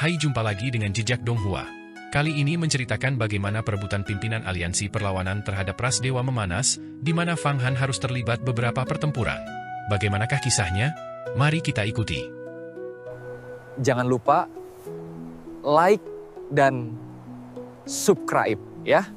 Hai, jumpa lagi dengan Jejak Donghua. Kali ini menceritakan bagaimana perebutan pimpinan aliansi perlawanan terhadap ras dewa memanas, di mana Fang Han harus terlibat beberapa pertempuran. Bagaimanakah kisahnya? Mari kita ikuti. Jangan lupa like dan subscribe ya.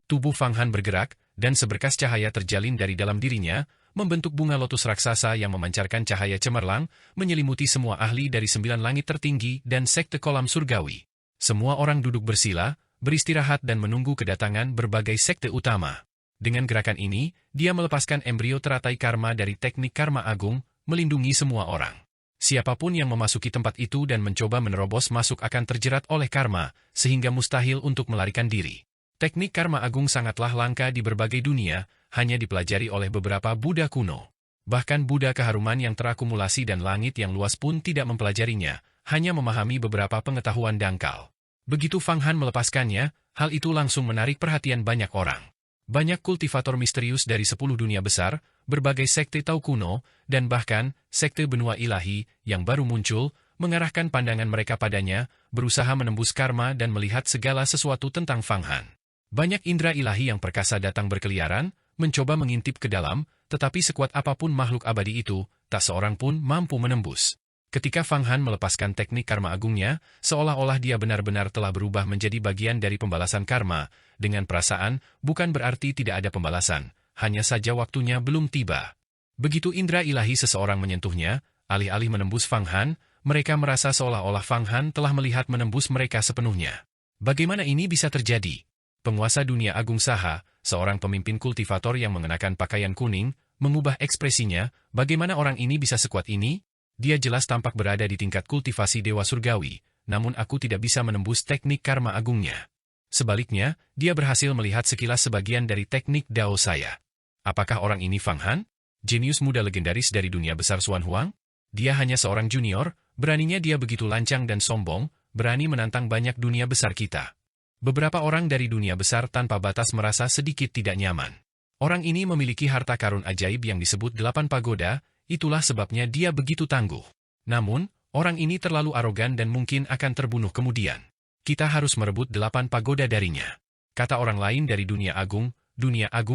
Tubuh Fang Han bergerak, dan seberkas cahaya terjalin dari dalam dirinya, membentuk bunga lotus raksasa yang memancarkan cahaya cemerlang, menyelimuti semua ahli dari 9 langit tertinggi dan sekte kolam surgawi. Semua orang duduk bersila, beristirahat dan menunggu kedatangan berbagai sekte utama. Dengan gerakan ini, dia melepaskan embrio teratai karma dari teknik karma agung, melindungi semua orang. Siapapun yang memasuki tempat itu dan mencoba menerobos masuk akan terjerat oleh karma, sehingga mustahil untuk melarikan diri. Teknik karma agung sangatlah langka di berbagai dunia, hanya dipelajari oleh beberapa Buddha kuno. Bahkan Buddha keharuman yang terakumulasi dan langit yang luas pun tidak mempelajarinya, hanya memahami beberapa pengetahuan dangkal. Begitu Fang Han melepaskannya, hal itu langsung menarik perhatian banyak orang. Banyak kultivator misterius dari 10 dunia besar, berbagai sekte Tao kuno, dan bahkan sekte benua ilahi yang baru muncul, mengarahkan pandangan mereka padanya, berusaha menembus karma dan melihat segala sesuatu tentang Fang Han. Banyak indera ilahi yang perkasa datang berkeliaran, mencoba mengintip ke dalam, tetapi sekuat apapun makhluk abadi itu, tak seorang pun mampu menembus. Ketika Fang Han melepaskan teknik karma agungnya, seolah-olah dia benar-benar telah berubah menjadi bagian dari pembalasan karma, dengan perasaan, bukan berarti tidak ada pembalasan, hanya saja waktunya belum tiba. Begitu indera ilahi seseorang menyentuhnya, alih-alih menembus Fang Han, mereka merasa seolah-olah Fang Han telah melihat menembus mereka sepenuhnya. Bagaimana ini bisa terjadi? Penguasa dunia agung Saha, seorang pemimpin kultivator yang mengenakan pakaian kuning, mengubah ekspresinya, bagaimana orang ini bisa sekuat ini? Dia jelas tampak berada di tingkat kultivasi dewa surgawi, namun aku tidak bisa menembus teknik karma agungnya. Sebaliknya, dia berhasil melihat sekilas sebagian dari teknik Dao saya. Apakah orang ini Fang Han? Jenius muda legendaris dari dunia besar Xuan Huang? Dia hanya seorang junior, beraninya dia begitu lancang dan sombong, berani menantang banyak dunia besar kita. Beberapa orang dari dunia besar tanpa batas merasa sedikit tidak nyaman. Orang ini memiliki harta karun ajaib yang disebut 8 pagoda, itulah sebabnya dia begitu tangguh. Namun, orang ini terlalu arogan dan mungkin akan terbunuh kemudian. Kita harus merebut 8 pagoda darinya. Kata orang lain dari dunia agung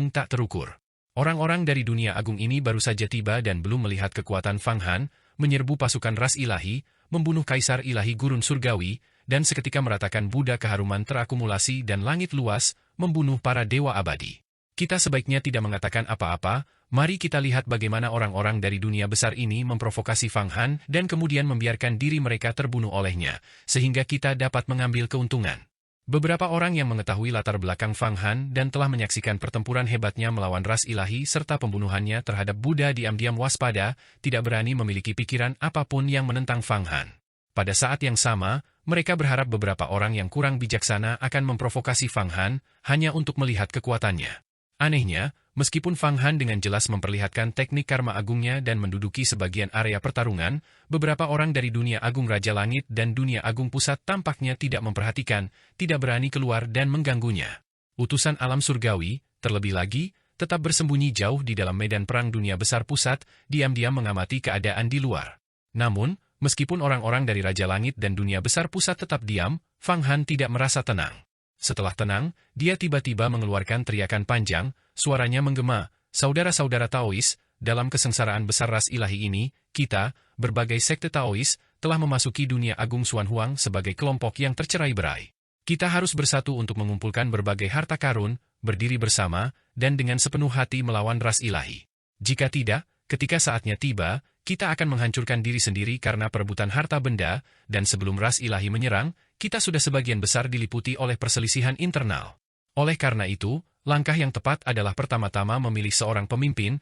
tak terukur. Orang-orang dari dunia agung ini baru saja tiba dan belum melihat kekuatan Fang Han, menyerbu pasukan ras ilahi, membunuh kaisar ilahi gurun surgawi, dan seketika meratakan Buddha keharuman terakumulasi dan langit luas, membunuh para dewa abadi. Kita sebaiknya tidak mengatakan apa-apa, mari kita lihat bagaimana orang-orang dari dunia besar ini memprovokasi Fang Han dan kemudian membiarkan diri mereka terbunuh olehnya, sehingga kita dapat mengambil keuntungan. Beberapa orang yang mengetahui latar belakang Fang Han dan telah menyaksikan pertempuran hebatnya melawan ras ilahi serta pembunuhannya terhadap Buddha diam-diam waspada, tidak berani memiliki pikiran apapun yang menentang Fang Han. Pada saat yang sama, mereka berharap beberapa orang yang kurang bijaksana akan memprovokasi Fang Han hanya untuk melihat kekuatannya. Anehnya, meskipun Fang Han dengan jelas memperlihatkan teknik karma agungnya dan menduduki sebagian area pertarungan, beberapa orang dari dunia agung Raja Langit dan dunia agung pusat tampaknya tidak memperhatikan, tidak berani keluar dan mengganggunya. Utusan alam surgawi, terlebih lagi, tetap bersembunyi jauh di dalam medan perang dunia besar pusat, diam-diam mengamati keadaan di luar. Namun, meskipun orang-orang dari Raja Langit dan dunia besar pusat tetap diam, Fang Han tidak merasa tenang. Setelah tenang, dia tiba-tiba mengeluarkan teriakan panjang, suaranya menggema, "Saudara-saudara Taois, dalam kesengsaraan besar ras ilahi ini, kita, berbagai sekte Taois, telah memasuki dunia agung Xuan Huang sebagai kelompok yang tercerai-berai. Kita harus bersatu untuk mengumpulkan berbagai harta karun, berdiri bersama, dan dengan sepenuh hati melawan ras ilahi. Jika tidak, ketika saatnya tiba, kita akan menghancurkan diri sendiri karena perebutan harta benda, dan sebelum ras ilahi menyerang, kita sudah sebagian besar diliputi oleh perselisihan internal. Oleh karena itu, langkah yang tepat adalah pertama-tama memilih seorang pemimpin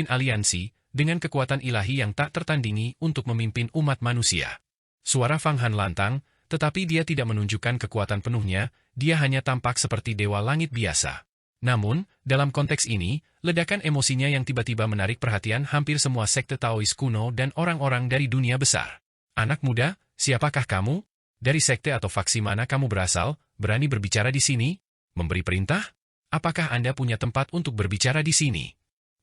aliansi, dengan kekuatan ilahi yang tak tertandingi untuk memimpin umat manusia." Suara Fang Han lantang, tetapi dia tidak menunjukkan kekuatan penuhnya, dia hanya tampak seperti dewa langit biasa. Namun, dalam konteks ini, ledakan emosinya yang tiba-tiba menarik perhatian hampir semua sekte Taois kuno dan orang-orang dari dunia besar. "Anak muda, siapakah kamu? Dari sekte atau faksi mana kamu berasal, berani berbicara di sini? Memberi perintah? Apakah Anda punya tempat untuk berbicara di sini?"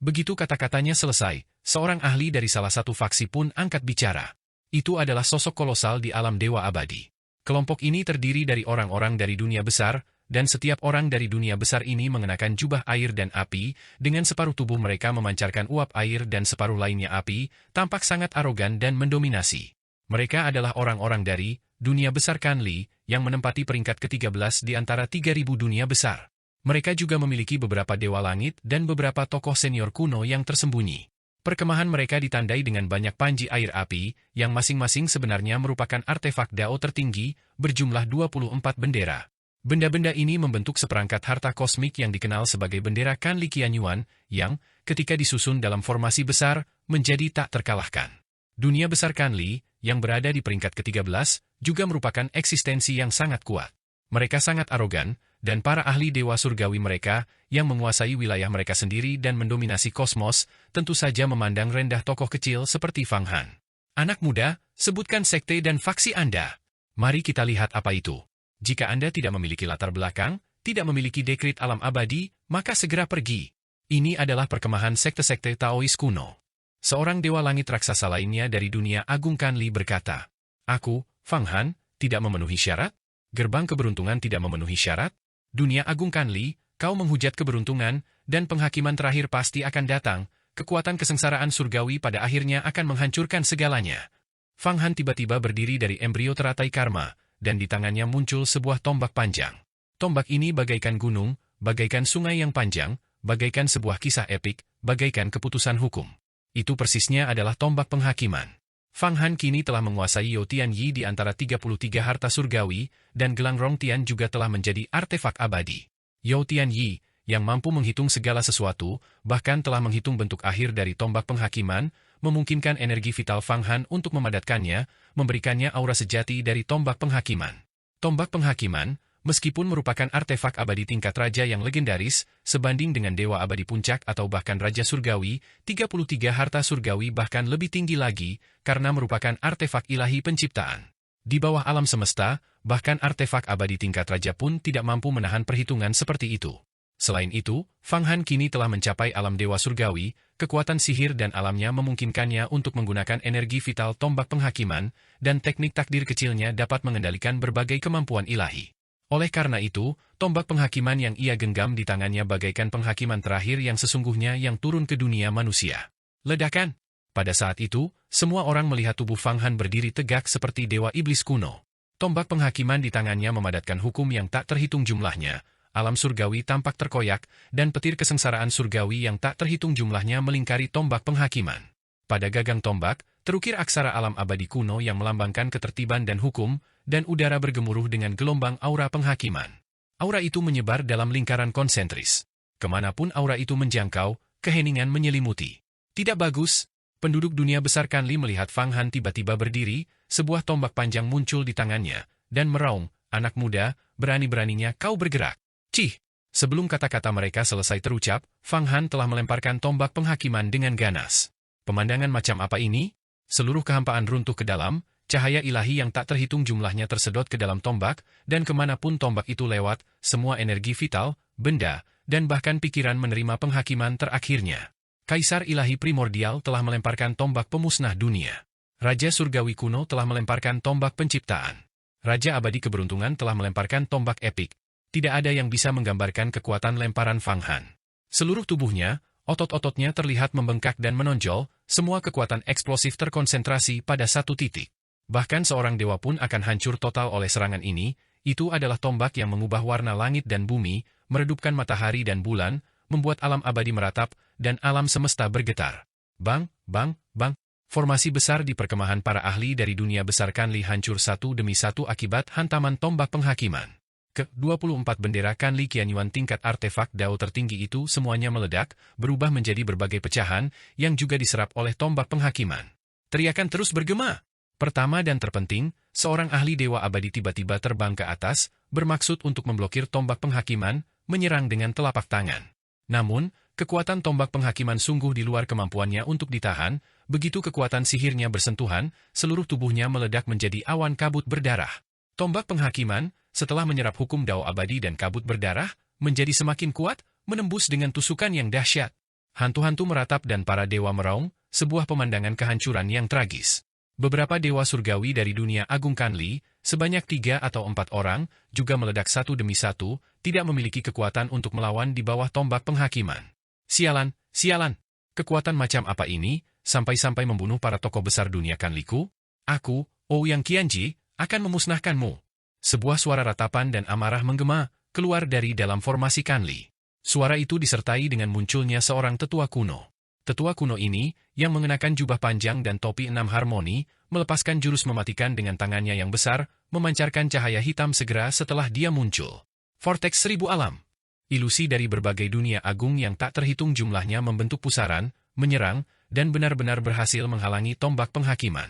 Begitu kata-katanya selesai, seorang ahli dari salah satu faksi pun angkat bicara. Itu adalah sosok kolosal di alam dewa abadi. Kelompok ini terdiri dari orang-orang dari dunia besar, dan setiap orang dari dunia besar ini mengenakan jubah air dan api, dengan separuh tubuh mereka memancarkan uap air dan separuh lainnya api, tampak sangat arogan dan mendominasi. Mereka adalah orang-orang dari dunia besar Kanli, yang menempati peringkat ke-13 di antara 3.000 dunia besar. Mereka juga memiliki beberapa dewa langit dan beberapa tokoh senior kuno yang tersembunyi. Perkemahan mereka ditandai dengan banyak panji air api, yang masing-masing sebenarnya merupakan artefak Dao tertinggi, berjumlah 24 bendera. Benda-benda ini membentuk seperangkat harta kosmik yang dikenal sebagai bendera Kanli Qianyuan, yang, ketika disusun dalam formasi besar, menjadi tak terkalahkan. Dunia besar Kanli, yang berada di peringkat ke-13, juga merupakan eksistensi yang sangat kuat. Mereka sangat arogan, dan para ahli dewa surgawi mereka, yang menguasai wilayah mereka sendiri dan mendominasi kosmos, tentu saja memandang rendah tokoh kecil seperti Fang Han. Anak muda, sebutkan sekte dan faksi Anda. Mari kita lihat apa itu. Jika Anda tidak memiliki latar belakang, tidak memiliki dekrit alam abadi, maka segera pergi. Ini adalah perkemahan sekte-sekte Taois kuno. Seorang dewa langit raksasa lainnya dari dunia Agung Kanli berkata, "Aku, Fang Han, tidak memenuhi syarat? Gerbang keberuntungan tidak memenuhi syarat? Dunia Agung Kanli, kau menghujat keberuntungan, dan penghakiman terakhir pasti akan datang, kekuatan kesengsaraan surgawi pada akhirnya akan menghancurkan segalanya." Fang Han tiba-tiba berdiri dari embrio teratai karma, dan di tangannya muncul sebuah tombak panjang. Tombak ini bagaikan gunung, bagaikan sungai yang panjang, bagaikan sebuah kisah epik, bagaikan keputusan hukum. Itu persisnya adalah tombak penghakiman. Fang Han kini telah menguasai Yao Tianyi di antara 33 harta surgawi, dan gelang Rong Tian juga telah menjadi artefak abadi. Yao Tianyi, yang mampu menghitung segala sesuatu, bahkan telah menghitung bentuk akhir dari tombak penghakiman, memungkinkan energi vital Fang Han untuk memadatkannya, memberikannya aura sejati dari tombak penghakiman. Tombak penghakiman, meskipun merupakan artefak abadi tingkat raja yang legendaris, sebanding dengan dewa abadi puncak atau bahkan raja surgawi, 33 harta surgawi bahkan lebih tinggi lagi, karena merupakan artefak ilahi penciptaan. Di bawah alam semesta, bahkan artefak abadi tingkat raja pun tidak mampu menahan perhitungan seperti itu. Selain itu, Fang Han kini telah mencapai alam dewa surgawi, kekuatan sihir dan alamnya memungkinkannya untuk menggunakan energi vital tombak penghakiman, dan teknik takdir kecilnya dapat mengendalikan berbagai kemampuan ilahi. Oleh karena itu, tombak penghakiman yang ia genggam di tangannya bagaikan penghakiman terakhir yang sesungguhnya yang turun ke dunia manusia. Ledakan! Pada saat itu, semua orang melihat tubuh Fang Han berdiri tegak seperti dewa iblis kuno. Tombak penghakiman di tangannya memadatkan hukum yang tak terhitung jumlahnya, alam surgawi tampak terkoyak, dan petir kesengsaraan surgawi yang tak terhitung jumlahnya melingkari tombak penghakiman. Pada gagang tombak, terukir aksara alam abadi kuno yang melambangkan ketertiban dan hukum, dan udara bergemuruh dengan gelombang aura penghakiman. Aura itu menyebar dalam lingkaran konsentris. Kemanapun aura itu menjangkau, keheningan menyelimuti. Tidak bagus. Penduduk dunia besar Kanli melihat Fang Han tiba-tiba berdiri, sebuah tombak panjang muncul di tangannya, dan meraung, "Anak muda, berani-beraninya kau bergerak." Cih! Sebelum kata-kata mereka selesai terucap, Fang Han telah melemparkan tombak penghakiman dengan ganas. Pemandangan macam apa ini? Seluruh kehampaan runtuh ke dalam, cahaya ilahi yang tak terhitung jumlahnya tersedot ke dalam tombak, dan kemanapun tombak itu lewat, semua energi vital, benda, dan bahkan pikiran menerima penghakiman terakhirnya. Kaisar ilahi primordial telah melemparkan tombak pemusnah dunia. Raja surgawi kuno telah melemparkan tombak penciptaan. Raja abadi keberuntungan telah melemparkan tombak epik. Tidak ada yang bisa menggambarkan kekuatan lemparan Fang Han. Seluruh tubuhnya, otot-ototnya terlihat membengkak dan menonjol, semua kekuatan eksplosif terkonsentrasi pada satu titik. Bahkan seorang dewa pun akan hancur total oleh serangan ini. Itu adalah tombak yang mengubah warna langit dan bumi, meredupkan matahari dan bulan, membuat alam abadi meratap, dan alam semesta bergetar. Bang, bang, bang. Formasi besar di perkemahan para ahli dari dunia besar Kanli hancur satu demi satu akibat hantaman tombak penghakiman. Ke-24 bendera Kanli Qianyuan tingkat artefak Dao tertinggi itu semuanya meledak, berubah menjadi berbagai pecahan, yang juga diserap oleh tombak penghakiman. Teriakan terus bergema. Pertama dan terpenting, seorang ahli dewa abadi tiba-tiba terbang ke atas, bermaksud untuk memblokir tombak penghakiman, menyerang dengan telapak tangan. Namun, kekuatan tombak penghakiman sungguh di luar kemampuannya untuk ditahan, begitu kekuatan sihirnya bersentuhan, seluruh tubuhnya meledak menjadi awan kabut berdarah. Tombak penghakiman, setelah menyerap hukum Dao abadi dan kabut berdarah, menjadi semakin kuat, menembus dengan tusukan yang dahsyat. Hantu-hantu meratap dan para dewa meraung, sebuah pemandangan kehancuran yang tragis. Beberapa dewa surgawi dari dunia agung Kanli, sebanyak 3 atau 4 orang, juga meledak satu demi satu, tidak memiliki kekuatan untuk melawan di bawah tombak penghakiman. Sialan, sialan! Kekuatan macam apa ini, sampai-sampai membunuh para tokoh besar dunia Kanliku? Aku, Ouyang Qianji, akan memusnahkanmu. Sebuah suara ratapan dan amarah menggema, keluar dari dalam formasi Kanli. Suara itu disertai dengan munculnya seorang tetua kuno. Tetua kuno ini, yang mengenakan jubah panjang dan topi 6 harmoni, melepaskan jurus mematikan dengan tangannya yang besar, memancarkan cahaya hitam segera setelah dia muncul. Vortex 1000 alam. Ilusi dari berbagai dunia agung yang tak terhitung jumlahnya membentuk pusaran, menyerang, dan benar-benar berhasil menghalangi tombak penghakiman.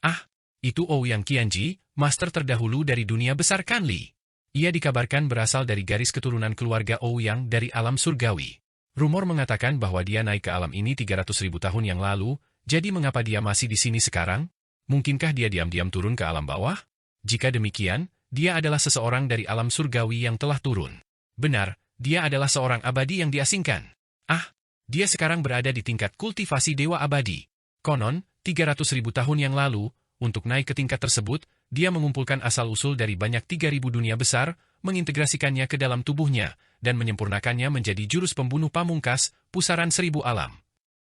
Ah, itu Ouyang Qianji, master terdahulu dari dunia besar Kanli. Ia dikabarkan berasal dari garis keturunan keluarga Ouyang dari alam surgawi. Rumor mengatakan bahwa dia naik ke alam ini 300.000 tahun yang lalu, jadi mengapa dia masih di sini sekarang? Mungkinkah dia diam-diam turun ke alam bawah? Jika demikian, dia adalah seseorang dari alam surgawi yang telah turun. Benar, dia adalah seorang abadi yang diasingkan. Ah, dia sekarang berada di tingkat kultivasi dewa abadi. Konon, 300.000 tahun yang lalu, untuk naik ke tingkat tersebut, dia mengumpulkan asal-usul dari banyak 3.000 dunia besar, mengintegrasikannya ke dalam tubuhnya, dan menyempurnakannya menjadi jurus pembunuh pamungkas, pusaran 1000 alam.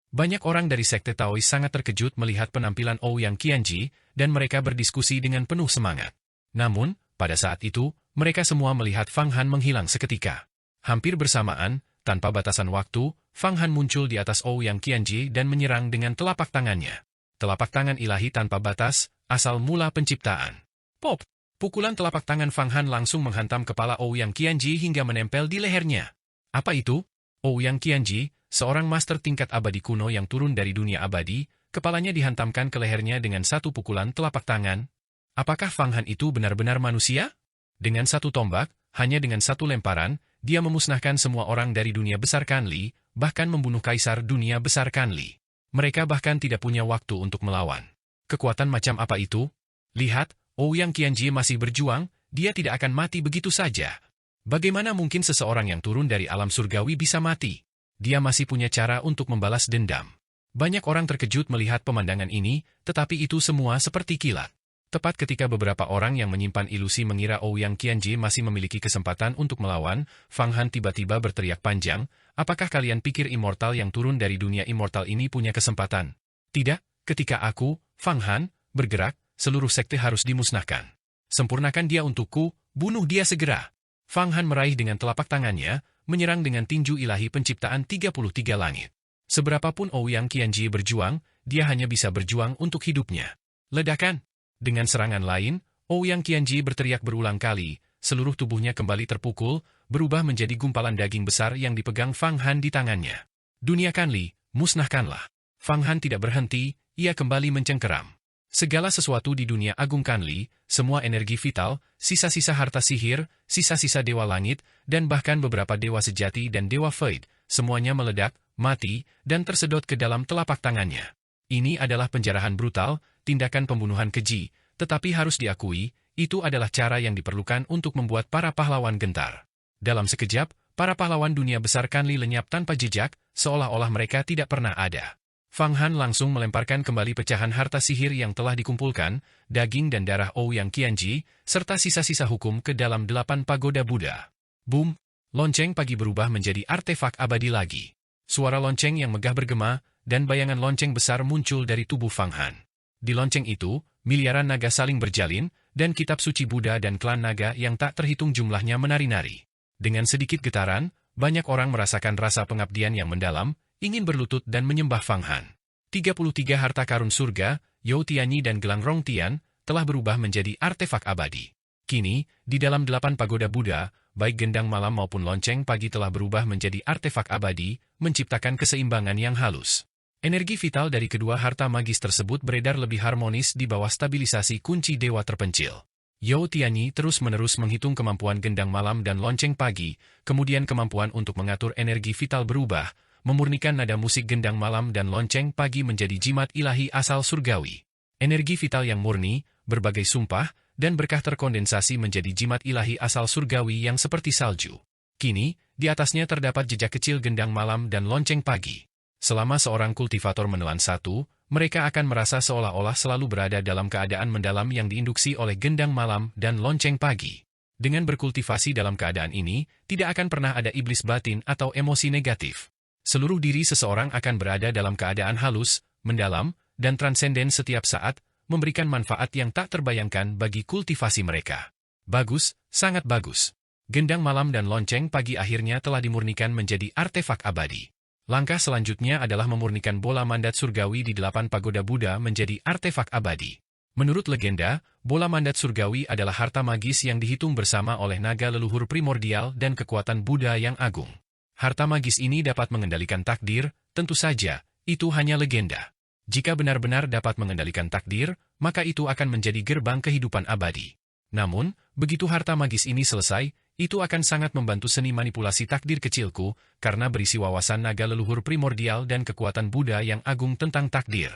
Banyak orang dari sekte Taois sangat terkejut melihat penampilan Ouyang Qianji, dan mereka berdiskusi dengan penuh semangat. Namun, pada saat itu, mereka semua melihat Fang Han menghilang seketika. Hampir bersamaan, tanpa batasan waktu, Fang Han muncul di atas Ouyang Qianji dan menyerang dengan telapak tangannya. Telapak tangan ilahi tanpa batas, asal mula penciptaan. Pop! Pukulan telapak tangan Fang Han langsung menghantam kepala Ouyang Qianji hingga menempel di lehernya. Apa itu? Ouyang Qianji, seorang master tingkat abadi kuno yang turun dari dunia abadi, kepalanya dihantamkan ke lehernya dengan satu pukulan telapak tangan. Apakah Fang Han itu benar-benar manusia? Dengan satu tombak, hanya dengan satu lemparan, dia memusnahkan semua orang dari dunia besar Kanli, bahkan membunuh kaisar dunia besar Kanli. Mereka bahkan tidak punya waktu untuk melawan. Kekuatan macam apa itu? Lihat, Ouyang Qianji masih berjuang, dia tidak akan mati begitu saja. Bagaimana mungkin seseorang yang turun dari alam surgawi bisa mati? Dia masih punya cara untuk membalas dendam. Banyak orang terkejut melihat pemandangan ini, tetapi itu semua seperti kilat. Tepat ketika beberapa orang yang menyimpan ilusi mengira Ouyang Qianji masih memiliki kesempatan untuk melawan, Fang Han tiba-tiba berteriak panjang, apakah kalian pikir immortal yang turun dari dunia immortal ini punya kesempatan? Tidak, ketika aku, Fang Han, bergerak, seluruh sekte harus dimusnahkan. Sempurnakan dia untukku, bunuh dia segera. Fang Han meraih dengan telapak tangannya, menyerang dengan tinju ilahi penciptaan 33 langit. Seberapapun Ouyang Qianji berjuang, dia hanya bisa berjuang untuk hidupnya. Ledakan! Dengan serangan lain, Ouyang Qianji berteriak berulang kali, seluruh tubuhnya kembali terpukul, berubah menjadi gumpalan daging besar yang dipegang Fang Han di tangannya. Dunia Kanli, musnahkanlah. Fang Han tidak berhenti, ia kembali mencengkeram. Segala sesuatu di dunia agung Kanli, semua energi vital, sisa-sisa harta sihir, sisa-sisa dewa langit, dan bahkan beberapa dewa sejati dan dewa Fade, semuanya meledak, mati, dan tersedot ke dalam telapak tangannya. Ini adalah penjarahan brutal, tindakan pembunuhan keji, tetapi harus diakui, itu adalah cara yang diperlukan untuk membuat para pahlawan gentar. Dalam sekejap, para pahlawan dunia besar Kanli lenyap tanpa jejak, seolah-olah mereka tidak pernah ada. Fang Han langsung melemparkan kembali pecahan harta sihir yang telah dikumpulkan, daging dan darah Ouyang Qianji, serta sisa-sisa hukum ke dalam 8 pagoda Buddha. Boom! Lonceng pagi berubah menjadi artefak abadi lagi. Suara lonceng yang megah bergema, dan bayangan lonceng besar muncul dari tubuh Fang Han. Di lonceng itu, miliaran naga saling berjalin, dan kitab suci Buddha dan klan naga yang tak terhitung jumlahnya menari-nari. Dengan sedikit getaran, banyak orang merasakan rasa pengabdian yang mendalam, ingin berlutut dan menyembah Fang Han. 33 harta karun surga, You Tianyi dan gelang Rong Tian, telah berubah menjadi artefak abadi. Kini, di dalam 8 pagoda Buddha, baik gendang malam maupun lonceng pagi telah berubah menjadi artefak abadi, menciptakan keseimbangan yang halus. Energi vital dari kedua harta magis tersebut beredar lebih harmonis di bawah stabilisasi kunci dewa terpencil. You Tianyi terus-menerus menghitung kemampuan gendang malam dan lonceng pagi, kemudian kemampuan untuk mengatur energi vital berubah, memurnikan nada musik gendang malam dan lonceng pagi menjadi jimat ilahi asal surgawi. Energi vital yang murni, berbagai sumpah, dan berkah terkondensasi menjadi jimat ilahi asal surgawi yang seperti salju. Kini, di atasnya terdapat jejak kecil gendang malam dan lonceng pagi. Selama seorang kultivator menelan satu, mereka akan merasa seolah-olah selalu berada dalam keadaan mendalam yang diinduksi oleh gendang malam dan lonceng pagi. Dengan berkultivasi dalam keadaan ini, tidak akan pernah ada iblis batin atau emosi negatif. Seluruh diri seseorang akan berada dalam keadaan halus, mendalam, dan transenden setiap saat, memberikan manfaat yang tak terbayangkan bagi kultivasi mereka. Bagus, sangat bagus. Gendang malam dan lonceng pagi akhirnya telah dimurnikan menjadi artefak abadi. Langkah selanjutnya adalah memurnikan bola mandat surgawi di 8 pagoda Buddha menjadi artefak abadi. Menurut legenda, bola mandat surgawi adalah harta magis yang dihitung bersama oleh naga leluhur primordial dan kekuatan Buddha yang agung. Harta magis ini dapat mengendalikan takdir, tentu saja, itu hanya legenda. Jika benar-benar dapat mengendalikan takdir, maka itu akan menjadi gerbang kehidupan abadi. Namun, begitu harta magis ini selesai, itu akan sangat membantu seni manipulasi takdir kecilku, karena berisi wawasan naga leluhur primordial dan kekuatan Buddha yang agung tentang takdir.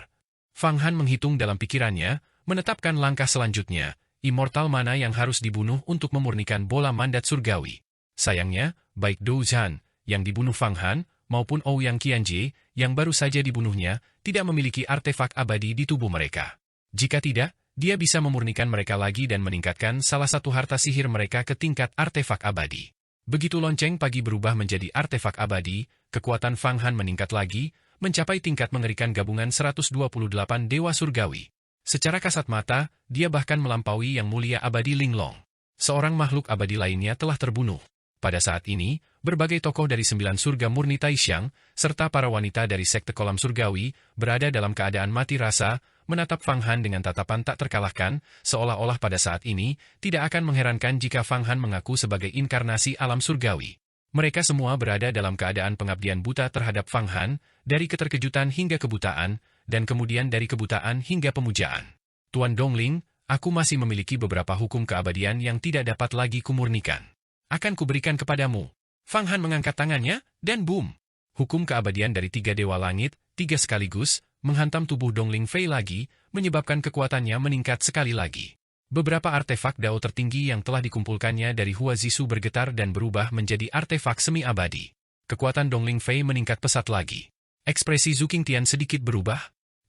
Fang Han menghitung dalam pikirannya, menetapkan langkah selanjutnya, immortal mana yang harus dibunuh untuk memurnikan bola mandat surgawi. Sayangnya, baik Dou Zhan, yang dibunuh Fang Han, maupun Ouyang Qianjie, yang baru saja dibunuhnya, tidak memiliki artefak abadi di tubuh mereka. Jika tidak, dia bisa memurnikan mereka lagi dan meningkatkan salah satu harta sihir mereka ke tingkat artefak abadi. Begitu lonceng pagi berubah menjadi artefak abadi, kekuatan Fang Han meningkat lagi, mencapai tingkat mengerikan gabungan 128 dewa surgawi. Secara kasat mata, dia bahkan melampaui yang mulia abadi Linglong. Seorang makhluk abadi lainnya telah terbunuh. Pada saat ini, berbagai tokoh dari 9 surga murni Taishan, serta para wanita dari sekte kolam surgawi, berada dalam keadaan mati rasa, menatap Fang Han dengan tatapan tak terkalahkan, seolah-olah pada saat ini, tidak akan mengherankan jika Fang Han mengaku sebagai inkarnasi alam surgawi. Mereka semua berada dalam keadaan pengabdian buta terhadap Fang Han, dari keterkejutan hingga kebutaan, dan kemudian dari kebutaan hingga pemujaan. Tuan Dongling, aku masih memiliki beberapa hukum keabadian yang tidak dapat lagi kumurnikan. Akan kuberikan kepadamu. Fang Han mengangkat tangannya, dan boom! Hukum keabadian dari 3 dewa langit, 3 sekaligus, menghantam tubuh Dongling Fei lagi, menyebabkan kekuatannya meningkat sekali lagi. Beberapa artefak Dao tertinggi yang telah dikumpulkannya dari Hua Zisu bergetar dan berubah menjadi artefak semi-abadi. Kekuatan Dongling Fei meningkat pesat lagi. Ekspresi Zhu Qingtian sedikit berubah.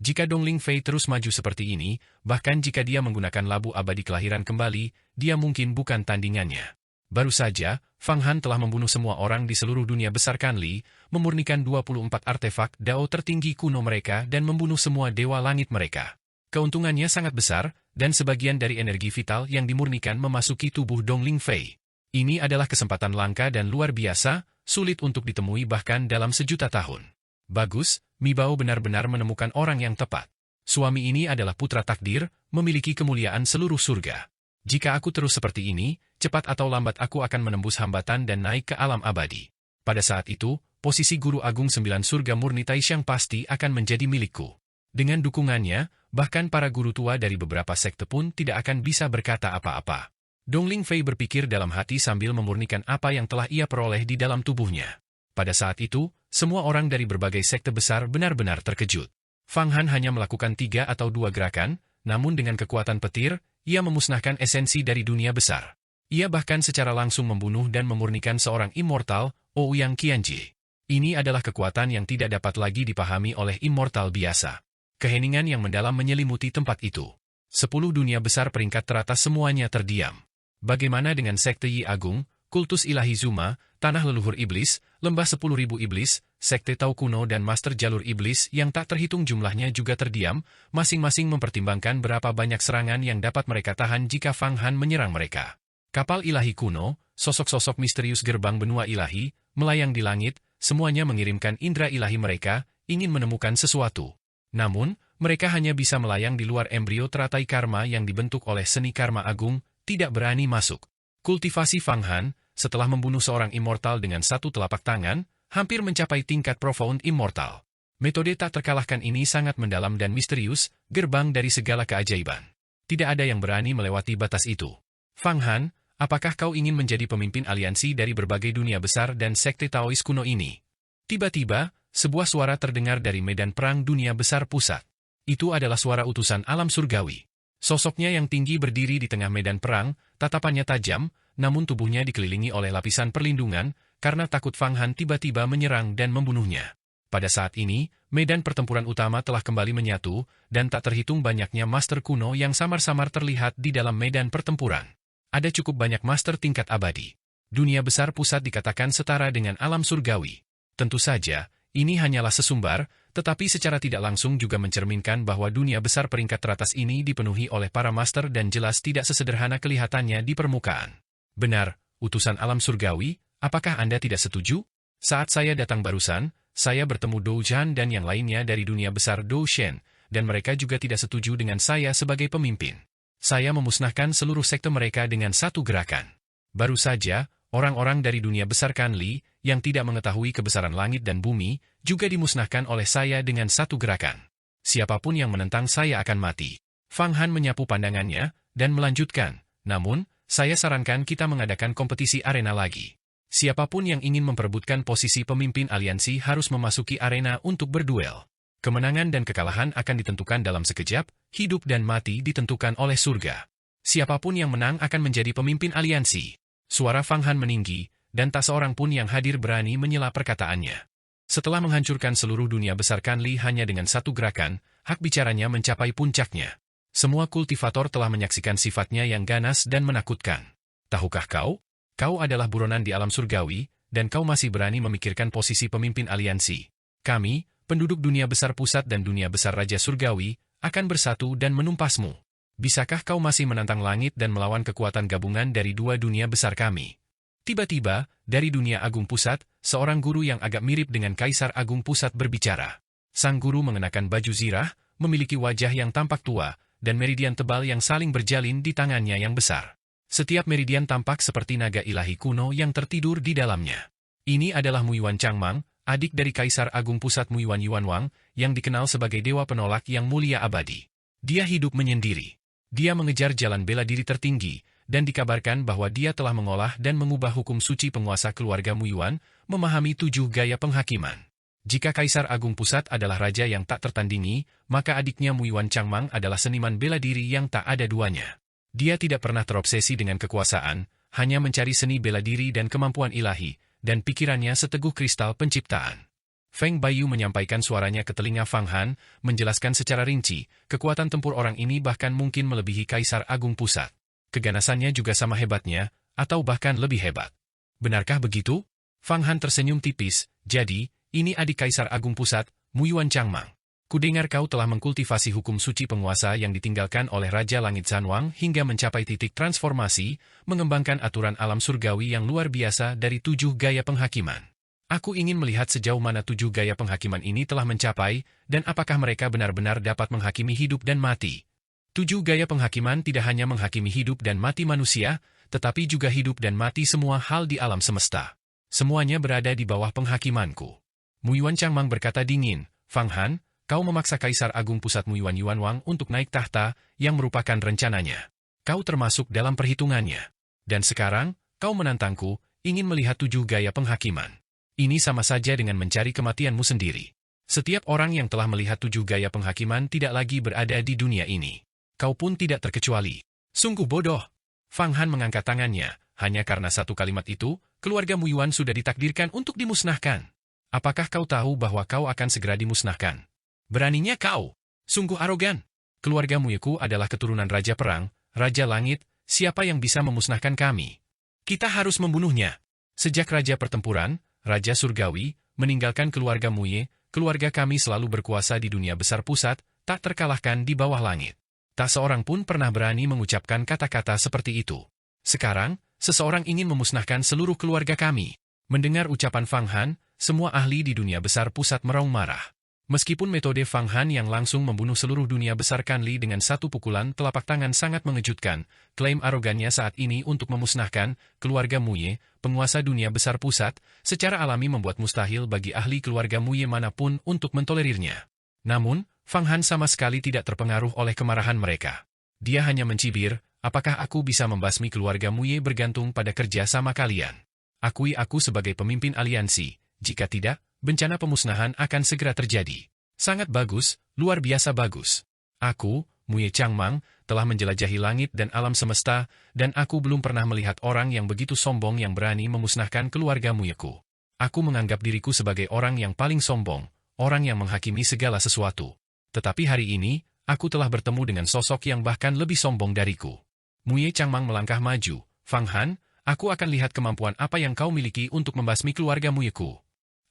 Jika Dongling Fei terus maju seperti ini, bahkan jika dia menggunakan labu abadi kelahiran kembali, dia mungkin bukan tandingannya. Baru saja, Fang Han telah membunuh semua orang di seluruh dunia besar Kanli, memurnikan 24 artefak Dao tertinggi kuno mereka dan membunuh semua dewa langit mereka. Keuntungannya sangat besar, dan sebagian dari energi vital yang dimurnikan memasuki tubuh Dongling Fei. Ini adalah kesempatan langka dan luar biasa, sulit untuk ditemui bahkan dalam 1.000.000 tahun. Bagus, Mi Bao benar-benar menemukan orang yang tepat. Suami ini adalah putra takdir, memiliki kemuliaan seluruh surga. Jika aku terus seperti ini, cepat atau lambat aku akan menembus hambatan dan naik ke alam abadi. Pada saat itu, posisi Guru Agung 9 Surga Murni Taishan pasti akan menjadi milikku. Dengan dukungannya, bahkan para guru tua dari beberapa sekte pun tidak akan bisa berkata apa-apa. Dongling Fei berpikir dalam hati sambil memurnikan apa yang telah ia peroleh di dalam tubuhnya. Pada saat itu, semua orang dari berbagai sekte besar benar-benar terkejut. Fang Han hanya melakukan 3 atau 2 gerakan, namun dengan kekuatan petir, ia memusnahkan esensi dari dunia besar. Ia bahkan secara langsung membunuh dan memurnikan seorang immortal, Ouyang Qianjie. Ini adalah kekuatan yang tidak dapat lagi dipahami oleh immortal biasa. Keheningan yang mendalam menyelimuti tempat itu. 10 dunia besar peringkat teratas semuanya terdiam. Bagaimana dengan sekte Yi Agung, kultus ilahi Zuma, tanah leluhur iblis, lembah 10.000 iblis, sekte Tao kuno dan master jalur iblis yang tak terhitung jumlahnya juga terdiam, masing-masing mempertimbangkan berapa banyak serangan yang dapat mereka tahan jika Fang Han menyerang mereka. Kapal ilahi kuno, sosok-sosok misterius gerbang benua ilahi, melayang di langit, semuanya mengirimkan indera ilahi mereka, ingin menemukan sesuatu. Namun, mereka hanya bisa melayang di luar embrio teratai karma yang dibentuk oleh seni karma agung, tidak berani masuk. Kultivasi Fang Han, setelah membunuh seorang immortal dengan 1 telapak tangan, hampir mencapai tingkat profound immortal. Metode tak terkalahkan ini sangat mendalam dan misterius, gerbang dari segala keajaiban. Tidak ada yang berani melewati batas itu. Fang Han, apakah kau ingin menjadi pemimpin aliansi dari berbagai dunia besar dan sekte Taois kuno ini? Tiba-tiba, sebuah suara terdengar dari medan perang dunia besar pusat. Itu adalah suara utusan alam surgawi. Sosoknya yang tinggi berdiri di tengah medan perang, tatapannya tajam, namun tubuhnya dikelilingi oleh lapisan perlindungan, karena takut Fang Han tiba-tiba menyerang dan membunuhnya. Pada saat ini, medan pertempuran utama telah kembali menyatu, dan tak terhitung banyaknya master kuno yang samar-samar terlihat di dalam medan pertempuran. Ada cukup banyak master tingkat abadi. Dunia besar pusat dikatakan setara dengan alam surgawi. Tentu saja, ini hanyalah sesumbar, tetapi secara tidak langsung juga mencerminkan bahwa dunia besar peringkat teratas ini dipenuhi oleh para master dan jelas tidak sesederhana kelihatannya di permukaan. Benar, utusan alam surgawi, apakah Anda tidak setuju? Saat saya datang barusan, saya bertemu Dou Zhan dan yang lainnya dari dunia besar Dou Shen, dan mereka juga tidak setuju dengan saya sebagai pemimpin. Saya memusnahkan seluruh sekte mereka dengan satu gerakan. Baru saja, orang-orang dari dunia besar Kanli, yang tidak mengetahui kebesaran langit dan bumi, juga dimusnahkan oleh saya dengan satu gerakan. Siapapun yang menentang saya akan mati. Fang Han menyapu pandangannya, dan melanjutkan, namun, saya sarankan kita mengadakan kompetisi arena lagi. Siapapun yang ingin memperebutkan posisi pemimpin aliansi harus memasuki arena untuk berduel. Kemenangan dan kekalahan akan ditentukan dalam sekejap, hidup dan mati ditentukan oleh surga. Siapapun yang menang akan menjadi pemimpin aliansi. Suara Fang Han meninggi, dan tak seorang pun yang hadir berani menyela perkataannya. Setelah menghancurkan seluruh dunia besar Kanli hanya dengan satu gerakan, hak bicaranya mencapai puncaknya. Semua kultivator telah menyaksikan sifatnya yang ganas dan menakutkan. Tahukah kau? Kau adalah buronan di alam surgawi, dan kau masih berani memikirkan posisi pemimpin aliansi. Kami, penduduk dunia besar pusat dan dunia besar raja surgawi, akan bersatu dan menumpasmu. Bisakah kau masih menantang langit dan melawan kekuatan gabungan dari dua dunia besar kami? Tiba-tiba, dari dunia agung pusat, seorang guru yang agak mirip dengan Kaisar Agung Pusat berbicara. Sang guru mengenakan baju zirah, memiliki wajah yang tampak tua, dan meridian tebal yang saling berjalin di tangannya yang besar. Setiap meridian tampak seperti naga ilahi kuno yang tertidur di dalamnya. Ini adalah Muyuan Changmang, adik dari Kaisar Agung Pusat Muyuan Yuanwang, yang dikenal sebagai dewa penolak yang mulia abadi. Dia hidup menyendiri. Dia mengejar jalan bela diri tertinggi, dan dikabarkan bahwa dia telah mengolah dan mengubah hukum suci penguasa keluarga Muyuan, memahami 7 gaya penghakiman. Jika Kaisar Agung Pusat adalah raja yang tak tertandingi, maka adiknya Muyuan Changmang adalah seniman bela diri yang tak ada duanya. Dia tidak pernah terobsesi dengan kekuasaan, hanya mencari seni bela diri dan kemampuan ilahi, dan pikirannya seteguh kristal penciptaan. Feng Bayu menyampaikan suaranya ke telinga Fang Han, menjelaskan secara rinci, kekuatan tempur orang ini bahkan mungkin melebihi Kaisar Agung Pusat. Keganasannya juga sama hebatnya, atau bahkan lebih hebat. Benarkah begitu? Fang Han tersenyum tipis, jadi, ini adik Kaisar Agung Pusat, Muyuan Changmang. Kudengar kau telah mengkultivasi hukum suci penguasa yang ditinggalkan oleh Raja Langit Zanwang hingga mencapai titik transformasi, mengembangkan aturan alam surgawi yang luar biasa dari 7 gaya penghakiman. Aku ingin melihat sejauh mana 7 gaya penghakiman ini telah mencapai, dan apakah mereka benar-benar dapat menghakimi hidup dan mati. 7 gaya penghakiman tidak hanya menghakimi hidup dan mati manusia, tetapi juga hidup dan mati semua hal di alam semesta. Semuanya berada di bawah penghakimanku. Muyuan Changmang berkata dingin, Fang Han, kau memaksa Kaisar Agung Pusat Muyuan Yuanwang untuk naik tahta, yang merupakan rencananya. Kau termasuk dalam perhitungannya. Dan sekarang, kau menantangku, ingin melihat 7 gaya penghakiman. Ini sama saja dengan mencari kematianmu sendiri. Setiap orang yang telah melihat 7 gaya penghakiman tidak lagi berada di dunia ini. Kau pun tidak terkecuali. Sungguh bodoh. Fang Han mengangkat tangannya, hanya karena satu kalimat itu, keluarga Muyuan sudah ditakdirkan untuk dimusnahkan. Apakah kau tahu bahwa kau akan segera dimusnahkan? Beraninya kau. Sungguh arogan. Keluarga Muyeku adalah keturunan Raja Perang, Raja Langit, siapa yang bisa memusnahkan kami? Kita harus membunuhnya. Sejak Raja Pertempuran, Raja Surgawi, meninggalkan keluarga Muye, keluarga kami selalu berkuasa di dunia besar pusat, tak terkalahkan di bawah langit. Tak seorang pun pernah berani mengucapkan kata-kata seperti itu. Sekarang, seseorang ingin memusnahkan seluruh keluarga kami. Mendengar ucapan Fang Han, semua ahli di dunia besar pusat meraung marah. Meskipun metode Fang Han yang langsung membunuh seluruh dunia besar Kanli dengan satu pukulan telapak tangan sangat mengejutkan, klaim arogannya saat ini untuk memusnahkan keluarga Muye, penguasa dunia besar pusat, secara alami membuat mustahil bagi ahli keluarga Muye manapun untuk mentolerirnya. Namun, Fang Han sama sekali tidak terpengaruh oleh kemarahan mereka. Dia hanya mencibir, apakah aku bisa membasmi keluarga Muye bergantung pada kerja sama kalian? Akui aku sebagai pemimpin aliansi, jika tidak, bencana pemusnahan akan segera terjadi. Sangat bagus, luar biasa bagus. Aku, Muye Changmang, telah menjelajahi langit dan alam semesta, dan aku belum pernah melihat orang yang begitu sombong yang berani memusnahkan keluarga Muyeku. Aku menganggap diriku sebagai orang yang paling sombong, orang yang menghakimi segala sesuatu. Tetapi hari ini, aku telah bertemu dengan sosok yang bahkan lebih sombong dariku. Muye Changmang melangkah maju. Fang Han, aku akan lihat kemampuan apa yang kau miliki untuk membasmi keluarga Muyeku.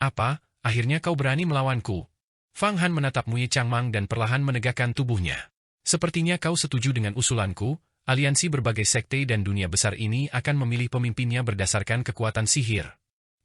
Apa? Akhirnya kau berani melawanku? Fang Han menatap Muye Changmang dan perlahan menegakkan tubuhnya. Sepertinya kau setuju dengan usulanku, aliansi berbagai sekte dan dunia besar ini akan memilih pemimpinnya berdasarkan kekuatan sihir.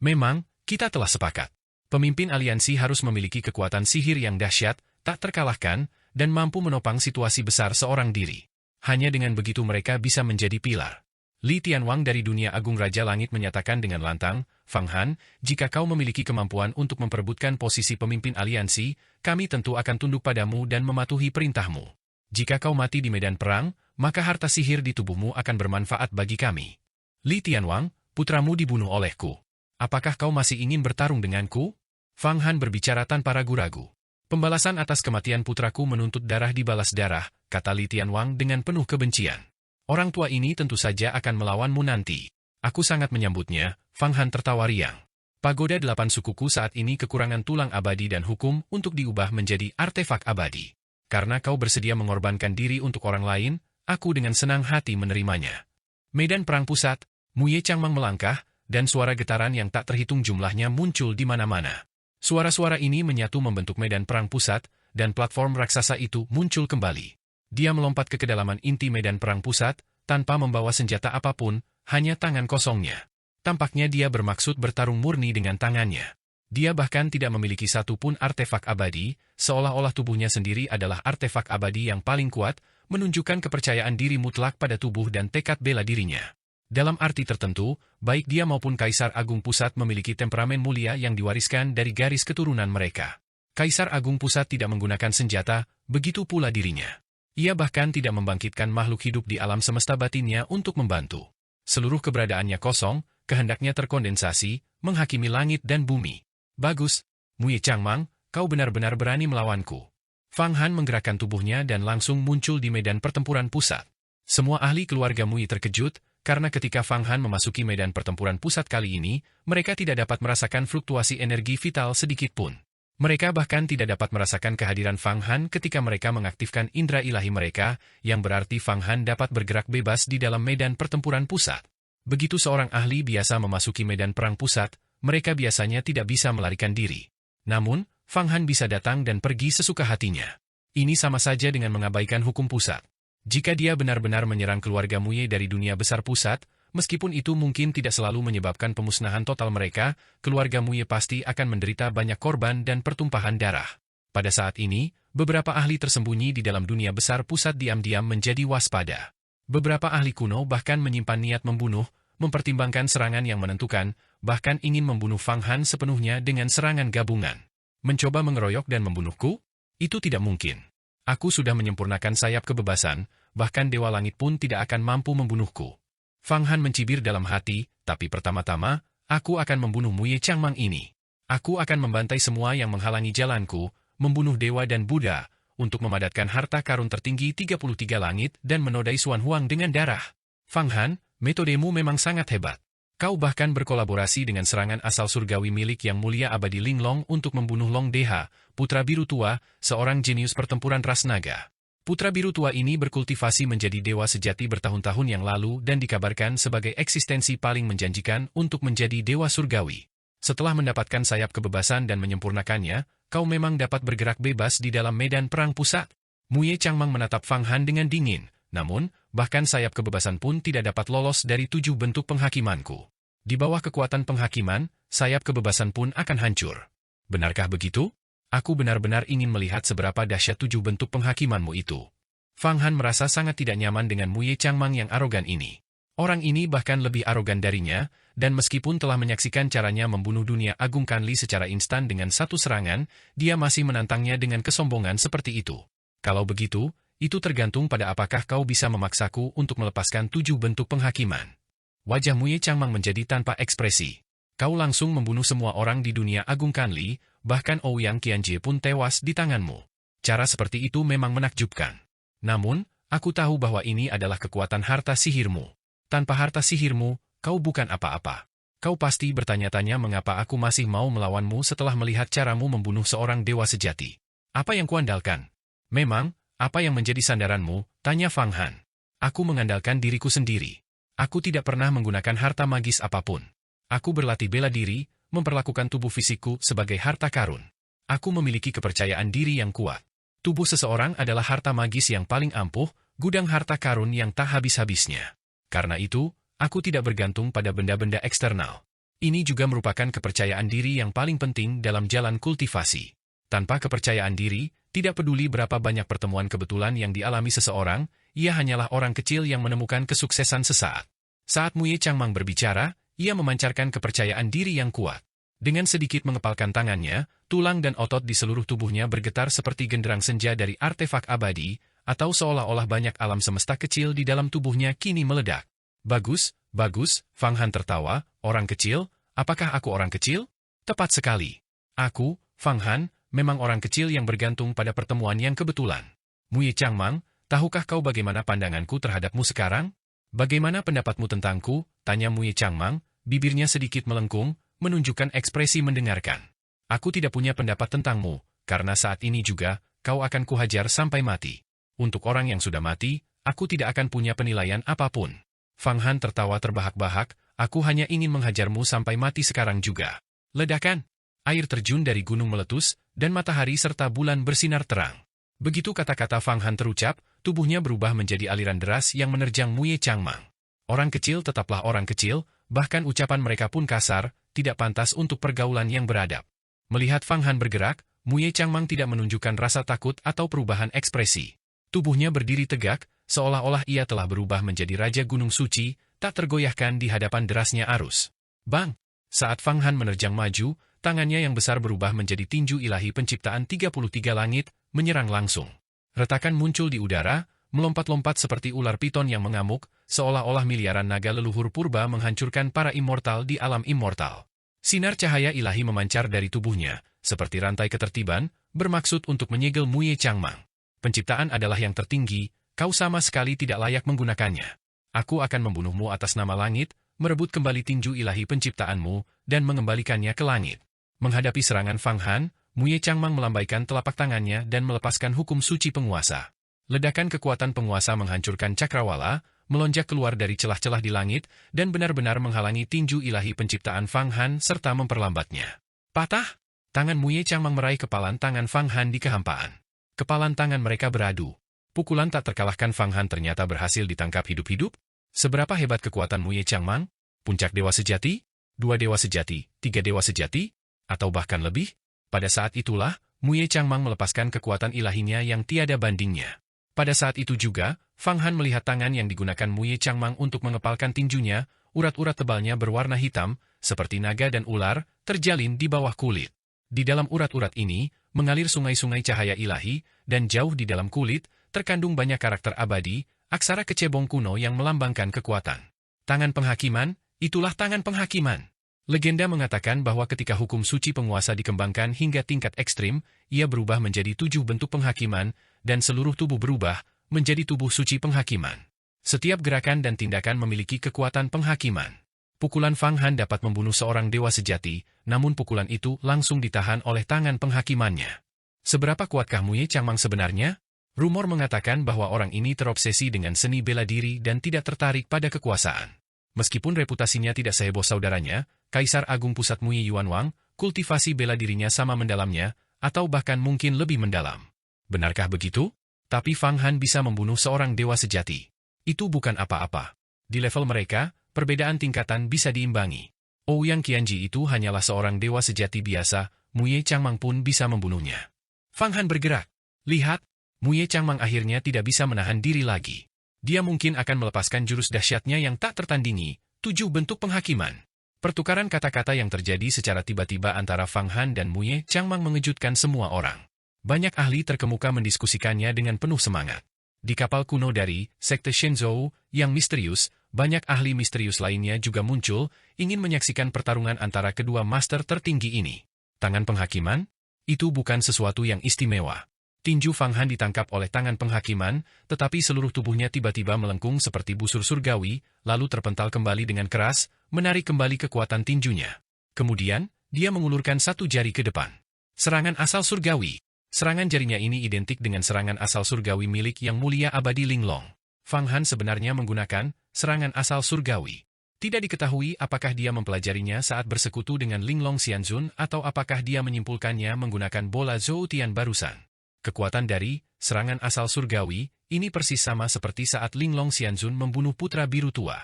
Memang, kita telah sepakat. Pemimpin aliansi harus memiliki kekuatan sihir yang dahsyat, tak terkalahkan, dan mampu menopang situasi besar seorang diri. Hanya dengan begitu mereka bisa menjadi pilar. Li Tianwang dari Dunia Agung Raja Langit menyatakan dengan lantang, Fang Han, jika kau memiliki kemampuan untuk memperebutkan posisi pemimpin aliansi, kami tentu akan tunduk padamu dan mematuhi perintahmu. Jika kau mati di medan perang, maka harta sihir di tubuhmu akan bermanfaat bagi kami. Li Tianwang, putramu dibunuh olehku. Apakah kau masih ingin bertarung denganku? Fang Han berbicara tanpa ragu-ragu. Pembalasan atas kematian putraku menuntut darah dibalas darah, kata Li Tianwang dengan penuh kebencian. Orang tua ini tentu saja akan melawanmu nanti. Aku sangat menyambutnya, Fang Han tertawa riang. Pagoda 8 sukuku saat ini kekurangan tulang abadi dan hukum untuk diubah menjadi artefak abadi. Karena kau bersedia mengorbankan diri untuk orang lain, aku dengan senang hati menerimanya. Medan perang pusat, Muye Changmang melangkah, dan suara getaran yang tak terhitung jumlahnya muncul di mana-mana. Suara-suara ini menyatu membentuk medan perang pusat, dan platform raksasa itu muncul kembali. Dia melompat ke kedalaman inti medan perang pusat, tanpa membawa senjata apapun, hanya tangan kosongnya. Tampaknya dia bermaksud bertarung murni dengan tangannya. Dia bahkan tidak memiliki satu pun artefak abadi, seolah-olah tubuhnya sendiri adalah artefak abadi yang paling kuat, menunjukkan kepercayaan diri mutlak pada tubuh dan tekad bela dirinya. Dalam arti tertentu, baik dia maupun Kaisar Agung Pusat memiliki temperamen mulia yang diwariskan dari garis keturunan mereka. Kaisar Agung Pusat tidak menggunakan senjata, begitu pula dirinya. Ia bahkan tidak membangkitkan makhluk hidup di alam semesta batinnya untuk membantu. Seluruh keberadaannya kosong, kehendaknya terkondensasi, menghakimi langit dan bumi. Bagus, Muye Changmang, kau benar-benar berani melawanku. Fang Han menggerakkan tubuhnya dan langsung muncul di medan pertempuran pusat. Semua ahli keluarga Muye terkejut, karena ketika Fang Han memasuki medan pertempuran pusat kali ini, mereka tidak dapat merasakan fluktuasi energi vital sedikit pun. Mereka bahkan tidak dapat merasakan kehadiran Fang Han ketika mereka mengaktifkan indera ilahi mereka, yang berarti Fang Han dapat bergerak bebas di dalam medan pertempuran pusat. Begitu seorang ahli biasa memasuki medan perang pusat, mereka biasanya tidak bisa melarikan diri. Namun, Fang Han bisa datang dan pergi sesuka hatinya. Ini sama saja dengan mengabaikan hukum pusat. Jika dia benar-benar menyerang keluarga Muye dari dunia besar pusat, meskipun itu mungkin tidak selalu menyebabkan pemusnahan total mereka, keluarga Muye pasti akan menderita banyak korban dan pertumpahan darah. Pada saat ini, beberapa ahli tersembunyi di dalam dunia besar pusat diam-diam menjadi waspada. Beberapa ahli kuno bahkan menyimpan niat membunuh, mempertimbangkan serangan yang menentukan, bahkan ingin membunuh Fang Han sepenuhnya dengan serangan gabungan. Mencoba mengeroyok dan membunuhku? Itu tidak mungkin. Aku sudah menyempurnakan sayap kebebasan, bahkan Dewa Langit pun tidak akan mampu membunuhku. Fang Han mencibir dalam hati, tapi pertama-tama, aku akan membunuh Muye Changmang ini. Aku akan membantai semua yang menghalangi jalanku, membunuh Dewa dan Buddha, untuk memadatkan harta karun tertinggi 33 langit dan menodai Xuan Huang dengan darah. Fang Han, metodemu memang sangat hebat. Kau bahkan berkolaborasi dengan serangan asal surgawi milik Yang Mulia Abadi Linglong untuk membunuh Long Deha, putra biru tua, seorang jenius pertempuran ras naga. Putra biru tua ini berkultivasi menjadi dewa sejati bertahun-tahun yang lalu dan dikabarkan sebagai eksistensi paling menjanjikan untuk menjadi dewa surgawi. Setelah mendapatkan sayap kebebasan dan menyempurnakannya, kau memang dapat bergerak bebas di dalam medan perang pusat. Muye Changmang menatap Fang Han dengan dingin. Namun, bahkan sayap kebebasan pun tidak dapat lolos dari 7 bentuk penghakimanku. Di bawah kekuatan penghakiman, sayap kebebasan pun akan hancur. Benarkah begitu? Aku benar-benar ingin melihat seberapa dahsyat 7 bentuk penghakimanmu itu. Fang Han merasa sangat tidak nyaman dengan Muye Changmang yang arogan ini. Orang ini bahkan lebih arogan darinya, dan meskipun telah menyaksikan caranya membunuh dunia Agung Kanli secara instan dengan satu serangan, dia masih menantangnya dengan kesombongan seperti itu. Kalau begitu, itu tergantung pada apakah kau bisa memaksaku untuk melepaskan 7 bentuk penghakiman. Wajah Muye Changmang menjadi tanpa ekspresi. Kau langsung membunuh semua orang di dunia Agung Kanli, bahkan Ouyang Qianjie pun tewas di tanganmu. Cara seperti itu memang menakjubkan. Namun, aku tahu bahwa ini adalah kekuatan harta sihirmu. Tanpa harta sihirmu, kau bukan apa-apa. Kau pasti bertanya-tanya mengapa aku masih mau melawanmu setelah melihat caramu membunuh seorang dewa sejati. Apa yang kuandalkan? Memang, apa yang menjadi sandaranmu? Tanya Fang Han. Aku mengandalkan diriku sendiri. Aku tidak pernah menggunakan harta magis apapun. Aku berlatih bela diri, memperlakukan tubuh fisikku sebagai harta karun. Aku memiliki kepercayaan diri yang kuat. Tubuh seseorang adalah harta magis yang paling ampuh, gudang harta karun yang tak habis-habisnya. Karena itu, aku tidak bergantung pada benda-benda eksternal. Ini juga merupakan kepercayaan diri yang paling penting dalam jalan kultivasi. Tanpa kepercayaan diri, tidak peduli berapa banyak pertemuan kebetulan yang dialami seseorang, ia hanyalah orang kecil yang menemukan kesuksesan sesaat. Saat Muye Changmang berbicara, ia memancarkan kepercayaan diri yang kuat. Dengan sedikit mengepalkan tangannya, tulang dan otot di seluruh tubuhnya bergetar seperti genderang senja dari artefak abadi, atau seolah-olah banyak alam semesta kecil di dalam tubuhnya kini meledak. Bagus, bagus, Fang Han tertawa, orang kecil, apakah aku orang kecil? Tepat sekali. Aku, Fang Han, memang orang kecil yang bergantung pada pertemuan yang kebetulan. Muye Changmang, tahukah kau bagaimana pandanganku terhadapmu sekarang? Bagaimana pendapatmu tentangku? Tanya Muye Changmang, bibirnya sedikit melengkung, menunjukkan ekspresi mendengarkan. Aku tidak punya pendapat tentangmu, karena saat ini juga, kau akan kuhajar sampai mati. Untuk orang yang sudah mati, aku tidak akan punya penilaian apapun. Fang Han tertawa terbahak-bahak, aku hanya ingin menghajarmu sampai mati sekarang juga. Ledakan! Air terjun dari gunung meletus, dan matahari serta bulan bersinar terang. Begitu kata-kata Fang Han terucap, tubuhnya berubah menjadi aliran deras yang menerjang Muye Changmang. Orang kecil tetaplah orang kecil, bahkan ucapan mereka pun kasar, tidak pantas untuk pergaulan yang beradab. Melihat Fang Han bergerak, Muye Changmang tidak menunjukkan rasa takut atau perubahan ekspresi. Tubuhnya berdiri tegak, seolah-olah ia telah berubah menjadi Raja Gunung Suci, tak tergoyahkan di hadapan derasnya arus. Bang! Saat Fang Han menerjang maju, tangannya yang besar berubah menjadi tinju ilahi penciptaan 33 langit, menyerang langsung. Retakan muncul di udara, melompat-lompat seperti ular piton yang mengamuk, seolah-olah miliaran naga leluhur purba menghancurkan para immortal di alam immortal. Sinar cahaya ilahi memancar dari tubuhnya, seperti rantai ketertiban, bermaksud untuk menyegel Muye Changmang. Penciptaan adalah yang tertinggi, kau sama sekali tidak layak menggunakannya. Aku akan membunuhmu atas nama langit, merebut kembali tinju ilahi penciptaanmu, dan mengembalikannya ke langit. Menghadapi serangan Fang Han, Muye Changmang melambaikan telapak tangannya dan melepaskan hukum suci penguasa. Ledakan kekuatan penguasa menghancurkan cakrawala, melonjak keluar dari celah-celah di langit, dan benar-benar menghalangi tinju ilahi penciptaan Fang Han serta memperlambatnya. Patah! Tangan Muye Changmang meraih kepalan tangan Fang Han di kehampaan. Kepalan tangan mereka beradu. Pukulan tak terkalahkan Fang Han ternyata berhasil ditangkap hidup-hidup. Seberapa hebat kekuatan Muye Changmang? Puncak dewa sejati? 2 dewa sejati? 3 dewa sejati? Atau bahkan lebih? Pada saat itulah, Muye Changmang melepaskan kekuatan ilahinya yang tiada bandingnya. Pada saat itu juga, Fang Han melihat tangan yang digunakan Muye Changmang untuk mengepalkan tinjunya, urat-urat tebalnya berwarna hitam, seperti naga dan ular, terjalin di bawah kulit. Di dalam urat-urat ini, mengalir sungai-sungai cahaya ilahi, dan jauh di dalam kulit, terkandung banyak karakter abadi, aksara kecebong kuno yang melambangkan kekuatan. Tangan penghakiman, itulah tangan penghakiman. Legenda mengatakan bahwa ketika hukum suci penguasa dikembangkan hingga tingkat ekstrim, ia berubah menjadi 7 bentuk penghakiman, dan seluruh tubuh berubah menjadi tubuh suci penghakiman. Setiap gerakan dan tindakan memiliki kekuatan penghakiman. Pukulan Fang Han dapat membunuh seorang dewa sejati, namun pukulan itu langsung ditahan oleh tangan penghakimannya. Seberapa kuatkah Muye Changmang sebenarnya? Rumor mengatakan bahwa orang ini terobsesi dengan seni bela diri dan tidak tertarik pada kekuasaan. Meskipun reputasinya tidak seheboh saudaranya, Kaisar Agung Pusat Muye Yuanwang, kultivasi bela dirinya sama mendalamnya, atau bahkan mungkin lebih mendalam. Benarkah begitu? Tapi Fang Han bisa membunuh seorang dewa sejati. Itu bukan apa-apa. Di level mereka, perbedaan tingkatan bisa diimbangi. Ouyang Qianji itu hanyalah seorang dewa sejati biasa, Muye Changmang pun bisa membunuhnya. Fang Han bergerak. Lihat, Muye Changmang akhirnya tidak bisa menahan diri lagi. Dia mungkin akan melepaskan jurus dahsyatnya yang tak tertandingi, 7 bentuk penghakiman. Pertukaran kata-kata yang terjadi secara tiba-tiba antara Fang Han dan Muye Changmang mengejutkan semua orang. Banyak ahli terkemuka mendiskusikannya dengan penuh semangat. Di kapal kuno dari Sekte Shenzhou yang misterius, banyak ahli misterius lainnya juga muncul, ingin menyaksikan pertarungan antara kedua master tertinggi ini. Tangan penghakiman? Itu bukan sesuatu yang istimewa. Tinju Fang Han ditangkap oleh tangan penghakiman, tetapi seluruh tubuhnya tiba-tiba melengkung seperti busur surgawi, lalu terpental kembali dengan keras, menarik kembali kekuatan tinjunya. Kemudian, dia mengulurkan satu jari ke depan. Serangan asal surgawi. Serangan jarinya ini identik dengan serangan asal surgawi milik Yang Mulia Abadi Linglong. Fang Han sebenarnya menggunakan serangan asal surgawi. Tidak diketahui apakah dia mempelajarinya saat bersekutu dengan Linglong Xianzun atau apakah dia menyimpulkannya menggunakan bola Zhou-Tian barusan. Kekuatan dari serangan asal surgawi ini persis sama seperti saat Linglong Xianzun membunuh putra biru tua.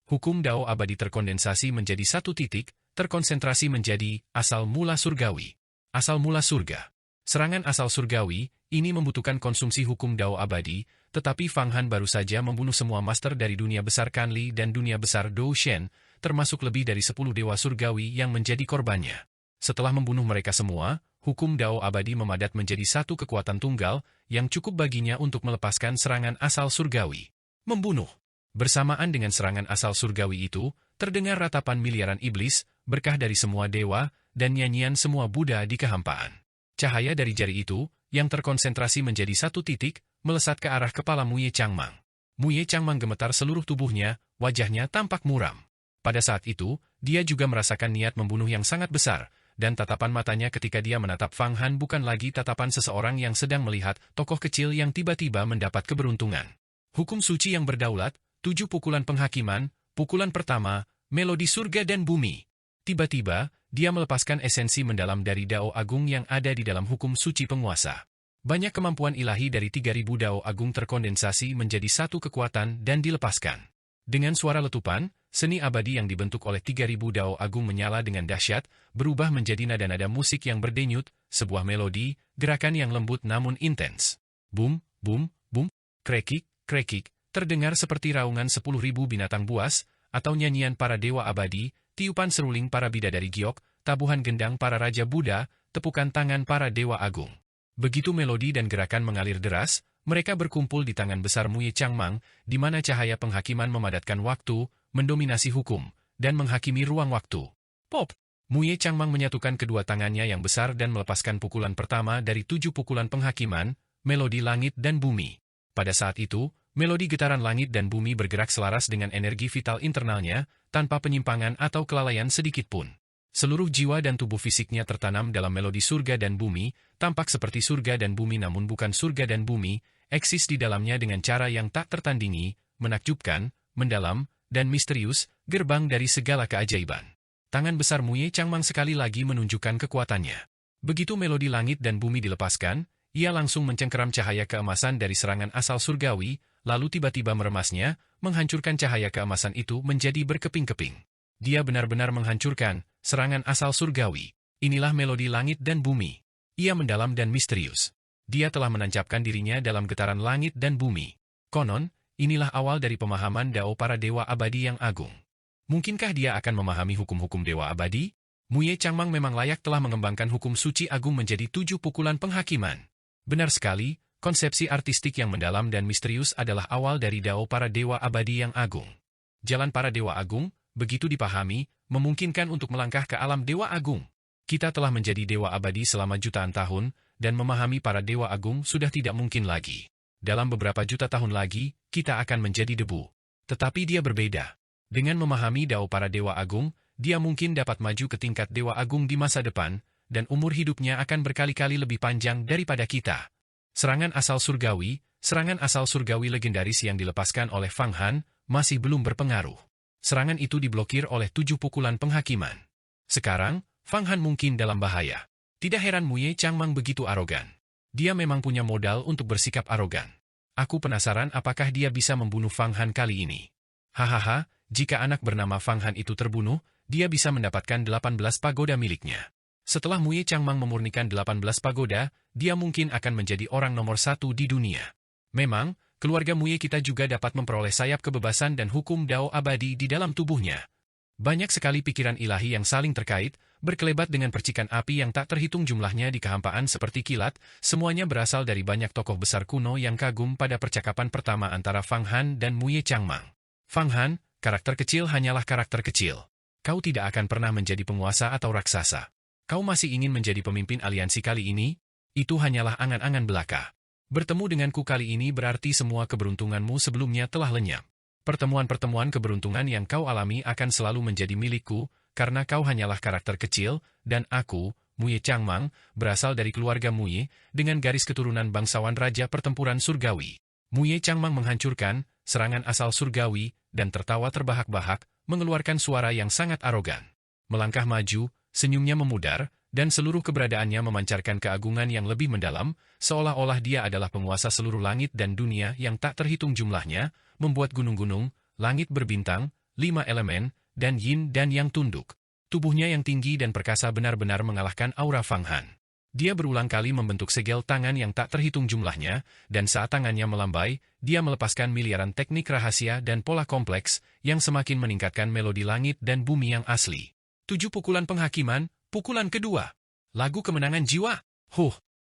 Hukum Dao abadi terkondensasi menjadi satu titik, terkonsentrasi menjadi asal mula surgawi. Asal mula surga. Serangan asal surgawi, ini membutuhkan konsumsi hukum Dao abadi, tetapi Fang Han baru saja membunuh semua master dari dunia besar Kanli dan dunia besar Dou Shen, termasuk lebih dari 10 dewa surgawi yang menjadi korbannya. Setelah membunuh mereka semua, hukum Dao abadi memadat menjadi satu kekuatan tunggal, yang cukup baginya untuk melepaskan serangan asal surgawi. Membunuh. Bersamaan dengan serangan asal surgawi itu, terdengar ratapan miliaran iblis, berkah dari semua dewa, dan nyanyian semua Buddha di kehampaan. Cahaya dari jari itu, yang terkonsentrasi menjadi satu titik, melesat ke arah kepala Muye Changmang. Muye Changmang gemetar seluruh tubuhnya, wajahnya tampak muram. Pada saat itu, dia juga merasakan niat membunuh yang sangat besar, dan tatapan matanya ketika dia menatap Fang Han bukan lagi tatapan seseorang yang sedang melihat tokoh kecil yang tiba-tiba mendapat keberuntungan. Hukum suci yang berdaulat, 7 pukulan penghakiman, pukulan pertama, melodi surga dan bumi. Tiba-tiba, dia melepaskan esensi mendalam dari Dao Agung yang ada di dalam hukum suci penguasa. Banyak kemampuan ilahi dari 3000 Dao Agung terkondensasi menjadi satu kekuatan dan dilepaskan. Dengan suara letupan, seni abadi yang dibentuk oleh 3000 Dao Agung menyala dengan dahsyat, berubah menjadi nada-nada musik yang berdenyut, sebuah melodi, gerakan yang lembut namun intens. Bum, bum, bum, krekik, krekik, terdengar seperti raungan 10.000 binatang buas, atau nyanyian para dewa abadi, tiupan seruling para bidadari giok, tabuhan gendang para raja Buddha, tepukan tangan para dewa agung. Begitu melodi dan gerakan mengalir deras, mereka berkumpul di tangan besar Muye Changmang, di mana cahaya penghakiman memadatkan waktu, mendominasi hukum, dan menghakimi ruang waktu. Pop! Muye Changmang menyatukan kedua tangannya yang besar dan melepaskan pukulan pertama dari 7 pukulan penghakiman, melodi langit dan bumi. Pada saat itu, melodi getaran langit dan bumi bergerak selaras dengan energi vital internalnya, tanpa penyimpangan atau kelalaian sedikit pun. Seluruh jiwa dan tubuh fisiknya tertanam dalam melodi surga dan bumi, tampak seperti surga dan bumi namun bukan surga dan bumi, eksis di dalamnya dengan cara yang tak tertandingi, menakjubkan, mendalam, dan misterius, gerbang dari segala keajaiban. Tangan besar Muye Changmang sekali lagi menunjukkan kekuatannya. Begitu melodi langit dan bumi dilepaskan, ia langsung mencengkeram cahaya keemasan dari serangan asal surgawi, lalu tiba-tiba meremasnya, menghancurkan cahaya keemasan itu menjadi berkeping-keping. Dia benar-benar menghancurkan serangan asal surgawi. Inilah melodi langit dan bumi. Ia mendalam dan misterius. Dia telah menancapkan dirinya dalam getaran langit dan bumi. Konon, inilah awal dari pemahaman Dao para dewa abadi yang agung. Mungkinkah dia akan memahami hukum-hukum dewa abadi? Muye Changmang memang layak telah mengembangkan hukum suci agung menjadi 7 pukulan penghakiman. Benar sekali, konsepsi artistik yang mendalam dan misterius adalah awal dari Dao para dewa abadi yang agung. Jalan para dewa agung, begitu dipahami, memungkinkan untuk melangkah ke alam dewa agung. Kita telah menjadi dewa abadi selama jutaan tahun, dan memahami para dewa agung sudah tidak mungkin lagi. Dalam beberapa juta tahun lagi, kita akan menjadi debu. Tetapi dia berbeda. Dengan memahami Dao para dewa agung, dia mungkin dapat maju ke tingkat dewa agung di masa depan, dan umur hidupnya akan berkali-kali lebih panjang daripada kita. Serangan asal surgawi legendaris yang dilepaskan oleh Fang Han, masih belum berpengaruh. Serangan itu diblokir oleh 7 pukulan penghakiman. Sekarang, Fang Han mungkin dalam bahaya. Tidak heran Muye Changmang begitu arogan. Dia memang punya modal untuk bersikap arogan. Aku penasaran apakah dia bisa membunuh Fang Han kali ini. Hahaha, jika anak bernama Fang Han itu terbunuh, dia bisa mendapatkan 18 pagoda miliknya. Setelah Muye Changmang memurnikan 18 pagoda, dia mungkin akan menjadi orang nomor 1 di dunia. Memang, keluarga Muye kita juga dapat memperoleh sayap kebebasan dan hukum Dao abadi di dalam tubuhnya. Banyak sekali pikiran ilahi yang saling terkait, berkelebat dengan percikan api yang tak terhitung jumlahnya di kehampaan seperti kilat, semuanya berasal dari banyak tokoh besar kuno yang kagum pada percakapan pertama antara Fang Han dan Muye Changmang. Fang Han, karakter kecil hanyalah karakter kecil. Kau tidak akan pernah menjadi penguasa atau raksasa. Kau masih ingin menjadi pemimpin aliansi kali ini? Itu hanyalah angan-angan belaka. Bertemu denganku kali ini berarti semua keberuntunganmu sebelumnya telah lenyap. Pertemuan-pertemuan keberuntungan yang kau alami akan selalu menjadi milikku, karena kau hanyalah karakter kecil, dan aku, Muye Changmang, berasal dari keluarga Muye, dengan garis keturunan bangsawan Raja Pertempuran Surgawi. Muye Changmang menghancurkan serangan asal surgawi, dan tertawa terbahak-bahak, mengeluarkan suara yang sangat arogan. Melangkah maju, senyumnya memudar, dan seluruh keberadaannya memancarkan keagungan yang lebih mendalam, seolah-olah dia adalah penguasa seluruh langit dan dunia yang tak terhitung jumlahnya, membuat gunung-gunung, langit berbintang, 5 elemen, dan yin dan yang tunduk. Tubuhnya yang tinggi dan perkasa benar-benar mengalahkan aura Fang Han. Dia berulang kali membentuk segel tangan yang tak terhitung jumlahnya, dan saat tangannya melambai, dia melepaskan miliaran teknik rahasia dan pola kompleks yang semakin meningkatkan melodi langit dan bumi yang asli. 7 pukulan penghakiman, pukulan kedua. Lagu kemenangan jiwa.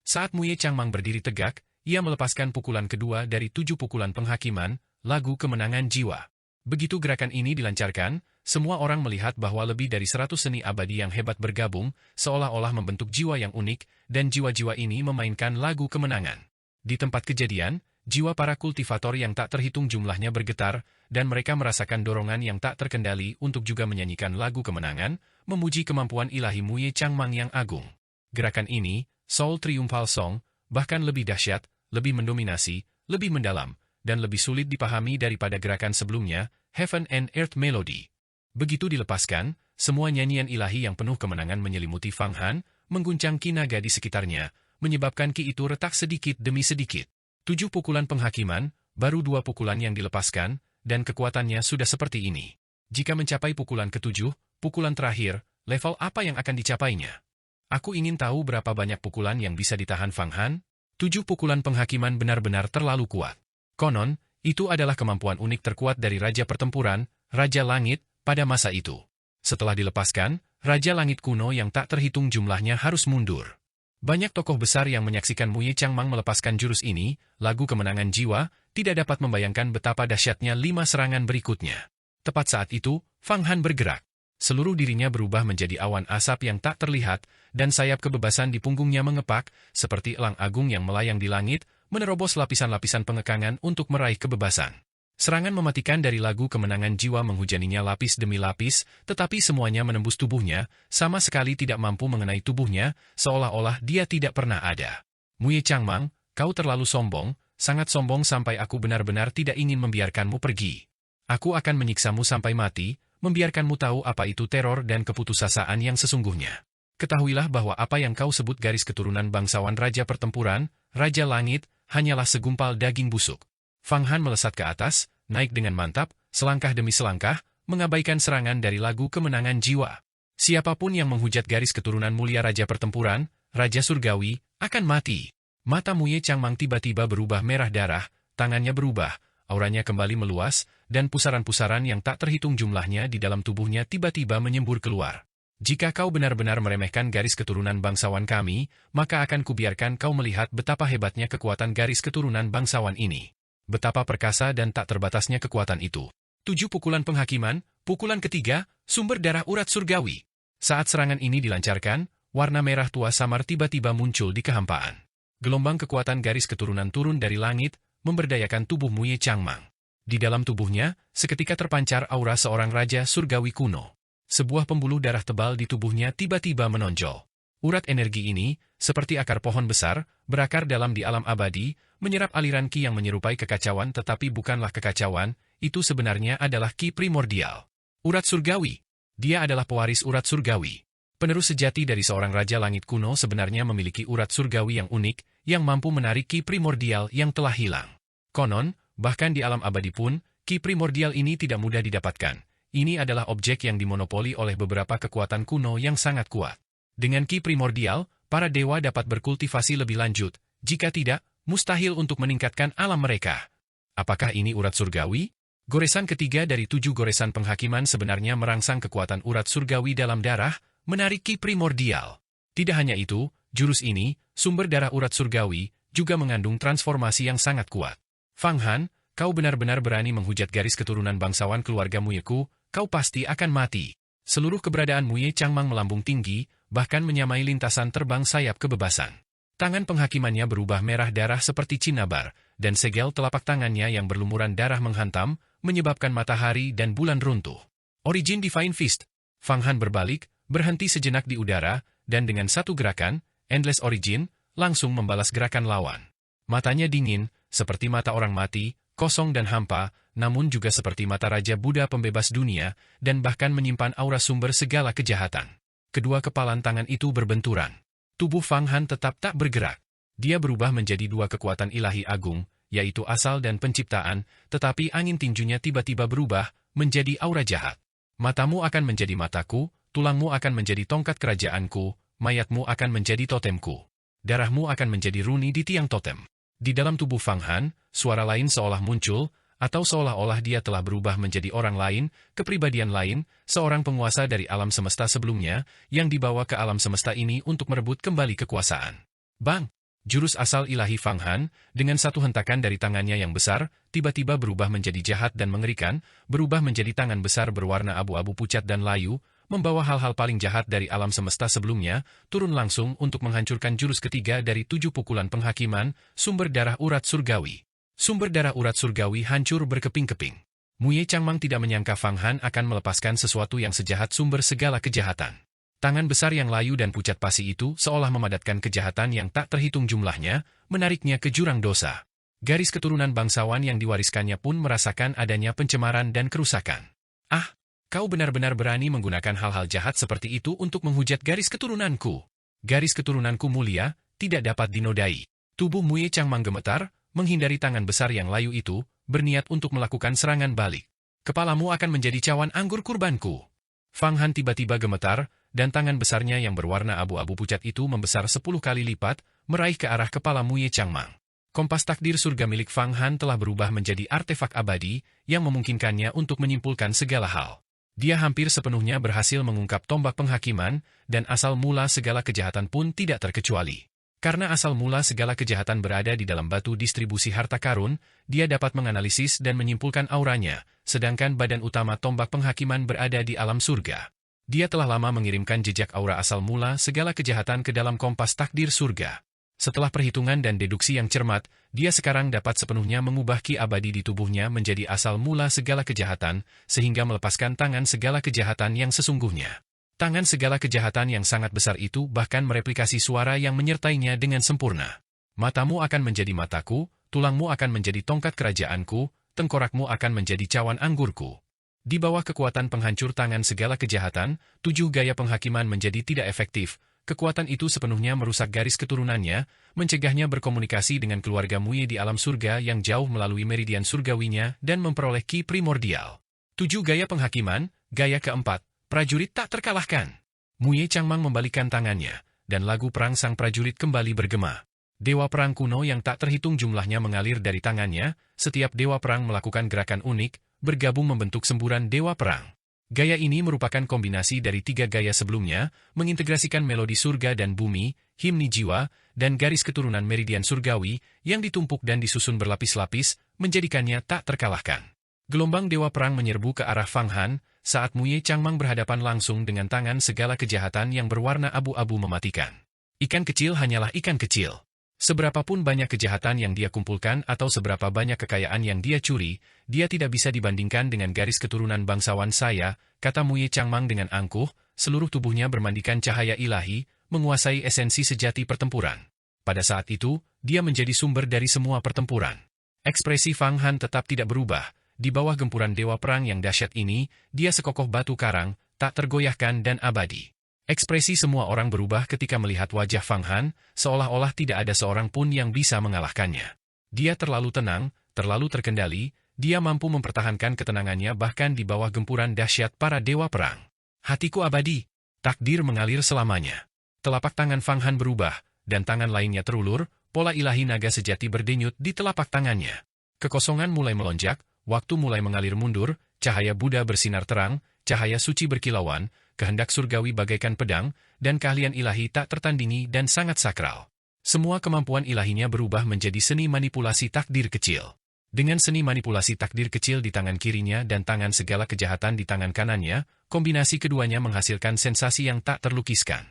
Saat Muye Changmang berdiri tegak, ia melepaskan pukulan kedua dari 7 pukulan penghakiman, lagu kemenangan jiwa. Begitu gerakan ini dilancarkan, semua orang melihat bahwa lebih dari 100 seni abadi yang hebat bergabung, seolah-olah membentuk jiwa yang unik, dan jiwa-jiwa ini memainkan lagu kemenangan. Di tempat kejadian, jiwa para kultivator yang tak terhitung jumlahnya bergetar, dan mereka merasakan dorongan yang tak terkendali untuk juga menyanyikan lagu kemenangan, memuji kemampuan ilahi Muye Changmang yang agung. Gerakan ini, Soul Triumphal Song, bahkan lebih dahsyat, lebih mendominasi, lebih mendalam, dan lebih sulit dipahami daripada gerakan sebelumnya, Heaven and Earth Melody. Begitu dilepaskan, semua nyanyian ilahi yang penuh kemenangan menyelimuti Fang Han, mengguncang ki naga di sekitarnya, menyebabkan ki itu retak sedikit demi sedikit. 7 pukulan penghakiman, baru 2 pukulan yang dilepaskan, dan kekuatannya sudah seperti ini. Jika mencapai pukulan ke-7, pukulan terakhir, level apa yang akan dicapainya? Aku ingin tahu berapa banyak pukulan yang bisa ditahan Fang Han. 7 pukulan penghakiman benar-benar terlalu kuat. Konon, itu adalah kemampuan unik terkuat dari Raja Pertempuran, Raja Langit, pada masa itu. Setelah dilepaskan, Raja Langit kuno yang tak terhitung jumlahnya harus mundur. Banyak tokoh besar yang menyaksikan Muye Changmang melepaskan jurus ini, lagu kemenangan jiwa, tidak dapat membayangkan betapa dahsyatnya 5 serangan berikutnya. Tepat saat itu, Fang Han bergerak. Seluruh dirinya berubah menjadi awan asap yang tak terlihat, dan sayap kebebasan di punggungnya mengepak, seperti elang agung yang melayang di langit, menerobos lapisan-lapisan pengekangan untuk meraih kebebasan. Serangan mematikan dari lagu kemenangan jiwa menghujaninya lapis demi lapis, tetapi semuanya menembus tubuhnya, sama sekali tidak mampu mengenai tubuhnya, seolah-olah dia tidak pernah ada. Muye Changmang, kau terlalu sombong, sangat sombong sampai aku benar-benar tidak ingin membiarkanmu pergi. Aku akan menyiksamu sampai mati, membiarkanmu tahu apa itu teror dan keputusasaan yang sesungguhnya. Ketahuilah bahwa apa yang kau sebut garis keturunan bangsawan Raja Pertempuran, Raja Langit, hanyalah segumpal daging busuk. Fang Han melesat ke atas, naik dengan mantap, selangkah demi selangkah, mengabaikan serangan dari lagu kemenangan jiwa. Siapapun yang menghujat garis keturunan mulia Raja Pertempuran, Raja Surgawi, akan mati. Mata Muye Changmang tiba-tiba berubah merah darah, tangannya berubah, auranya kembali meluas, dan pusaran-pusaran yang tak terhitung jumlahnya di dalam tubuhnya tiba-tiba menyembur keluar. Jika kau benar-benar meremehkan garis keturunan bangsawan kami, maka akan kubiarkan kau melihat betapa hebatnya kekuatan garis keturunan bangsawan ini. Betapa perkasa dan tak terbatasnya kekuatan itu. 7 pukulan penghakiman, pukulan ketiga, sumber darah urat surgawi. Saat serangan ini dilancarkan, warna merah tua samar tiba-tiba muncul di kehampaan. Gelombang kekuatan garis keturunan turun dari langit, memberdayakan tubuh Muye Changmang. Di dalam tubuhnya, seketika terpancar aura seorang raja surgawi kuno. Sebuah pembuluh darah tebal di tubuhnya tiba-tiba menonjol. Urat energi ini, seperti akar pohon besar, berakar dalam di alam abadi, menyerap aliran ki yang menyerupai kekacauan tetapi bukanlah kekacauan, itu sebenarnya adalah ki primordial. Urat surgawi. Dia adalah pewaris urat surgawi. Penerus sejati dari seorang raja langit kuno sebenarnya memiliki urat surgawi yang unik, yang mampu menarik ki primordial yang telah hilang. Konon, bahkan di alam abadi pun, ki primordial ini tidak mudah didapatkan. Ini adalah objek yang dimonopoli oleh beberapa kekuatan kuno yang sangat kuat. Dengan ki primordial, para dewa dapat berkultivasi lebih lanjut, jika tidak, mustahil untuk meningkatkan alam mereka. Apakah ini urat surgawi? Goresan ketiga dari 7 goresan penghakiman sebenarnya merangsang kekuatan urat surgawi dalam darah, menarik ki primordial. Tidak hanya itu, jurus ini, sumber darah urat surgawi, juga mengandung transformasi yang sangat kuat. Fang Han, kau benar-benar berani menghujat garis keturunan bangsawan keluarga Muyeku, kau pasti akan mati. Seluruh keberadaan Muye Changmang melambung tinggi, bahkan menyamai lintasan terbang sayap kebebasan. Tangan penghakimannya berubah merah darah seperti cinnabar, dan segel telapak tangannya yang berlumuran darah menghantam, menyebabkan matahari dan bulan runtuh. Origin Divine Fist. Fang Han berbalik, berhenti sejenak di udara, dan dengan satu gerakan, Endless Origin, langsung membalas gerakan lawan. Matanya dingin, seperti mata orang mati, kosong dan hampa, namun juga seperti mata Raja Buddha pembebas dunia, dan bahkan menyimpan aura sumber segala kejahatan. Kedua kepalan tangan itu berbenturan. Tubuh Fang Han tetap tak bergerak. Dia berubah menjadi dua kekuatan ilahi agung, yaitu asal dan penciptaan, tetapi angin tinjunya tiba-tiba berubah menjadi aura jahat. Matamu akan menjadi mataku, tulangmu akan menjadi tongkat kerajaanku, mayatmu akan menjadi totemku. Darahmu akan menjadi runi di tiang totem. Di dalam tubuh Fang Han, suara lain seolah muncul, atau seolah-olah dia telah berubah menjadi orang lain, kepribadian lain, seorang penguasa dari alam semesta sebelumnya, yang dibawa ke alam semesta ini untuk merebut kembali kekuasaan. Bang! Jurus asal ilahi Fang Han, dengan satu hentakan dari tangannya yang besar, tiba-tiba berubah menjadi jahat dan mengerikan, berubah menjadi tangan besar berwarna abu-abu pucat dan layu, membawa hal-hal paling jahat dari alam semesta sebelumnya, turun langsung untuk menghancurkan jurus ketiga dari 7 pukulan penghakiman, sumber darah urat surgawi. Sumber darah urat surgawi hancur berkeping-keping. Muye Changmang tidak menyangka Fang Han akan melepaskan sesuatu yang sejahat sumber segala kejahatan. Tangan besar yang layu dan pucat pasi itu seolah memadatkan kejahatan yang tak terhitung jumlahnya, menariknya ke jurang dosa. Garis keturunan bangsawan yang diwariskannya pun merasakan adanya pencemaran dan kerusakan. Ah, kau benar-benar berani menggunakan hal-hal jahat seperti itu untuk menghujat garis keturunanku. Garis keturunanku mulia, tidak dapat dinodai. Tubuh Muye Changmang gemetar, menghindari tangan besar yang layu itu, berniat untuk melakukan serangan balik. Kepalamu akan menjadi cawan anggur kurbanku. Fang Han tiba-tiba gemetar, dan tangan besarnya yang berwarna abu-abu pucat itu membesar 10 kali lipat, meraih ke arah kepala Muye Changmang. Kompas takdir surga milik Fang Han telah berubah menjadi artefak abadi, yang memungkinkannya untuk menyimpulkan segala hal. Dia hampir sepenuhnya berhasil mengungkap tombak penghakiman, dan asal mula segala kejahatan pun tidak terkecuali. Karena asal mula segala kejahatan berada di dalam batu distribusi harta karun, dia dapat menganalisis dan menyimpulkan auranya, sedangkan badan utama tombak penghakiman berada di alam surga. Dia telah lama mengirimkan jejak aura asal mula segala kejahatan ke dalam kompas takdir surga. Setelah perhitungan dan deduksi yang cermat, dia sekarang dapat sepenuhnya mengubah ki abadi di tubuhnya menjadi asal mula segala kejahatan, sehingga melepaskan tangan segala kejahatan yang sesungguhnya. Tangan segala kejahatan yang sangat besar itu bahkan mereplikasi suara yang menyertainya dengan sempurna. Matamu akan menjadi mataku, tulangmu akan menjadi tongkat kerajaanku, tengkorakmu akan menjadi cawan anggurku. Di bawah kekuatan penghancur tangan segala kejahatan, 7 gaya penghakiman menjadi tidak efektif. Kekuatan itu sepenuhnya merusak garis keturunannya, mencegahnya berkomunikasi dengan keluarga Muye di alam surga yang jauh melalui meridian surgawinya dan memperoleh ki primordial. 7 gaya penghakiman, gaya keempat. Prajurit tak terkalahkan. Muye Changmang membalikkan tangannya, dan lagu perang sang prajurit kembali bergema. Dewa perang kuno yang tak terhitung jumlahnya mengalir dari tangannya, setiap dewa perang melakukan gerakan unik, bergabung membentuk semburan dewa perang. Gaya ini merupakan kombinasi dari 3 gaya sebelumnya, mengintegrasikan melodi surga dan bumi, himni jiwa, dan garis keturunan meridian surgawi, yang ditumpuk dan disusun berlapis-lapis, menjadikannya tak terkalahkan. Gelombang dewa perang menyerbu ke arah Fang Han, saat Muye Changmang berhadapan langsung dengan tangan segala kejahatan yang berwarna abu-abu mematikan. Ikan kecil hanyalah ikan kecil. Seberapapun banyak kejahatan yang dia kumpulkan atau seberapa banyak kekayaan yang dia curi, dia tidak bisa dibandingkan dengan garis keturunan bangsawan saya, kata Muye Changmang dengan angkuh, seluruh tubuhnya bermandikan cahaya ilahi, menguasai esensi sejati pertempuran. Pada saat itu, dia menjadi sumber dari semua pertempuran. Ekspresi Fang Han tetap tidak berubah. Di bawah gempuran dewa perang yang dahsyat ini, dia sekokoh batu karang, tak tergoyahkan dan abadi. Ekspresi semua orang berubah ketika melihat wajah Fang Han, seolah-olah tidak ada seorang pun yang bisa mengalahkannya. Dia terlalu tenang, terlalu terkendali, dia mampu mempertahankan ketenangannya bahkan di bawah gempuran dahsyat para dewa perang. Hatiku abadi, takdir mengalir selamanya. Telapak tangan Fang Han berubah, dan tangan lainnya terulur, pola ilahi naga sejati berdenyut di telapak tangannya. Kekosongan mulai melonjak, waktu mulai mengalir mundur, cahaya Buddha bersinar terang, cahaya suci berkilauan, kehendak surgawi bagaikan pedang, dan keahlian ilahi tak tertandingi dan sangat sakral. Semua kemampuan ilahinya berubah menjadi seni manipulasi takdir kecil. Dengan seni manipulasi takdir kecil di tangan kirinya dan tangan segala kejahatan di tangan kanannya, kombinasi keduanya menghasilkan sensasi yang tak terlukiskan.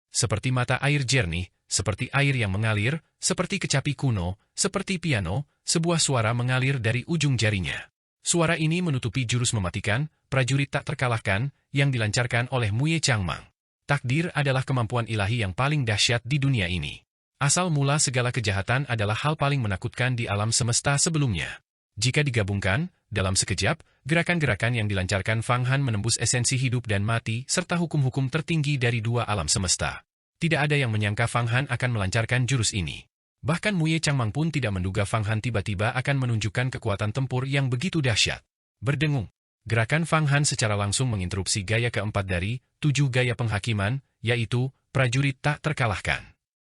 Seperti mata air jernih, seperti air yang mengalir, seperti kecapi kuno, seperti piano, sebuah suara mengalir dari ujung jarinya. Suara ini menutupi jurus mematikan, prajurit tak terkalahkan, yang dilancarkan oleh Muye Changmang. Takdir adalah kemampuan ilahi yang paling dahsyat di dunia ini. Asal mula segala kejahatan adalah hal paling menakutkan di alam semesta sebelumnya. Jika digabungkan, dalam sekejap, gerakan-gerakan yang dilancarkan Fang Han menembus esensi hidup dan mati serta hukum-hukum tertinggi dari dua alam semesta. Tidak ada yang menyangka Fang Han akan melancarkan jurus ini. Bahkan Muye Changmang pun tidak menduga Fang Han tiba-tiba akan menunjukkan kekuatan tempur yang begitu dahsyat. Berdengung. Gerakan Fang Han secara langsung menginterupsi gaya keempat dari 7 gaya penghakiman, yaitu prajurit tak terkalahkan.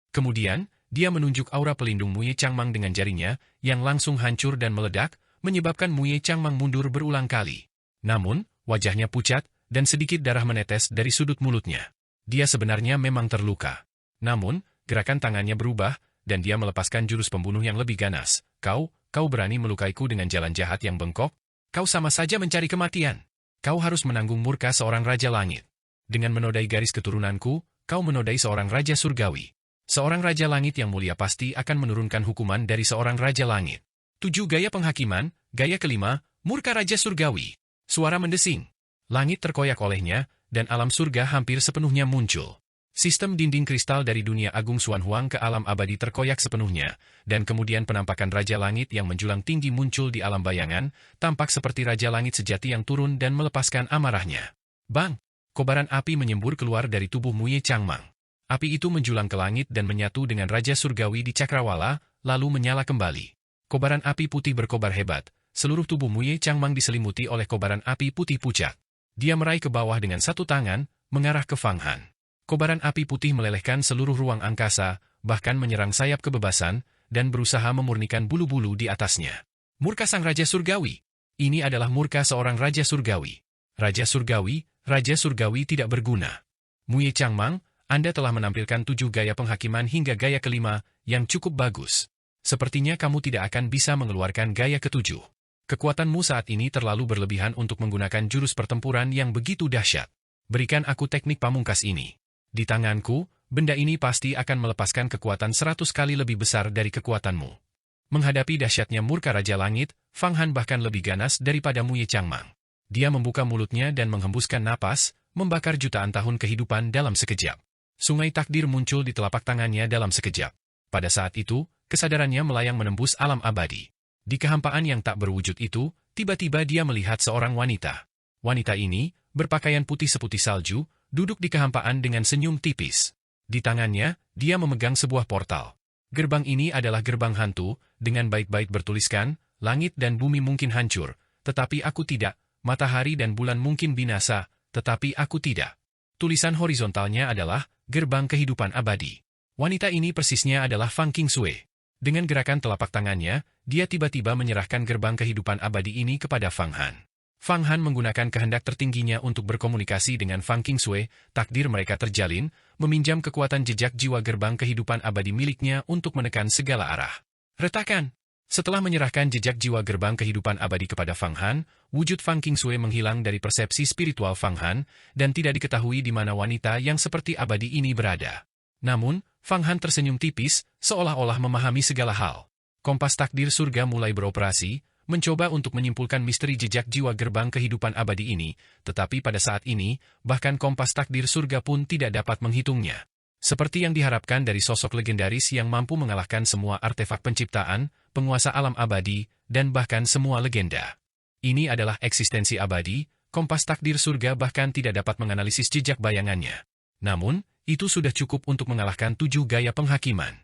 Kemudian, dia menunjuk aura pelindung Muye Changmang dengan jarinya, yang langsung hancur dan meledak, menyebabkan Muye Changmang mundur berulang kali. Namun, wajahnya pucat, dan sedikit darah menetes dari sudut mulutnya. Dia sebenarnya memang terluka. Namun, gerakan tangannya berubah, dan dia melepaskan jurus pembunuh yang lebih ganas. Kau berani melukaiku dengan jalan jahat yang bengkok? Kau sama saja mencari kematian. Kau harus menanggung murka seorang Raja Langit. Dengan menodai garis keturunanku, kau menodai seorang Raja Surgawi. Seorang Raja Langit yang mulia pasti akan menurunkan hukuman dari seorang Raja Langit. 7 gaya penghakiman, gaya kelima, murka Raja Surgawi. Suara mendesing. Langit terkoyak olehnya, dan alam surga hampir sepenuhnya muncul. Sistem dinding kristal dari dunia agung Xuan Huang ke alam abadi terkoyak sepenuhnya, dan kemudian penampakan Raja Langit yang menjulang tinggi muncul di alam bayangan, tampak seperti Raja Langit sejati yang turun dan melepaskan amarahnya. Bang! Kobaran api menyembur keluar dari tubuh Muye Changmang. Api itu menjulang ke langit dan menyatu dengan Raja Surgawi di Cakrawala, lalu menyala kembali. Kobaran api putih berkobar hebat, seluruh tubuh Muye Changmang diselimuti oleh kobaran api putih pucat. Dia meraih ke bawah dengan satu tangan, mengarah ke Fang Han. Kobaran api putih melelehkan seluruh ruang angkasa, bahkan menyerang sayap kebebasan, dan berusaha memurnikan bulu-bulu di atasnya. Murka sang Raja Surgawi. Ini adalah murka seorang Raja Surgawi. Raja Surgawi tidak berguna. Muye Changmang, Anda telah menampilkan 7 gaya penghakiman hingga gaya kelima, yang cukup bagus. Sepertinya kamu tidak akan bisa mengeluarkan gaya ketujuh. Kekuatanmu saat ini terlalu berlebihan untuk menggunakan jurus pertempuran yang begitu dahsyat. Berikan aku teknik pamungkas ini. Di tanganku, benda ini pasti akan melepaskan kekuatan 100 kali lebih besar dari kekuatanmu. Menghadapi dahsyatnya murka Raja Langit, Fang Han bahkan lebih ganas daripada Muye Changmang. Dia membuka mulutnya dan menghembuskan napas, membakar jutaan tahun kehidupan dalam sekejap. Sungai takdir muncul di telapak tangannya dalam sekejap. Pada saat itu, kesadarannya melayang menembus alam abadi. Di kehampaan yang tak berwujud itu, tiba-tiba dia melihat seorang wanita. Wanita ini, berpakaian putih seputih salju, duduk di kehampaan dengan senyum tipis. Di tangannya, dia memegang sebuah portal. Gerbang ini adalah gerbang hantu, dengan bait-bait bertuliskan, langit dan bumi mungkin hancur, tetapi aku tidak, matahari dan bulan mungkin binasa, tetapi aku tidak. Tulisan horizontalnya adalah, gerbang kehidupan abadi. Wanita ini persisnya adalah Fang Qingsui. Dengan gerakan telapak tangannya, dia tiba-tiba menyerahkan gerbang kehidupan abadi ini kepada Fang Han. Fang Han menggunakan kehendak tertingginya untuk berkomunikasi dengan Fang Qingsui, takdir mereka terjalin, meminjam kekuatan jejak jiwa gerbang kehidupan abadi miliknya untuk menekan segala arah. Retakan! Setelah menyerahkan jejak jiwa gerbang kehidupan abadi kepada Fang Han, wujud Fang Qingsui menghilang dari persepsi spiritual Fang Han, dan tidak diketahui di mana wanita yang seperti abadi ini berada. Namun, Fang Han tersenyum tipis, seolah-olah memahami segala hal. Kompas takdir surga mulai beroperasi, mencoba untuk menyimpulkan misteri jejak jiwa gerbang kehidupan abadi ini, tetapi pada saat ini, bahkan kompas takdir surga pun tidak dapat menghitungnya. Seperti yang diharapkan dari sosok legendaris yang mampu mengalahkan semua artefak penciptaan, penguasa alam abadi, dan bahkan semua legenda. Ini adalah eksistensi abadi, kompas takdir surga bahkan tidak dapat menganalisis jejak bayangannya. Namun, itu sudah cukup untuk mengalahkan 7 gaya penghakiman.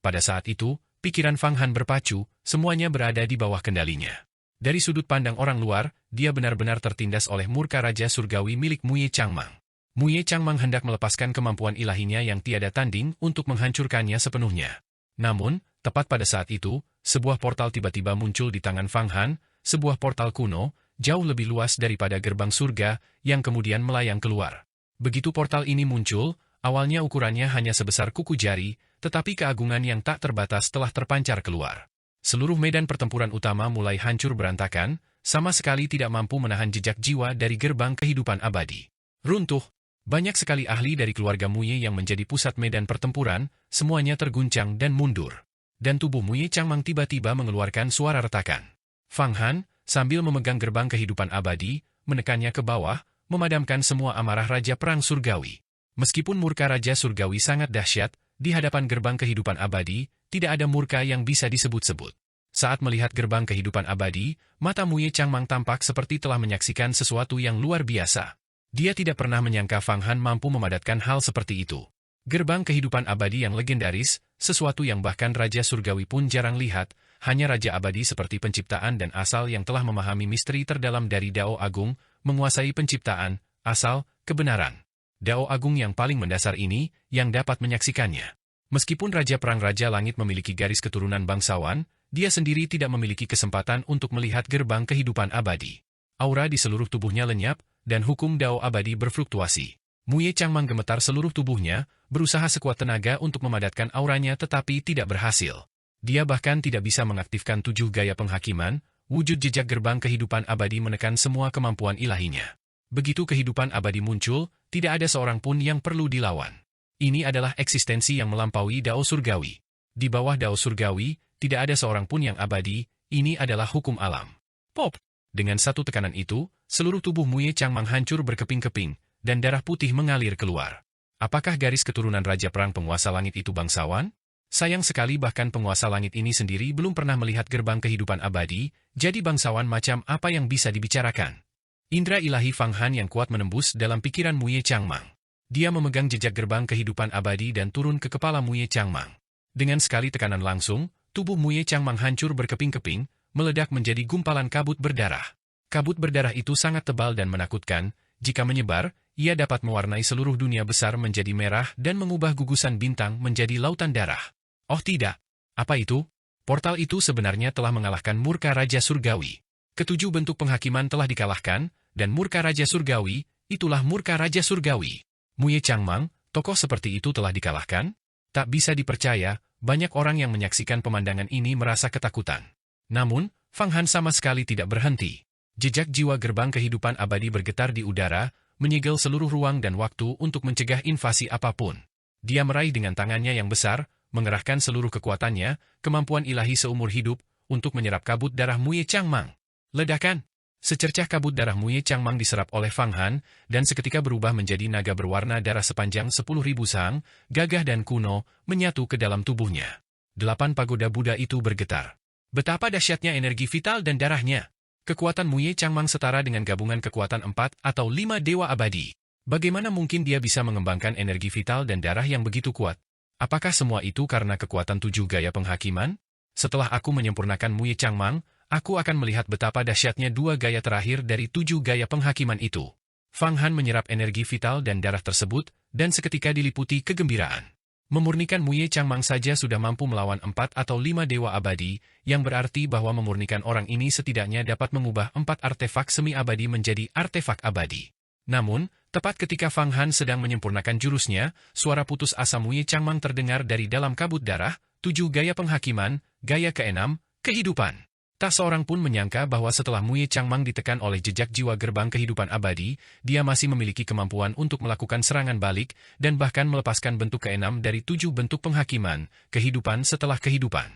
Pada saat itu, pikiran Fang Han berpacu, semuanya berada di bawah kendalinya. Dari sudut pandang orang luar, dia benar-benar tertindas oleh murka Raja Surgawi milik Muye Changmang. Muye Changmang hendak melepaskan kemampuan ilahinya yang tiada tanding untuk menghancurkannya sepenuhnya. Namun, tepat pada saat itu, sebuah portal tiba-tiba muncul di tangan Fang Han, sebuah portal kuno, jauh lebih luas daripada gerbang surga, yang kemudian melayang keluar. Begitu portal ini muncul, awalnya ukurannya hanya sebesar kuku jari, tetapi keagungan yang tak terbatas telah terpancar keluar. Seluruh medan pertempuran utama mulai hancur berantakan, sama sekali tidak mampu menahan jejak jiwa dari gerbang kehidupan abadi. Runtuh! Banyak sekali ahli dari keluarga Muye yang menjadi pusat medan pertempuran, semuanya terguncang dan mundur. Dan tubuh Muye Changmang tiba-tiba mengeluarkan suara retakan. Fang Han, sambil memegang gerbang kehidupan abadi, menekannya ke bawah, memadamkan semua amarah Raja Perang Surgawi. Meskipun murka Raja Surgawi sangat dahsyat, di hadapan gerbang kehidupan abadi, tidak ada murka yang bisa disebut-sebut. Saat melihat gerbang kehidupan abadi, mata Muye Changmang tampak seperti telah menyaksikan sesuatu yang luar biasa. Dia tidak pernah menyangka Fang Han mampu memadatkan hal seperti itu. Gerbang kehidupan abadi yang legendaris, sesuatu yang bahkan Raja Surgawi pun jarang lihat, hanya Raja Abadi seperti penciptaan dan asal yang telah memahami misteri terdalam dari Dao Agung, menguasai penciptaan, asal, kebenaran. Dao Agung yang paling mendasar ini, yang dapat menyaksikannya. Meskipun Raja Perang Raja Langit memiliki garis keturunan bangsawan, dia sendiri tidak memiliki kesempatan untuk melihat gerbang kehidupan abadi. Aura di seluruh tubuhnya lenyap, dan hukum Dao Abadi berfluktuasi. Muye Changmang gemetar seluruh tubuhnya, berusaha sekuat tenaga untuk memadatkan auranya tetapi tidak berhasil. Dia bahkan tidak bisa mengaktifkan 7 gaya penghakiman, wujud jejak gerbang kehidupan abadi menekan semua kemampuan ilahinya. Begitu kehidupan abadi muncul, tidak ada seorang pun yang perlu dilawan. Ini adalah eksistensi yang melampaui Dao Surgawi. Di bawah Dao Surgawi, tidak ada seorang pun yang abadi, ini adalah hukum alam. Pop! Dengan satu tekanan itu, seluruh tubuh Muye Changmang hancur berkeping-keping, dan darah putih mengalir keluar. Apakah garis keturunan Raja Perang Penguasa Langit itu bangsawan? Sayang sekali bahkan penguasa langit ini sendiri belum pernah melihat gerbang kehidupan abadi, jadi bangsawan macam apa yang bisa dibicarakan. Indra ilahi Fang Han yang kuat menembus dalam pikiran Muye Changmang. Dia memegang jejak gerbang kehidupan abadi dan turun ke kepala Muye Changmang. Dengan sekali tekanan langsung, tubuh Muye Changmang hancur berkeping-keping, meledak menjadi gumpalan kabut berdarah. Kabut berdarah itu sangat tebal dan menakutkan, jika menyebar, ia dapat mewarnai seluruh dunia besar menjadi merah dan mengubah gugusan bintang menjadi lautan darah. Oh tidak, apa itu? Portal itu sebenarnya telah mengalahkan murka Raja Surgawi. Ketujuh bentuk penghakiman telah dikalahkan, dan murka Raja Surgawi, itulah murka Raja Surgawi. Muye Changmang, tokoh seperti itu telah dikalahkan? Tak bisa dipercaya, banyak orang yang menyaksikan pemandangan ini merasa ketakutan. Namun, Fang Han sama sekali tidak berhenti. Jejak jiwa gerbang kehidupan abadi bergetar di udara, menyegel seluruh ruang dan waktu untuk mencegah invasi apapun. Dia meraih dengan tangannya yang besar, mengerahkan seluruh kekuatannya, kemampuan ilahi seumur hidup, untuk menyerap kabut darah Muye Changmang. Ledakan! Secercah kabut darah Muye Changmang diserap oleh Fang Han, dan seketika berubah menjadi naga berwarna darah sepanjang 10.000 sang, gagah dan kuno, menyatu ke dalam tubuhnya. 8 pagoda Buddha itu bergetar. Betapa dahsyatnya energi vital dan darahnya. Kekuatan Muye Changmang setara dengan gabungan kekuatan 4 atau 5 dewa abadi. Bagaimana mungkin dia bisa mengembangkan energi vital dan darah yang begitu kuat? Apakah semua itu karena kekuatan 7 gaya penghakiman? Setelah aku menyempurnakan Muye Changmang, aku akan melihat betapa dahsyatnya 2 gaya terakhir dari 7 gaya penghakiman itu. Fang Han menyerap energi vital dan darah tersebut, dan seketika diliputi kegembiraan. Memurnikan Muye Changmang saja sudah mampu melawan 4 atau 5 dewa abadi, yang berarti bahwa memurnikan orang ini setidaknya dapat mengubah 4 artefak semi abadi menjadi artefak abadi. Namun, tepat ketika Fang Han sedang menyempurnakan jurusnya, suara putus asa Muye Changmang terdengar dari dalam kabut darah, 7 gaya penghakiman, gaya ke-6, kehidupan. Tak seorang pun menyangka bahwa setelah Muye Changmang ditekan oleh jejak jiwa gerbang kehidupan abadi, dia masih memiliki kemampuan untuk melakukan serangan balik, dan bahkan melepaskan bentuk ke-6 dari 7 bentuk penghakiman, kehidupan setelah kehidupan.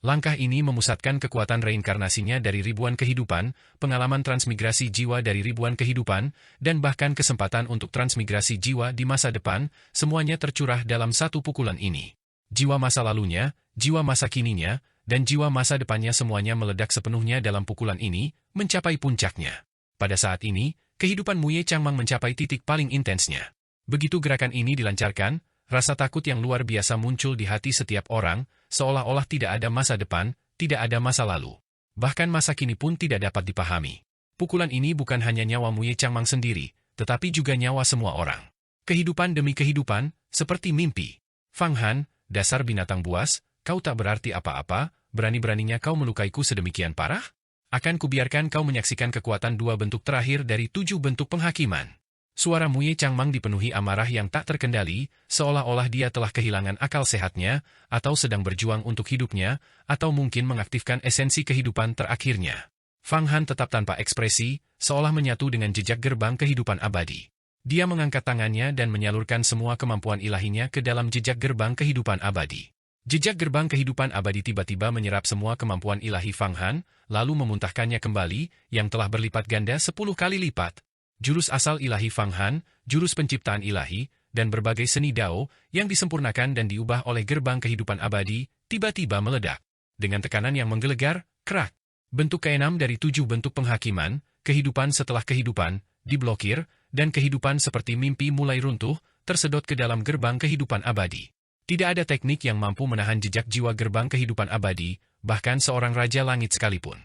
Langkah ini memusatkan kekuatan reinkarnasinya dari ribuan kehidupan, pengalaman transmigrasi jiwa dari ribuan kehidupan, dan bahkan kesempatan untuk transmigrasi jiwa di masa depan, semuanya tercurah dalam satu pukulan ini. Jiwa masa lalunya, jiwa masa kininya, dan jiwa masa depannya semuanya meledak sepenuhnya dalam pukulan ini, mencapai puncaknya. Pada saat ini, kehidupan Muye Changmang mencapai titik paling intensnya. Begitu gerakan ini dilancarkan, rasa takut yang luar biasa muncul di hati setiap orang, seolah-olah tidak ada masa depan, tidak ada masa lalu. Bahkan masa kini pun tidak dapat dipahami. Pukulan ini bukan hanya nyawa Muye Changmang sendiri, tetapi juga nyawa semua orang. Kehidupan demi kehidupan, seperti mimpi. Fang Han, dasar binatang buas, kau tak berarti apa-apa, berani-beraninya kau melukaiku sedemikian parah? Akan kubiarkan kau menyaksikan kekuatan 2 bentuk terakhir dari 7 bentuk penghakiman. Suara Muye Changmang dipenuhi amarah yang tak terkendali, seolah-olah dia telah kehilangan akal sehatnya, atau sedang berjuang untuk hidupnya, atau mungkin mengaktifkan esensi kehidupan terakhirnya. Fang Han tetap tanpa ekspresi, seolah menyatu dengan jejak gerbang kehidupan abadi. Dia mengangkat tangannya dan menyalurkan semua kemampuan ilahinya ke dalam jejak gerbang kehidupan abadi. Jejak gerbang kehidupan abadi tiba-tiba menyerap semua kemampuan ilahi Fang Han, lalu memuntahkannya kembali, yang telah berlipat ganda 10 kali lipat. Jurus asal ilahi Fang Han, jurus penciptaan ilahi, dan berbagai seni Dao, yang disempurnakan dan diubah oleh gerbang kehidupan abadi, tiba-tiba meledak. Dengan tekanan yang menggelegar, krak. Bentuk ke-6 dari 7 bentuk penghakiman, kehidupan setelah kehidupan, diblokir, dan kehidupan seperti mimpi mulai runtuh, tersedot ke dalam gerbang kehidupan abadi. Tidak ada teknik yang mampu menahan jejak jiwa gerbang kehidupan abadi, bahkan seorang raja langit sekalipun.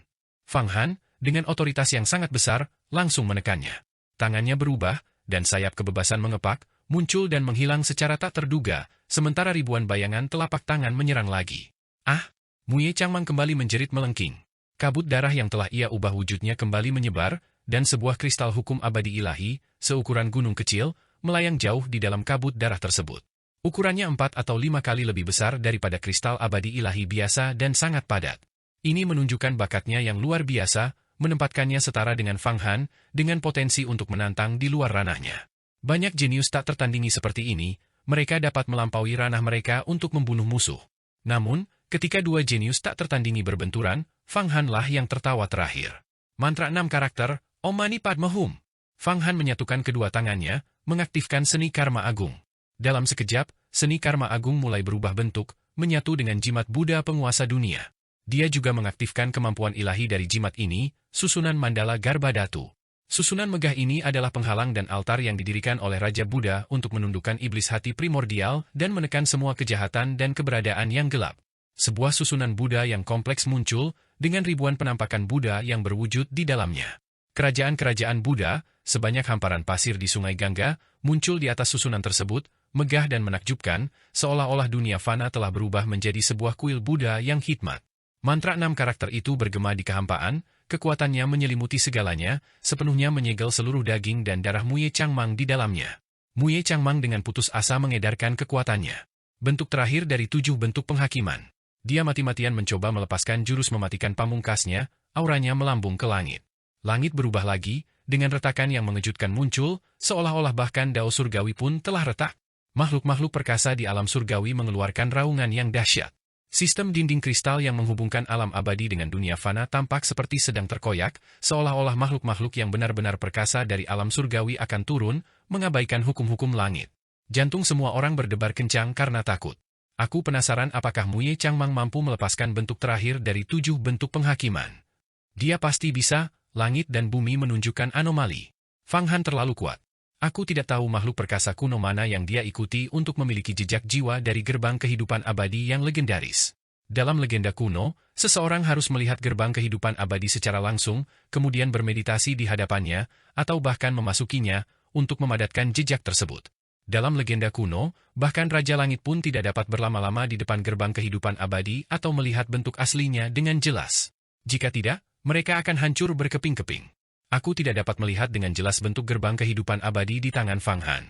Fang Han, dengan otoritas yang sangat besar, langsung menekannya. Tangannya berubah, dan sayap kebebasan mengepak, muncul dan menghilang secara tak terduga, sementara ribuan bayangan telapak tangan menyerang lagi. Ah! Muye Changmang kembali menjerit melengking. Kabut darah yang telah ia ubah wujudnya kembali menyebar, dan sebuah kristal hukum abadi ilahi, seukuran gunung kecil, melayang jauh di dalam kabut darah tersebut. Ukurannya 4 atau 5 kali lebih besar daripada kristal abadi ilahi biasa dan sangat padat. Ini menunjukkan bakatnya yang luar biasa, menempatkannya setara dengan Fang Han, dengan potensi untuk menantang di luar ranahnya. Banyak jenius tak tertandingi seperti ini, mereka dapat melampaui ranah mereka untuk membunuh musuh. Namun, ketika dua jenius tak tertandingi berbenturan, Fang Han lah yang tertawa terakhir. Mantra 6 karakter, Om Mani Padme Hum. Fang Han menyatukan kedua tangannya, mengaktifkan seni karma agung. Dalam sekejap, seni karma agung mulai berubah bentuk, menyatu dengan jimat Buddha penguasa dunia. Dia juga mengaktifkan kemampuan ilahi dari jimat ini, susunan mandala Garbadatu. Susunan megah ini adalah penghalang dan altar yang didirikan oleh Raja Buddha untuk menundukkan iblis hati primordial dan menekan semua kejahatan dan keberadaan yang gelap. Sebuah susunan Buddha yang kompleks muncul, dengan ribuan penampakan Buddha yang berwujud di dalamnya. Kerajaan-kerajaan Buddha, sebanyak hamparan pasir di Sungai Gangga, muncul di atas susunan tersebut, megah dan menakjubkan, seolah-olah dunia fana telah berubah menjadi sebuah kuil Buddha yang hikmat. Mantra 6 karakter itu bergema di kehampaan, kekuatannya menyelimuti segalanya, sepenuhnya menyegel seluruh daging dan darah Muye Changmang di dalamnya. Muye Changmang dengan putus asa mengedarkan kekuatannya. Bentuk terakhir dari 7 bentuk penghakiman. Dia mati-matian mencoba melepaskan jurus mematikan pamungkasnya, auranya melambung ke langit. Langit berubah lagi, dengan retakan yang mengejutkan muncul, seolah-olah bahkan dao surgawi pun telah retak. Makhluk-makhluk perkasa di alam surgawi mengeluarkan raungan yang dahsyat. Sistem dinding kristal yang menghubungkan alam abadi dengan dunia fana tampak seperti sedang terkoyak, seolah-olah makhluk-makhluk yang benar-benar perkasa dari alam surgawi akan turun, mengabaikan hukum-hukum langit. Jantung semua orang berdebar kencang karena takut. Aku penasaran apakah Muye Changmang mampu melepaskan bentuk terakhir dari 7 bentuk penghakiman. Dia pasti bisa. Langit dan bumi menunjukkan anomali. Fang Han terlalu kuat. Aku tidak tahu makhluk perkasa kuno mana yang dia ikuti untuk memiliki jejak jiwa dari gerbang kehidupan abadi yang legendaris. Dalam legenda kuno, seseorang harus melihat gerbang kehidupan abadi secara langsung, kemudian bermeditasi di hadapannya, atau bahkan memasukinya, untuk memadatkan jejak tersebut. Dalam legenda kuno, bahkan Raja Langit pun tidak dapat berlama-lama di depan gerbang kehidupan abadi atau melihat bentuk aslinya dengan jelas. Jika tidak, mereka akan hancur berkeping-keping. Aku tidak dapat melihat dengan jelas bentuk gerbang kehidupan abadi di tangan Fang Han.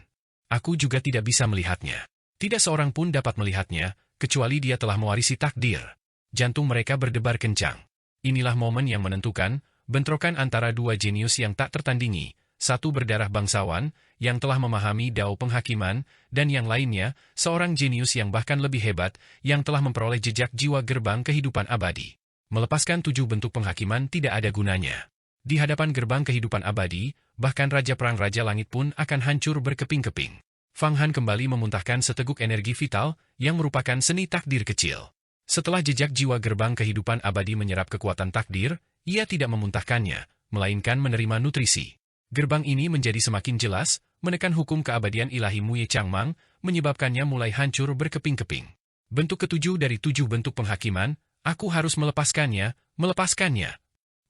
Aku juga tidak bisa melihatnya. Tidak seorang pun dapat melihatnya, kecuali dia telah mewarisi takdir. Jantung mereka berdebar kencang. Inilah momen yang menentukan, bentrokan antara dua jenius yang tak tertandingi, satu berdarah bangsawan, yang telah memahami dao penghakiman, dan yang lainnya, seorang jenius yang bahkan lebih hebat, yang telah memperoleh jejak jiwa gerbang kehidupan abadi. Melepaskan 7 bentuk penghakiman tidak ada gunanya. Di hadapan gerbang kehidupan abadi, bahkan Raja Perang Raja Langit pun akan hancur berkeping-keping. Fang Han kembali memuntahkan seteguk energi vital, yang merupakan seni takdir kecil. Setelah jejak jiwa gerbang kehidupan abadi menyerap kekuatan takdir, ia tidak memuntahkannya, melainkan menerima nutrisi. Gerbang ini menjadi semakin jelas, menekan hukum keabadian ilahi Muye Changmang, menyebabkannya mulai hancur berkeping-keping. Bentuk ketujuh dari 7 bentuk penghakiman, aku harus melepaskannya.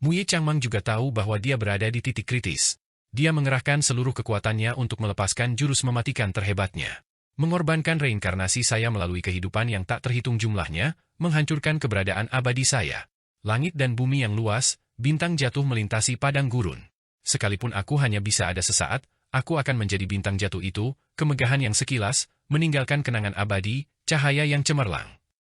Muye Changmang juga tahu bahwa dia berada di titik kritis. Dia mengerahkan seluruh kekuatannya untuk melepaskan jurus mematikan terhebatnya. Mengorbankan reinkarnasi saya melalui kehidupan yang tak terhitung jumlahnya, menghancurkan keberadaan abadi saya. Langit dan bumi yang luas, bintang jatuh melintasi padang gurun. Sekalipun aku hanya bisa ada sesaat, aku akan menjadi bintang jatuh itu, kemegahan yang sekilas, meninggalkan kenangan abadi, cahaya yang cemerlang.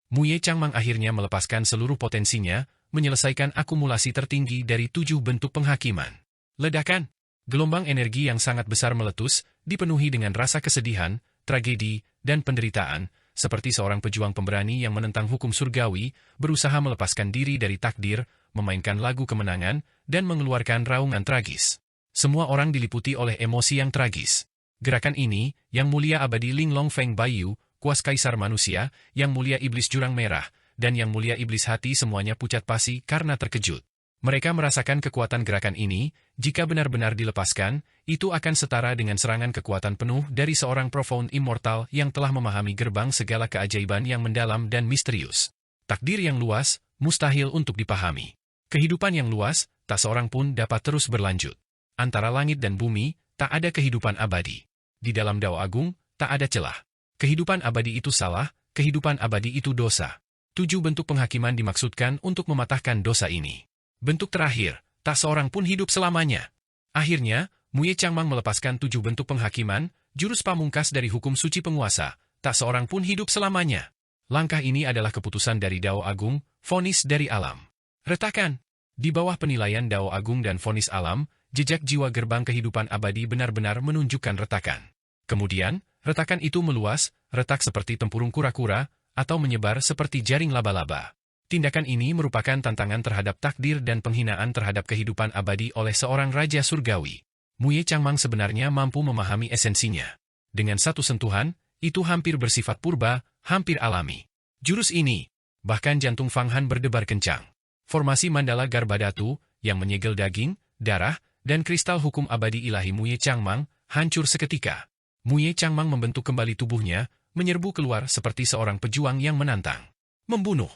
Muye Changmang akhirnya melepaskan seluruh potensinya, menyelesaikan akumulasi tertinggi dari 7 bentuk penghakiman. Ledakan! Gelombang energi yang sangat besar meletus, dipenuhi dengan rasa kesedihan, tragedi, dan penderitaan, seperti seorang pejuang pemberani yang menentang hukum surgawi, berusaha melepaskan diri dari takdir, memainkan lagu kemenangan, dan mengeluarkan raungan tragis. Semua orang diliputi oleh emosi yang tragis. Gerakan ini, Yang Mulia Abadi Linglong Feng Baiyu, kuas kaisar manusia, Yang Mulia Iblis Jurang Merah, dan Yang Mulia Iblis Hati semuanya pucat pasi karena terkejut. Mereka merasakan kekuatan gerakan ini, jika benar-benar dilepaskan, itu akan setara dengan serangan kekuatan penuh dari seorang profound immortal yang telah memahami gerbang segala keajaiban yang mendalam dan misterius. Takdir yang luas, mustahil untuk dipahami. Kehidupan yang luas, tak seorang pun dapat terus berlanjut. Antara langit dan bumi, tak ada kehidupan abadi. Di dalam Dao Agung, tak ada celah. Kehidupan abadi itu salah, kehidupan abadi itu dosa. 7 bentuk penghakiman dimaksudkan untuk mematahkan dosa ini. Bentuk terakhir, tak seorang pun hidup selamanya. Akhirnya, Muye Changmang melepaskan 7 bentuk penghakiman, jurus pamungkas dari hukum suci penguasa, tak seorang pun hidup selamanya. Langkah ini adalah keputusan dari Dao Agung, vonis dari alam. Retakan. Di bawah penilaian Dao Agung dan vonis alam, jejak jiwa gerbang kehidupan abadi benar-benar menunjukkan retakan. Kemudian, retakan itu meluas, retak seperti tempurung kura-kura, atau menyebar seperti jaring laba-laba. Tindakan ini merupakan tantangan terhadap takdir dan penghinaan terhadap kehidupan abadi oleh seorang raja surgawi. Muye Changmang sebenarnya mampu memahami esensinya. Dengan satu sentuhan, itu hampir bersifat purba, hampir alami. Jurus ini, bahkan jantung Fang Han berdebar kencang. Formasi mandala Garbadatu, yang menyegel daging, darah, dan kristal hukum abadi ilahi Muye Changmang, hancur seketika. Muye Changmang membentuk kembali tubuhnya, menyerbu keluar seperti seorang pejuang yang menantang. Membunuh.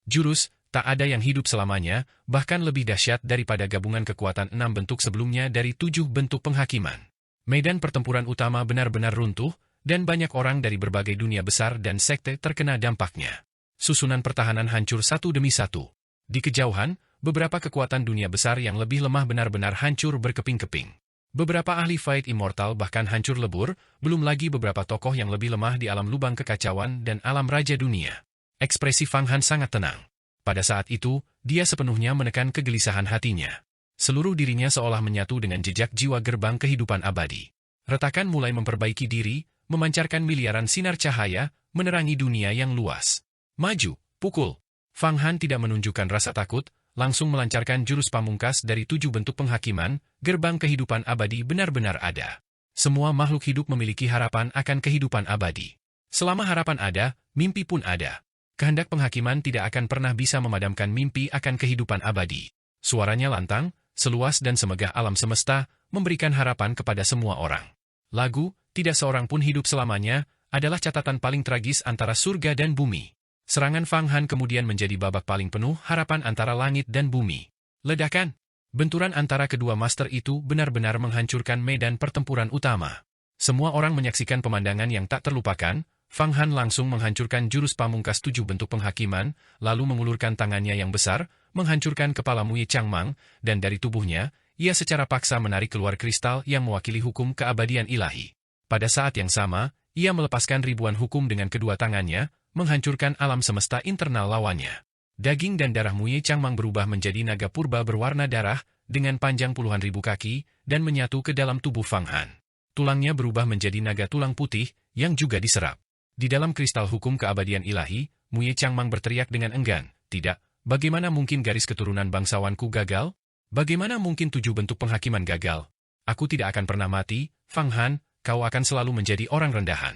Jurus, tak ada yang hidup selamanya, bahkan lebih dahsyat daripada gabungan kekuatan 6 bentuk sebelumnya dari 7 bentuk penghakiman. Medan pertempuran utama benar-benar runtuh, dan banyak orang dari berbagai dunia besar dan sekte terkena dampaknya. Susunan pertahanan hancur satu demi satu. Di kejauhan, beberapa kekuatan dunia besar yang lebih lemah benar-benar hancur berkeping-keping. Beberapa ahli fight immortal bahkan hancur lebur, belum lagi beberapa tokoh yang lebih lemah di alam lubang kekacauan dan alam raja dunia. Ekspresi Fang Han sangat tenang. Pada saat itu, dia sepenuhnya menekan kegelisahan hatinya. Seluruh dirinya seolah menyatu dengan jejak jiwa gerbang kehidupan abadi. Retakan mulai memperbaiki diri, memancarkan miliaran sinar cahaya, menerangi dunia yang luas. Maju, pukul. Fang Han tidak menunjukkan rasa takut, langsung melancarkan jurus pamungkas dari 7 bentuk penghakiman, gerbang kehidupan abadi benar-benar ada. Semua makhluk hidup memiliki harapan akan kehidupan abadi. Selama harapan ada, mimpi pun ada. Kehendak penghakiman tidak akan pernah bisa memadamkan mimpi akan kehidupan abadi. Suaranya lantang, seluas dan semegah alam semesta, memberikan harapan kepada semua orang. Lagu, tidak seorang pun hidup selamanya, adalah catatan paling tragis antara surga dan bumi. Serangan Fang Han kemudian menjadi babak paling penuh harapan antara langit dan bumi. Ledakan. Benturan antara kedua master itu benar-benar menghancurkan medan pertempuran utama. Semua orang menyaksikan pemandangan yang tak terlupakan. Fang Han langsung menghancurkan jurus pamungkas 7 bentuk penghakiman, lalu mengulurkan tangannya yang besar, menghancurkan kepala Muye Changmang, dan dari tubuhnya, ia secara paksa menarik keluar kristal yang mewakili hukum keabadian ilahi. Pada saat yang sama, ia melepaskan ribuan hukum dengan kedua tangannya, menghancurkan alam semesta internal lawannya. Daging dan darah Muye Changmang berubah menjadi naga purba berwarna darah, dengan panjang puluhan ribu kaki, dan menyatu ke dalam tubuh Fang Han. Tulangnya berubah menjadi naga tulang putih, yang juga diserap. Di dalam kristal hukum keabadian ilahi, Muye Changmang berteriak dengan enggan, "Tidak, bagaimana mungkin garis keturunan bangsawanku gagal? Bagaimana mungkin 7 bentuk penghakiman gagal? Aku tidak akan pernah mati, Fang Han, kau akan selalu menjadi orang rendahan.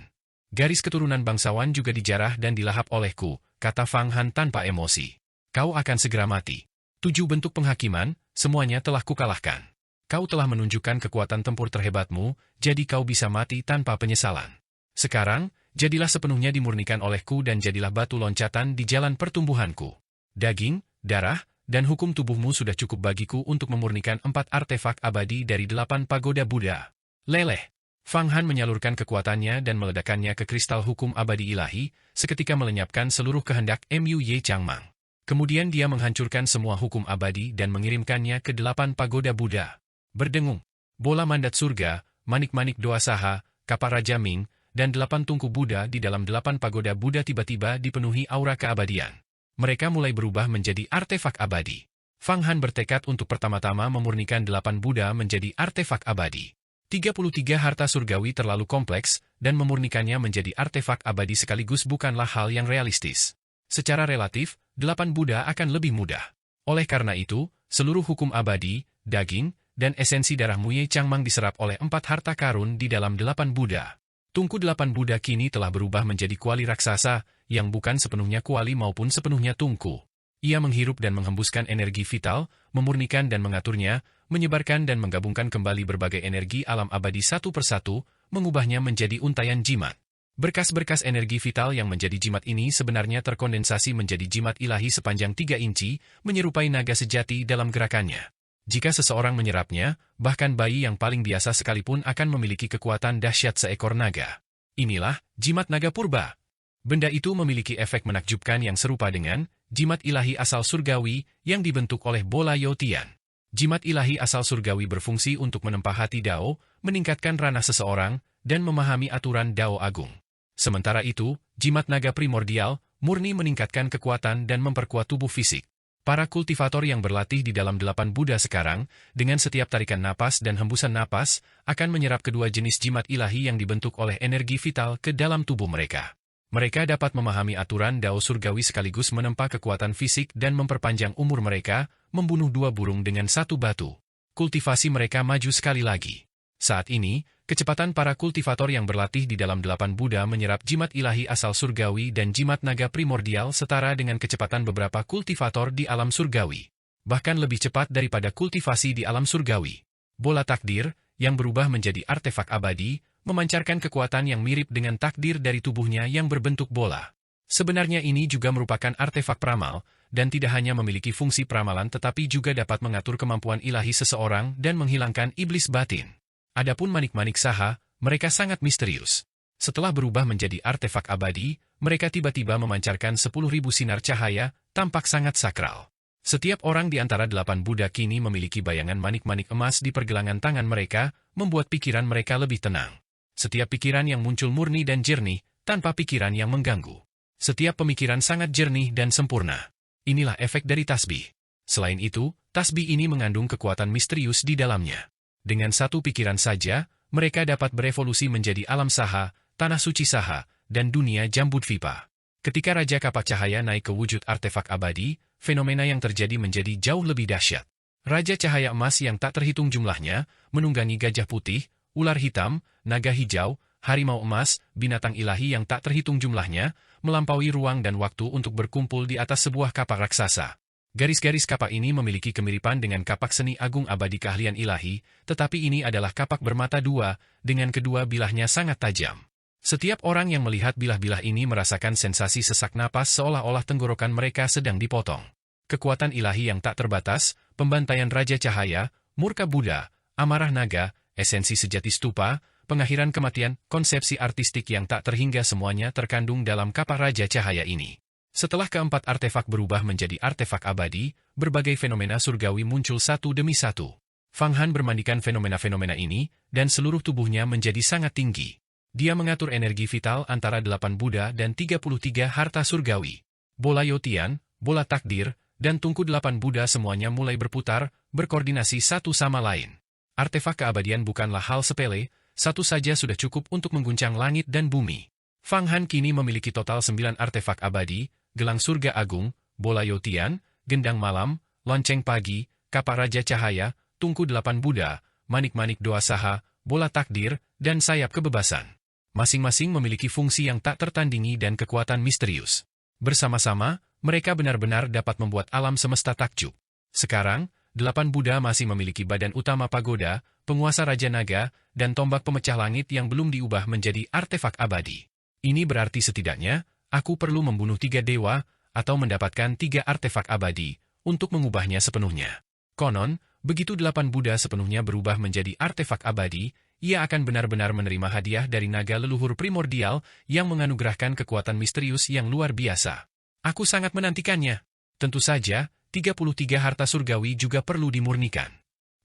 Garis keturunan bangsawan juga dijarah dan dilahap olehku," kata Fang Han tanpa emosi. "Kau akan segera mati. 7 bentuk penghakiman, semuanya telah kukalahkan. Kau telah menunjukkan kekuatan tempur terhebatmu, jadi kau bisa mati tanpa penyesalan. Sekarang, jadilah sepenuhnya dimurnikan olehku dan jadilah batu loncatan di jalan pertumbuhanku. Daging, darah, dan hukum tubuhmu sudah cukup bagiku untuk memurnikan 4 artefak abadi dari 8 pagoda Buddha." Leleh. Fang Han menyalurkan kekuatannya dan meledakannya ke kristal hukum abadi ilahi, seketika melenyapkan seluruh kehendak Muye Changmang. Kemudian dia menghancurkan semua hukum abadi dan mengirimkannya ke 8 pagoda Buddha. Berdengung. Bola mandat surga, manik-manik doa saha, kapak Raja Ming, dan 8 tungku Buddha di dalam 8 pagoda Buddha tiba-tiba dipenuhi aura keabadian. Mereka mulai berubah menjadi artefak abadi. Fang Han bertekad untuk pertama-tama memurnikan 8 Buddha menjadi artefak abadi. 33 harta surgawi terlalu kompleks, dan memurnikannya menjadi artefak abadi sekaligus bukanlah hal yang realistis. Secara relatif, 8 Buddha akan lebih mudah. Oleh karena itu, seluruh hukum abadi, daging, dan esensi darah Muye Changmang diserap oleh 4 harta karun di dalam 8 Buddha. Tungku 8 Buddha kini telah berubah menjadi kuali raksasa, yang bukan sepenuhnya kuali maupun sepenuhnya tungku. Ia menghirup dan menghembuskan energi vital, memurnikan dan mengaturnya, menyebarkan dan menggabungkan kembali berbagai energi alam abadi satu persatu, mengubahnya menjadi untayan jimat. Berkas-berkas energi vital yang menjadi jimat ini sebenarnya terkondensasi menjadi jimat ilahi sepanjang 3 inci, menyerupai naga sejati dalam gerakannya. Jika seseorang menyerapnya, bahkan bayi yang paling biasa sekalipun akan memiliki kekuatan dahsyat seekor naga. Inilah jimat naga purba. Benda itu memiliki efek menakjubkan yang serupa dengan jimat ilahi asal surgawi yang dibentuk oleh bola Yotian. Jimat ilahi asal surgawi berfungsi untuk menempa hati Dao, meningkatkan ranah seseorang, dan memahami aturan Dao Agung. Sementara itu, jimat naga primordial, murni meningkatkan kekuatan dan memperkuat tubuh fisik. Para kultivator yang berlatih di dalam 8 Buddha sekarang, dengan setiap tarikan napas dan hembusan napas, akan menyerap kedua jenis jimat ilahi yang dibentuk oleh energi vital ke dalam tubuh mereka. Mereka dapat memahami aturan Dao surgawi sekaligus menempa kekuatan fisik dan memperpanjang umur mereka, membunuh 2 burung dengan 1 batu. Kultivasi mereka maju sekali lagi. Saat ini, kecepatan para kultivator yang berlatih di dalam 8 Buddha menyerap jimat ilahi asal surgawi dan jimat naga primordial setara dengan kecepatan beberapa kultivator di alam surgawi. Bahkan lebih cepat daripada kultivasi di alam surgawi. Bola takdir, yang berubah menjadi artefak abadi, memancarkan kekuatan yang mirip dengan takdir dari tubuhnya yang berbentuk bola. Sebenarnya ini juga merupakan artefak pramal, dan tidak hanya memiliki fungsi pramalan tetapi juga dapat mengatur kemampuan ilahi seseorang dan menghilangkan iblis batin. Adapun manik-manik saha, mereka sangat misterius. Setelah berubah menjadi artefak abadi, mereka tiba-tiba memancarkan 10.000 sinar cahaya, tampak sangat sakral. Setiap orang di antara 8 Buddha kini memiliki bayangan manik-manik emas di pergelangan tangan mereka, membuat pikiran mereka lebih tenang. Setiap pikiran yang muncul murni dan jernih, tanpa pikiran yang mengganggu. Setiap pemikiran sangat jernih dan sempurna. Inilah efek dari tasbih. Selain itu, tasbih ini mengandung kekuatan misterius di dalamnya. Dengan satu pikiran saja, mereka dapat berevolusi menjadi alam saha, tanah suci saha, dan dunia Jambudvipa. Ketika Raja Kapak Cahaya naik ke wujud artefak abadi, fenomena yang terjadi menjadi jauh lebih dahsyat. Raja Cahaya Emas yang tak terhitung jumlahnya, menunggangi gajah putih, ular hitam, naga hijau, harimau emas, binatang ilahi yang tak terhitung jumlahnya, melampaui ruang dan waktu untuk berkumpul di atas sebuah kapak raksasa. Garis-garis kapak ini memiliki kemiripan dengan kapak seni agung abadi keahlian ilahi, tetapi ini adalah kapak bermata dua, dengan kedua bilahnya sangat tajam. Setiap orang yang melihat bilah-bilah ini merasakan sensasi sesak napas seolah-olah tenggorokan mereka sedang dipotong. Kekuatan ilahi yang tak terbatas, pembantaian Raja Cahaya, murka Buddha, amarah naga, esensi sejati stupa, pengakhiran kematian, konsepsi artistik yang tak terhingga semuanya terkandung dalam kapak Raja Cahaya ini. Setelah keempat artefak berubah menjadi artefak abadi, berbagai fenomena surgawi muncul satu demi satu. Fang Han bermandikan fenomena-fenomena ini, dan seluruh tubuhnya menjadi sangat tinggi. Dia mengatur energi vital antara 8 Buddha dan 33 harta surgawi. Bola Yotian, bola takdir, dan tungku 8 Buddha semuanya mulai berputar, berkoordinasi satu sama lain. Artefak keabadian bukanlah hal sepele, satu saja sudah cukup untuk mengguncang langit dan bumi. Fang Han kini memiliki total 9 artefak abadi, gelang surga agung, bola Yotian, gendang malam, lonceng pagi, kapak Raja Cahaya, tungku 8 Buddha, manik-manik doa saha, bola takdir, dan sayap kebebasan. Masing-masing memiliki fungsi yang tak tertandingi dan kekuatan misterius. Bersama-sama, mereka benar-benar dapat membuat alam semesta takjub. Sekarang, 8 Buddha masih memiliki badan utama pagoda, penguasa Raja Naga, dan tombak pemecah langit yang belum diubah menjadi artefak abadi. Ini berarti setidaknya, aku perlu membunuh 3 dewa, atau mendapatkan 3 artefak abadi, untuk mengubahnya sepenuhnya. Konon, begitu 8 Buddha sepenuhnya berubah menjadi artefak abadi, ia akan benar-benar menerima hadiah dari naga leluhur primordial yang menganugerahkan kekuatan misterius yang luar biasa. Aku sangat menantikannya. Tentu saja, 33 harta surgawi juga perlu dimurnikan.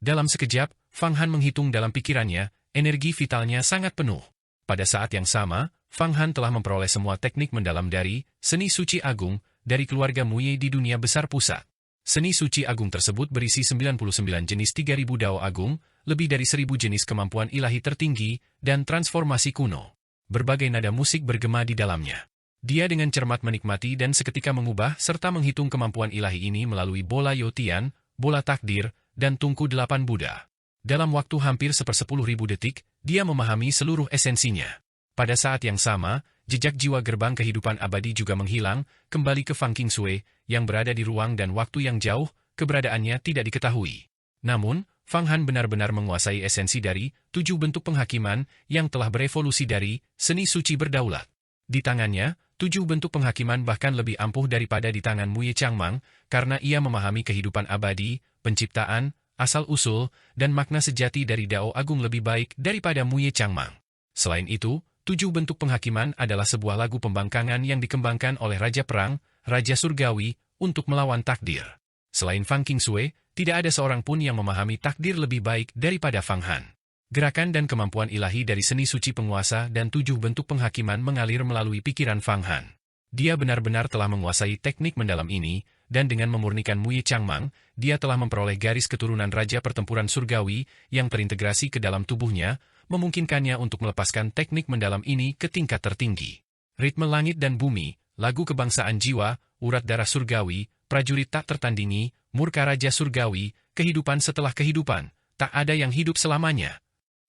Dalam sekejap, Fang Han menghitung dalam pikirannya, energi vitalnya sangat penuh. Pada saat yang sama, Fang Han telah memperoleh semua teknik mendalam dari seni suci agung, dari keluarga Muye di dunia besar pusat. Seni suci agung tersebut berisi 99 jenis 3000 dao agung, lebih dari 1000 jenis kemampuan ilahi tertinggi, dan transformasi kuno. Berbagai nada musik bergema di dalamnya. Dia dengan cermat menikmati dan seketika mengubah serta menghitung kemampuan ilahi ini melalui bola Yotian, bola takdir, dan tungku 8 Buddha. Dalam waktu hampir 1/10.000 detik, dia memahami seluruh esensinya. Pada saat yang sama, jejak jiwa gerbang kehidupan abadi juga menghilang, kembali ke Fang Qingshui, yang berada di ruang dan waktu yang jauh, keberadaannya tidak diketahui. Namun, Fang Han benar-benar menguasai esensi dari 7 bentuk penghakiman yang telah berevolusi dari seni suci berdaulat. Di tangannya, 7 bentuk penghakiman bahkan lebih ampuh daripada di tangan Muye Changmang, karena ia memahami kehidupan abadi, penciptaan, asal-usul, dan makna sejati dari Dao Agung lebih baik daripada Muye Changmang. Selain itu, 7 bentuk penghakiman adalah sebuah lagu pembangkangan yang dikembangkan oleh Raja Perang, Raja Surgawi, untuk melawan takdir. Selain Fang Qingshui, tidak ada seorang pun yang memahami takdir lebih baik daripada Fang Han. Gerakan dan kemampuan ilahi dari seni suci penguasa dan 7 bentuk penghakiman mengalir melalui pikiran Fang Han. Dia benar-benar telah menguasai teknik mendalam ini, dan dengan memurnikan Muye Changmang, dia telah memperoleh garis keturunan Raja Pertempuran Surgawi yang terintegrasi ke dalam tubuhnya, memungkinkannya untuk melepaskan teknik mendalam ini ke tingkat tertinggi. Ritme langit dan bumi, lagu kebangsaan jiwa, urat darah surgawi, prajurit tak tertandingi, murka Raja Surgawi, kehidupan setelah kehidupan, tak ada yang hidup selamanya.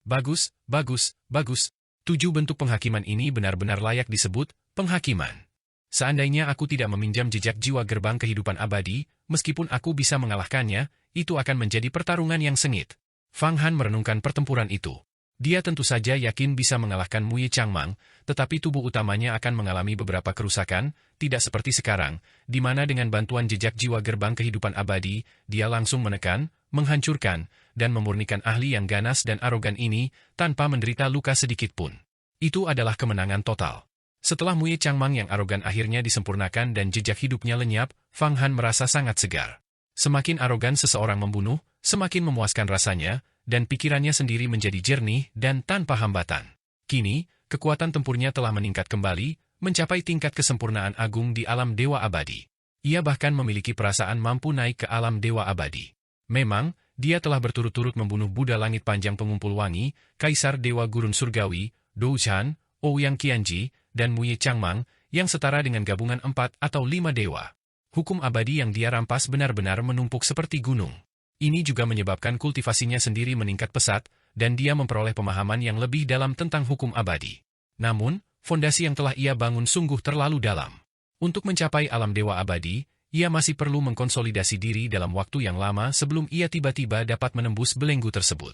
Bagus, bagus, bagus. 7 bentuk penghakiman ini benar-benar layak disebut penghakiman. Seandainya aku tidak meminjam jejak jiwa gerbang kehidupan abadi, meskipun aku bisa mengalahkannya, itu akan menjadi pertarungan yang sengit. Fang Han merenungkan pertempuran itu. Dia tentu saja yakin bisa mengalahkan Muye Changmang, tetapi tubuh utamanya akan mengalami beberapa kerusakan, tidak seperti sekarang, di mana dengan bantuan jejak jiwa gerbang kehidupan abadi, dia langsung menekan, menghancurkan, dan memurnikan ahli yang ganas dan arogan ini tanpa menderita luka sedikit pun. Itu adalah kemenangan total. Setelah Muye Changmang yang arogan akhirnya disempurnakan dan jejak hidupnya lenyap, Fang Han merasa sangat segar. Semakin arogan seseorang membunuh, semakin memuaskan rasanya, dan pikirannya sendiri menjadi jernih dan tanpa hambatan. Kini, kekuatan tempurnya telah meningkat kembali, mencapai tingkat kesempurnaan agung di alam Dewa Abadi. Ia bahkan memiliki perasaan mampu naik ke alam Dewa Abadi. Memang, dia telah berturut-turut membunuh Buddha Langit Panjang Pengumpul Wangi, Kaisar Dewa Gurun Surgawi, Dou Chan, Ouyang Qianji, dan Muye Changmang, yang setara dengan gabungan 4 atau 5 dewa. Hukum abadi yang dia rampas benar-benar menumpuk seperti gunung. Ini juga menyebabkan kultivasinya sendiri meningkat pesat, dan dia memperoleh pemahaman yang lebih dalam tentang hukum abadi. Namun, fondasi yang telah ia bangun sungguh terlalu dalam. Untuk mencapai alam dewa abadi, ia masih perlu mengkonsolidasi diri dalam waktu yang lama sebelum ia tiba-tiba dapat menembus belenggu tersebut.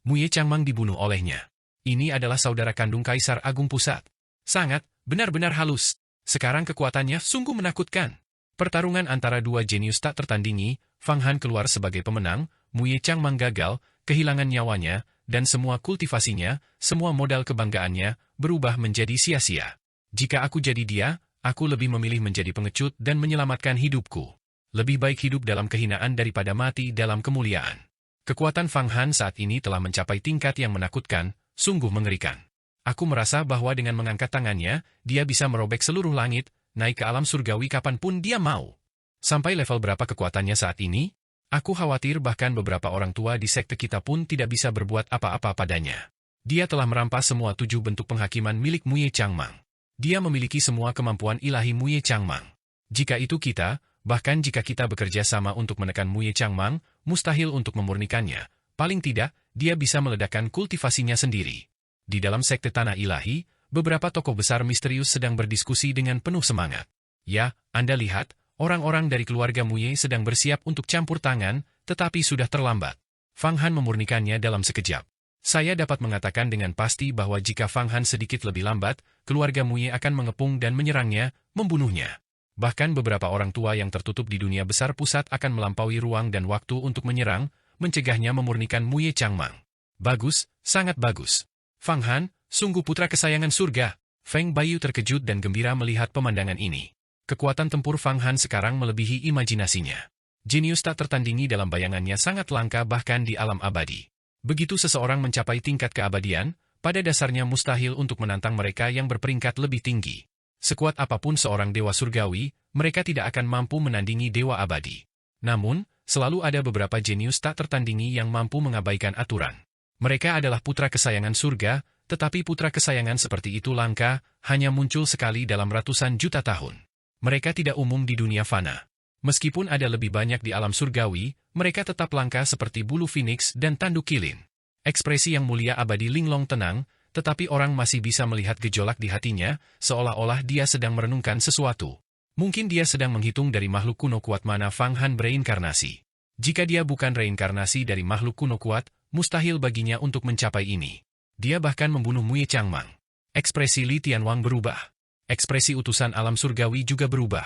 Muye Changmang dibunuh olehnya. Ini adalah saudara kandung Kaisar Agung Pusat. Sangat, benar-benar halus. Sekarang kekuatannya sungguh menakutkan. Pertarungan antara dua jenius tak tertandingi, Fang Han keluar sebagai pemenang, Muye Changmang gagal, kehilangan nyawanya, dan semua kultivasinya, semua modal kebanggaannya, berubah menjadi sia-sia. Jika aku jadi dia, aku lebih memilih menjadi pengecut dan menyelamatkan hidupku. Lebih baik hidup dalam kehinaan daripada mati dalam kemuliaan. Kekuatan Fang Han saat ini telah mencapai tingkat yang menakutkan, sungguh mengerikan. Aku merasa bahwa dengan mengangkat tangannya, dia bisa merobek seluruh langit, naik ke alam surgawi kapanpun dia mau. Sampai level berapa kekuatannya saat ini? Aku khawatir bahkan beberapa orang tua di sekte kita pun tidak bisa berbuat apa-apa padanya. Dia telah merampas semua 7 bentuk penghakiman milik Muye Changmang. Dia memiliki semua kemampuan ilahi Muye Changmang. Jika itu kita, bahkan jika kita bekerja sama untuk menekan Muye Changmang, mustahil untuk memurnikannya. Paling tidak, dia bisa meledakkan kultivasinya sendiri. Di dalam sekte tanah ilahi, beberapa tokoh besar misterius sedang berdiskusi dengan penuh semangat. Ya, Anda lihat, orang-orang dari keluarga Muye sedang bersiap untuk campur tangan, tetapi sudah terlambat. Fang Han memurnikannya dalam sekejap. Saya dapat mengatakan dengan pasti bahwa jika Fang Han sedikit lebih lambat, keluarga Muye akan mengepung dan menyerangnya, membunuhnya. Bahkan beberapa orang tua yang tertutup di dunia besar pusat akan melampaui ruang dan waktu untuk menyerang, mencegahnya memurnikan Muye Changmang. Bagus, sangat bagus. Fang Han, sungguh putra kesayangan surga. Feng Bayu terkejut dan gembira melihat pemandangan ini. Kekuatan tempur Fang Han sekarang melebihi imajinasinya. Jenius tak tertandingi dalam bayangannya sangat langka bahkan di alam abadi. Begitu seseorang mencapai tingkat keabadian, pada dasarnya mustahil untuk menantang mereka yang berperingkat lebih tinggi. Sekuat apapun seorang dewa surgawi, mereka tidak akan mampu menandingi dewa abadi. Namun, selalu ada beberapa jenius tak tertandingi yang mampu mengabaikan aturan. Mereka adalah putra kesayangan surga, tetapi putra kesayangan seperti itu langka, hanya muncul sekali dalam ratusan juta tahun. Mereka tidak umum di dunia fana. Meskipun ada lebih banyak di alam surgawi, mereka tetap langka seperti bulu phoenix dan tanduk kilin. Ekspresi yang mulia abadi Linglong tenang, tetapi orang masih bisa melihat gejolak di hatinya, seolah-olah dia sedang merenungkan sesuatu. Mungkin dia sedang menghitung dari makhluk kuno kuat mana Fang Han bereinkarnasi. Jika dia bukan reinkarnasi dari makhluk kuno kuat, mustahil baginya untuk mencapai ini. Dia bahkan membunuh Mui Changmang. Ekspresi Li Tianwang berubah. Ekspresi utusan alam surgawi juga berubah.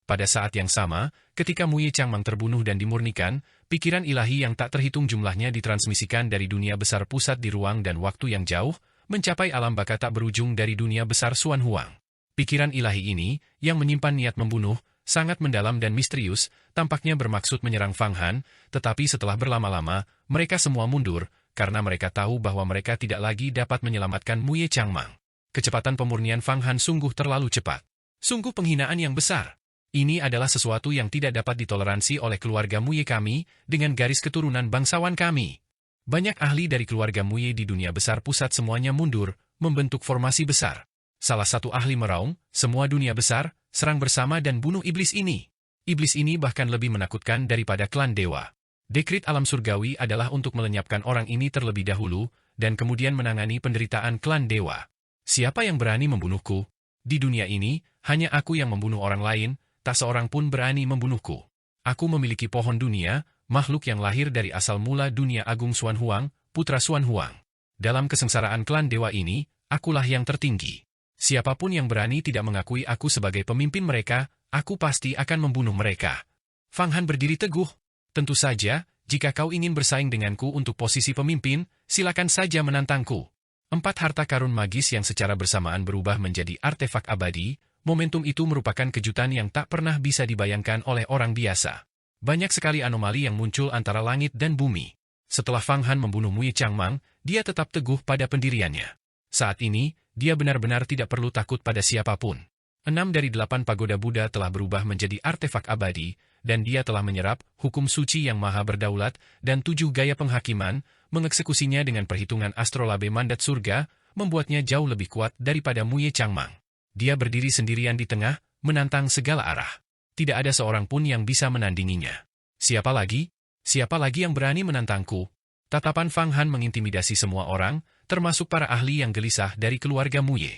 Pada saat yang sama, ketika Mui Changmang terbunuh dan dimurnikan, pikiran ilahi yang tak terhitung jumlahnya ditransmisikan dari dunia besar pusat di ruang dan waktu yang jauh, mencapai alam baka tak berujung dari dunia besar Xuan Huang. Pikiran ilahi ini, yang menyimpan niat membunuh, sangat mendalam dan misterius, tampaknya bermaksud menyerang Fang Han, tetapi setelah berlama-lama, mereka semua mundur, karena mereka tahu bahwa mereka tidak lagi dapat menyelamatkan Mui Changmang. Kecepatan pemurnian Fang Han sungguh terlalu cepat. Sungguh penghinaan yang besar. Ini adalah sesuatu yang tidak dapat ditoleransi oleh keluarga Mui kami, dengan garis keturunan bangsawan kami. Banyak ahli dari keluarga Mui di dunia besar pusat semuanya mundur, membentuk formasi besar. Salah satu ahli meraung, semua dunia besar, serang bersama dan bunuh iblis ini. Iblis ini bahkan lebih menakutkan daripada klan dewa. Dekrit alam surgawi adalah untuk melenyapkan orang ini terlebih dahulu, dan kemudian menangani penderitaan klan dewa. Siapa yang berani membunuhku? Di dunia ini, hanya aku yang membunuh orang lain, tak seorang pun berani membunuhku. Aku memiliki pohon dunia, makhluk yang lahir dari asal mula dunia agung Xuan Huang, putra Xuan Huang. Dalam kesengsaraan klan dewa ini, akulah yang tertinggi. Siapapun yang berani tidak mengakui aku sebagai pemimpin mereka, aku pasti akan membunuh mereka. Fang Han berdiri teguh. Tentu saja, jika kau ingin bersaing denganku untuk posisi pemimpin, silakan saja menantangku. 4 harta karun magis yang secara bersamaan berubah menjadi artefak abadi, momentum itu merupakan kejutan yang tak pernah bisa dibayangkan oleh orang biasa. Banyak sekali anomali yang muncul antara langit dan bumi. Setelah Fang Han membunuh Mui Changmang, dia tetap teguh pada pendiriannya. Saat ini, dia benar-benar tidak perlu takut pada siapapun. 6 dari 8 pagoda Buddha telah berubah menjadi artefak abadi, dan dia telah menyerap hukum suci yang maha berdaulat dan 7 gaya penghakiman, mengeksekusinya dengan perhitungan astrolabe mandat surga, membuatnya jauh lebih kuat daripada Mui Changmang. Dia berdiri sendirian di tengah, menantang segala arah. Tidak ada seorang pun yang bisa menandinginya. Siapa lagi? Siapa lagi yang berani menantangku? Tatapan Fang Han mengintimidasi semua orang, termasuk para ahli yang gelisah dari keluarga Mui.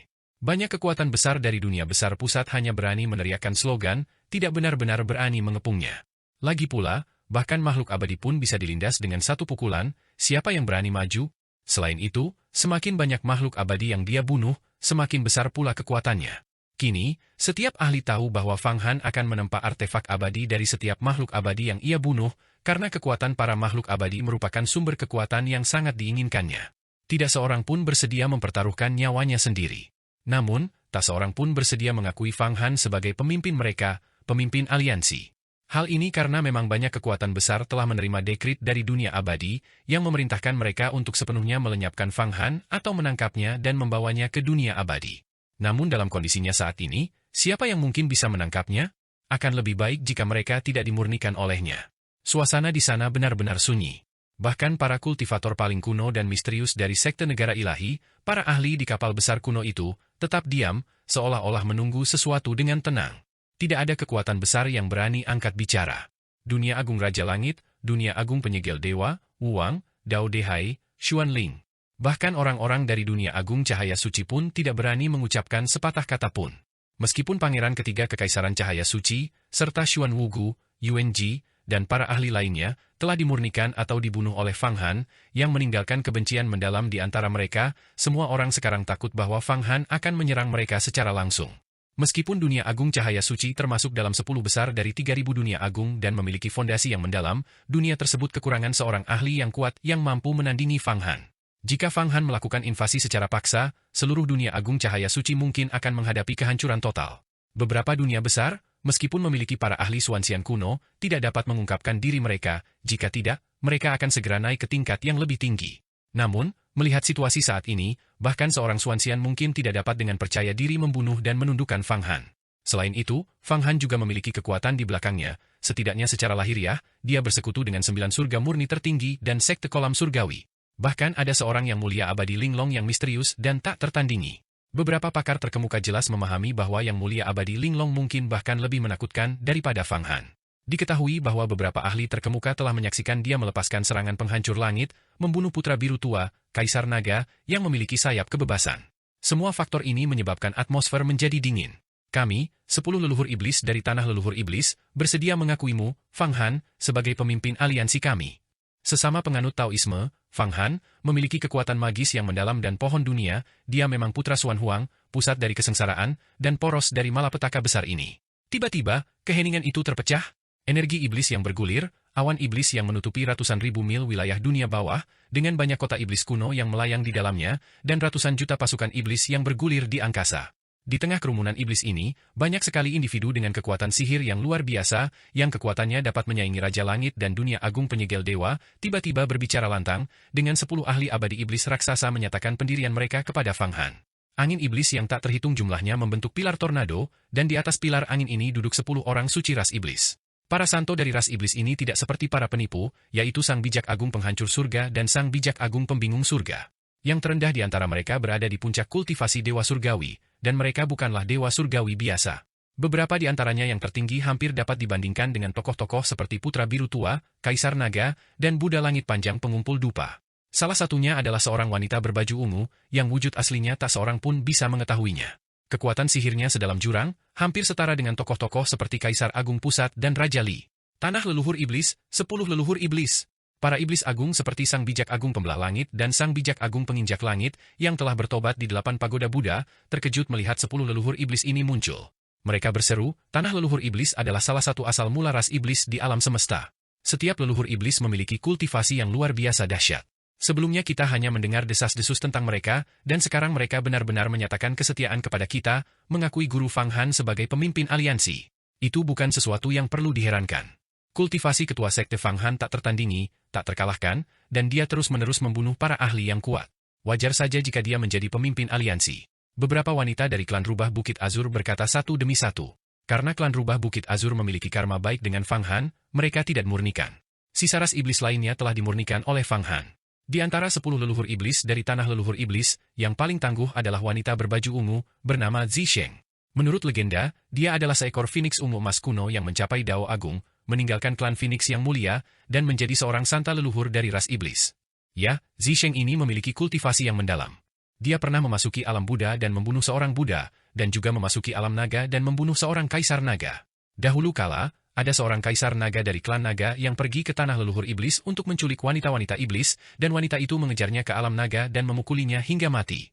Banyak kekuatan besar dari dunia besar pusat hanya berani meneriakkan slogan, tidak benar-benar berani mengepungnya. Lagi pula, bahkan makhluk abadi pun bisa dilindas dengan satu pukulan, siapa yang berani maju? Selain itu, semakin banyak makhluk abadi yang dia bunuh, semakin besar pula kekuatannya. Kini, setiap ahli tahu bahwa Fang Han akan menempa artefak abadi dari setiap makhluk abadi yang ia bunuh, karena kekuatan para makhluk abadi merupakan sumber kekuatan yang sangat diinginkannya. Tidak seorang pun bersedia mempertaruhkan nyawanya sendiri. Namun, tak seorang pun bersedia mengakui Fang Han sebagai pemimpin mereka, pemimpin aliansi. Hal ini karena memang banyak kekuatan besar telah menerima dekrit dari dunia abadi, yang memerintahkan mereka untuk sepenuhnya melenyapkan Fang Han atau menangkapnya dan membawanya ke dunia abadi. Namun dalam kondisinya saat ini, siapa yang mungkin bisa menangkapnya? Akan lebih baik jika mereka tidak dimurnikan olehnya. Suasana di sana benar-benar sunyi. Bahkan para kultivator paling kuno dan misterius dari sekte negara ilahi, para ahli di kapal besar kuno itu, tetap diam, seolah-olah menunggu sesuatu dengan tenang. Tidak ada kekuatan besar yang berani angkat bicara. Dunia Agung Raja Langit, Dunia Agung Penyegel Dewa, Wuang, Dao Dehai, Xuan Ling. Bahkan orang-orang dari Dunia Agung Cahaya Suci pun tidak berani mengucapkan sepatah kata pun. Meskipun Pangeran Ketiga Kekaisaran Cahaya Suci, serta Xuan Wugu, Yuan Ji, dan para ahli lainnya, telah dimurnikan atau dibunuh oleh Fang Han, yang meninggalkan kebencian mendalam di antara mereka, semua orang sekarang takut bahwa Fang Han akan menyerang mereka secara langsung. Meskipun Dunia Agung Cahaya Suci termasuk dalam 10 besar dari 3.000 Dunia Agung dan memiliki fondasi yang mendalam, dunia tersebut kekurangan seorang ahli yang kuat yang mampu menandingi Fang Han. Jika Fang Han melakukan invasi secara paksa, seluruh Dunia Agung Cahaya Suci mungkin akan menghadapi kehancuran total. Beberapa dunia besar, meskipun memiliki para ahli Xuanxian kuno, tidak dapat mengungkapkan diri mereka, jika tidak, mereka akan segera naik ke tingkat yang lebih tinggi. Namun, melihat situasi saat ini, bahkan seorang Xuanxian mungkin tidak dapat dengan percaya diri membunuh dan menundukkan Fang Han. Selain itu, Fang Han juga memiliki kekuatan di belakangnya, setidaknya secara lahiriah, dia bersekutu dengan 9 surga murni tertinggi dan sekte kolam surgawi. Bahkan ada seorang yang mulia abadi Linglong yang misterius dan tak tertandingi. Beberapa pakar terkemuka jelas memahami bahwa yang mulia abadi Linglong mungkin bahkan lebih menakutkan daripada Fang Han. Diketahui bahwa beberapa ahli terkemuka telah menyaksikan dia melepaskan serangan penghancur langit, membunuh putra biru tua, Kaisar Naga, yang memiliki sayap kebebasan. Semua faktor ini menyebabkan atmosfer menjadi dingin. Kami, 10 leluhur iblis dari tanah leluhur iblis, bersedia mengakuimu, Fang Han, sebagai pemimpin aliansi kami. Sesama penganut Taoisme, Fang Han, memiliki kekuatan magis yang mendalam dan pohon dunia, dia memang putra Xuan Huang, pusat dari kesengsaraan, dan poros dari malapetaka besar ini. Tiba-tiba, keheningan itu terpecah, energi iblis yang bergulir, awan iblis yang menutupi ratusan ribu mil wilayah dunia bawah, dengan banyak kota iblis kuno yang melayang di dalamnya, dan ratusan juta pasukan iblis yang bergulir di angkasa. Di tengah kerumunan iblis ini, banyak sekali individu dengan kekuatan sihir yang luar biasa, yang kekuatannya dapat menyaingi Raja Langit dan Dunia Agung Penyegel Dewa, tiba-tiba berbicara lantang, dengan 10 ahli abadi iblis raksasa menyatakan pendirian mereka kepada Fang Han. Angin iblis yang tak terhitung jumlahnya membentuk pilar tornado, dan di atas pilar angin ini duduk 10 orang suci ras iblis. Para santo dari ras iblis ini tidak seperti para penipu, yaitu Sang Bijak Agung Penghancur Surga dan Sang Bijak Agung Pembingung Surga. Yang terendah di antara mereka berada di puncak kultivasi Dewa Surgawi, dan mereka bukanlah Dewa Surgawi biasa. Beberapa di antaranya yang tertinggi hampir dapat dibandingkan dengan tokoh-tokoh seperti Putra Biru Tua, Kaisar Naga, dan Buddha Langit Panjang Pengumpul Dupa. Salah satunya adalah seorang wanita berbaju ungu, yang wujud aslinya tak seorang pun bisa mengetahuinya. Kekuatan sihirnya sedalam jurang, hampir setara dengan tokoh-tokoh seperti Kaisar Agung Pusat dan Raja Li. Tanah leluhur iblis, 10 leluhur iblis. Para iblis agung seperti Sang Bijak Agung Pembelah Langit dan Sang Bijak Agung Penginjak Langit, yang telah bertobat di 8 pagoda Buddha, terkejut melihat 10 leluhur iblis ini muncul. Mereka berseru, tanah leluhur iblis adalah salah satu asal mula ras iblis di alam semesta. Setiap leluhur iblis memiliki kultivasi yang luar biasa dahsyat. Sebelumnya kita hanya mendengar desas-desus tentang mereka, dan sekarang mereka benar-benar menyatakan kesetiaan kepada kita, mengakui Guru Fang Han sebagai pemimpin aliansi. Itu bukan sesuatu yang perlu diherankan. Kultivasi ketua sekte Fang Han tak tertandingi, tak terkalahkan, dan dia terus-menerus membunuh para ahli yang kuat. Wajar saja jika dia menjadi pemimpin aliansi. Beberapa wanita dari klan Rubah Bukit Azur berkata satu demi satu. Karena klan Rubah Bukit Azur memiliki karma baik dengan Fang Han, mereka tidak murnikan. Sisa ras iblis lainnya telah dimurnikan oleh Fang Han. Di antara 10 leluhur iblis dari tanah leluhur iblis, yang paling tangguh adalah wanita berbaju ungu, bernama Zi Sheng. Menurut legenda, dia adalah seekor Phoenix ungu emas kuno yang mencapai Dao Agung, meninggalkan klan Phoenix yang mulia, dan menjadi seorang santa leluhur dari ras iblis. Ya, Zi Sheng ini memiliki kultivasi yang mendalam. Dia pernah memasuki alam Buddha dan membunuh seorang Buddha, dan juga memasuki alam naga dan membunuh seorang kaisar naga. Dahulu kala, ada seorang kaisar naga dari klan naga yang pergi ke tanah leluhur iblis untuk menculik wanita-wanita iblis, dan wanita itu mengejarnya ke alam naga dan memukulinya hingga mati.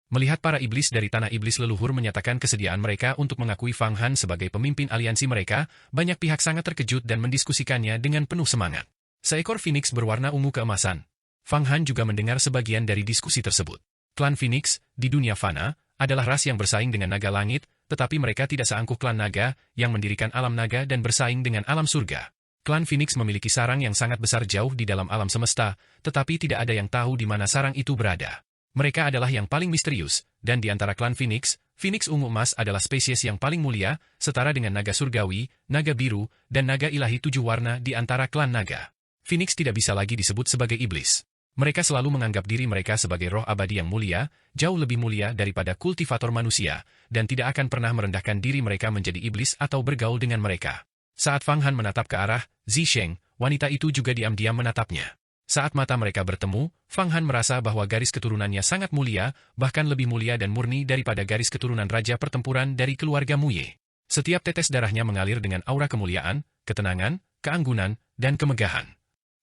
Melihat para iblis dari tanah iblis leluhur menyatakan kesediaan mereka untuk mengakui Fang Han sebagai pemimpin aliansi mereka, banyak pihak sangat terkejut dan mendiskusikannya dengan penuh semangat. Seekor Phoenix berwarna ungu keemasan. Fang Han juga mendengar sebagian dari diskusi tersebut. Klan Phoenix, di dunia fana, adalah ras yang bersaing dengan naga langit, tetapi mereka tidak seangkuh klan naga, yang mendirikan alam naga dan bersaing dengan alam surga. Klan Phoenix memiliki sarang yang sangat besar jauh di dalam alam semesta, tetapi tidak ada yang tahu di mana sarang itu berada. Mereka adalah yang paling misterius, dan di antara klan Phoenix, Phoenix ungu emas adalah spesies yang paling mulia, setara dengan naga surgawi, naga biru, dan naga ilahi 7 warna di antara klan naga. Phoenix tidak bisa lagi disebut sebagai iblis. Mereka selalu menganggap diri mereka sebagai roh abadi yang mulia, jauh lebih mulia daripada kultivator manusia, dan tidak akan pernah merendahkan diri mereka menjadi iblis atau bergaul dengan mereka. Saat Fang Han menatap ke arah Zi Sheng, wanita itu juga diam-diam menatapnya. Saat mata mereka bertemu, Fang Han merasa bahwa garis keturunannya sangat mulia, bahkan lebih mulia dan murni daripada garis keturunan raja pertempuran dari keluarga Muye. Setiap tetes darahnya mengalir dengan aura kemuliaan, ketenangan, keanggunan, dan kemegahan.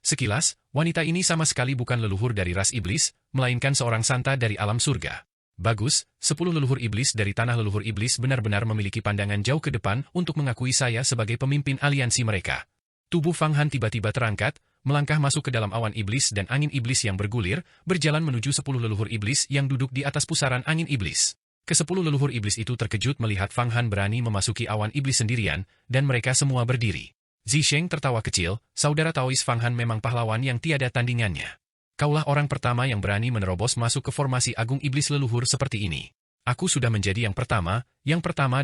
Sekilas, wanita ini sama sekali bukan leluhur dari ras iblis, melainkan seorang santa dari alam surga. Bagus, 10 leluhur iblis dari tanah leluhur iblis benar-benar memiliki pandangan jauh ke depan untuk mengakui saya sebagai pemimpin aliansi mereka. Tubuh Fang Han tiba-tiba terangkat, melangkah masuk ke dalam awan iblis dan angin iblis yang bergulir, berjalan menuju 10 leluhur iblis yang duduk di atas pusaran angin iblis. Ke-10 leluhur iblis itu terkejut melihat Fang Han berani memasuki awan iblis sendirian, dan mereka semua berdiri. Zi Sheng tertawa kecil, saudara Taois Fang Han memang pahlawan yang tiada tandingannya. Kaulah orang pertama yang berani menerobos masuk ke formasi agung iblis leluhur seperti ini. Aku sudah menjadi yang pertama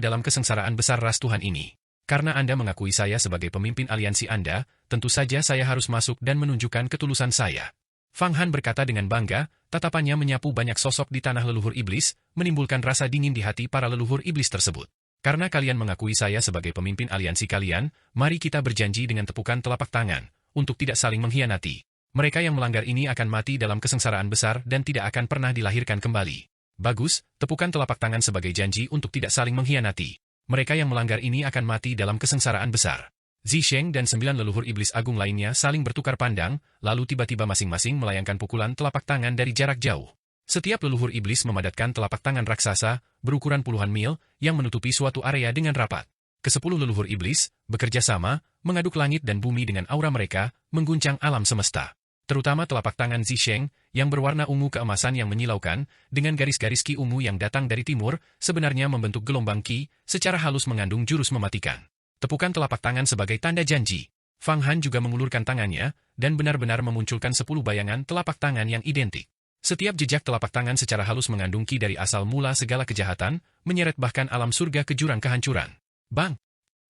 dalam kesengsaraan besar ras Tuhan ini. Karena Anda mengakui saya sebagai pemimpin aliansi Anda, tentu saja saya harus masuk dan menunjukkan ketulusan saya. Fang Han berkata dengan bangga, tatapannya menyapu banyak sosok di tanah leluhur iblis, menimbulkan rasa dingin di hati para leluhur iblis tersebut. Karena kalian mengakui saya sebagai pemimpin aliansi kalian, mari kita berjanji dengan tepukan telapak tangan, untuk tidak saling mengkhianati. Mereka yang melanggar ini akan mati dalam kesengsaraan besar dan tidak akan pernah dilahirkan kembali. Bagus, tepukan telapak tangan sebagai janji untuk tidak saling mengkhianati. Mereka yang melanggar ini akan mati dalam kesengsaraan besar. Zisheng dan 9 leluhur iblis agung lainnya saling bertukar pandang, lalu tiba-tiba masing-masing melayangkan pukulan telapak tangan dari jarak jauh. Setiap leluhur iblis memadatkan telapak tangan raksasa, berukuran puluhan mil, yang menutupi suatu area dengan rapat. Ke-10 leluhur iblis, bekerja sama, mengaduk langit dan bumi dengan aura mereka, mengguncang alam semesta. Terutama telapak tangan Zisheng, yang berwarna ungu keemasan yang menyilaukan, dengan garis-garis ki ungu yang datang dari timur, sebenarnya membentuk gelombang ki, secara halus mengandung jurus mematikan. Tepukan telapak tangan sebagai tanda janji. Fang Han juga mengulurkan tangannya, dan benar-benar memunculkan 10 bayangan telapak tangan yang identik. Setiap jejak telapak tangan secara halus mengandung ki dari asal mula segala kejahatan, menyeret bahkan alam surga ke jurang kehancuran. Bang!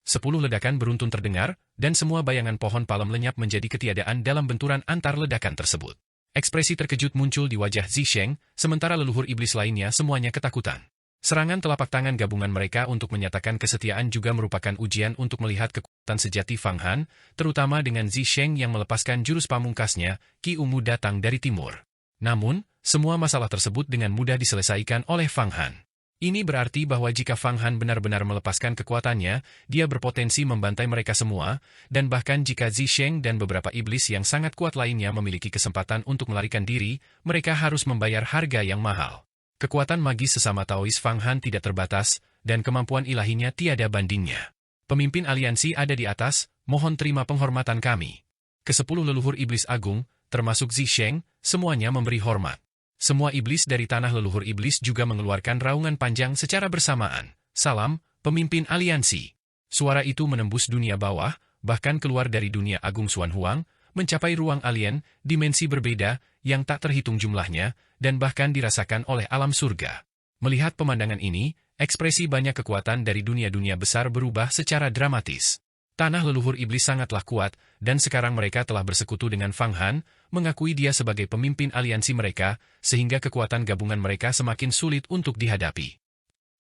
10 ledakan beruntun terdengar, dan semua bayangan pohon palem lenyap menjadi ketiadaan dalam benturan antar ledakan tersebut. Ekspresi terkejut muncul di wajah Zisheng, sementara leluhur iblis lainnya semuanya ketakutan. Serangan telapak tangan gabungan mereka untuk menyatakan kesetiaan juga merupakan ujian untuk melihat kekuatan sejati Fang Han, terutama dengan Zisheng yang melepaskan jurus pamungkasnya, Ki Ungu datang dari timur. Namun, semua masalah tersebut dengan mudah diselesaikan oleh Fang Han. Ini berarti bahwa jika Fang Han benar-benar melepaskan kekuatannya, dia berpotensi membantai mereka semua, dan bahkan jika Zisheng dan beberapa iblis yang sangat kuat lainnya memiliki kesempatan untuk melarikan diri, mereka harus membayar harga yang mahal. Kekuatan magis sesama Taois Fang Han tidak terbatas, dan kemampuan ilahinya tiada bandingnya. Pemimpin aliansi ada di atas, mohon terima penghormatan kami. Ke-10 leluhur iblis agung, termasuk Zisheng, semuanya memberi hormat. Semua iblis dari tanah leluhur iblis juga mengeluarkan raungan panjang secara bersamaan. Salam, pemimpin aliansi. Suara itu menembus dunia bawah, bahkan keluar dari dunia agung Xuan Huang, mencapai ruang alien, dimensi berbeda, yang tak terhitung jumlahnya, dan bahkan dirasakan oleh alam surga. Melihat pemandangan ini, ekspresi banyak kekuatan dari dunia-dunia besar berubah secara dramatis. Tanah leluhur iblis sangatlah kuat, dan sekarang mereka telah bersekutu dengan Fang Han, mengakui dia sebagai pemimpin aliansi mereka, sehingga kekuatan gabungan mereka semakin sulit untuk dihadapi.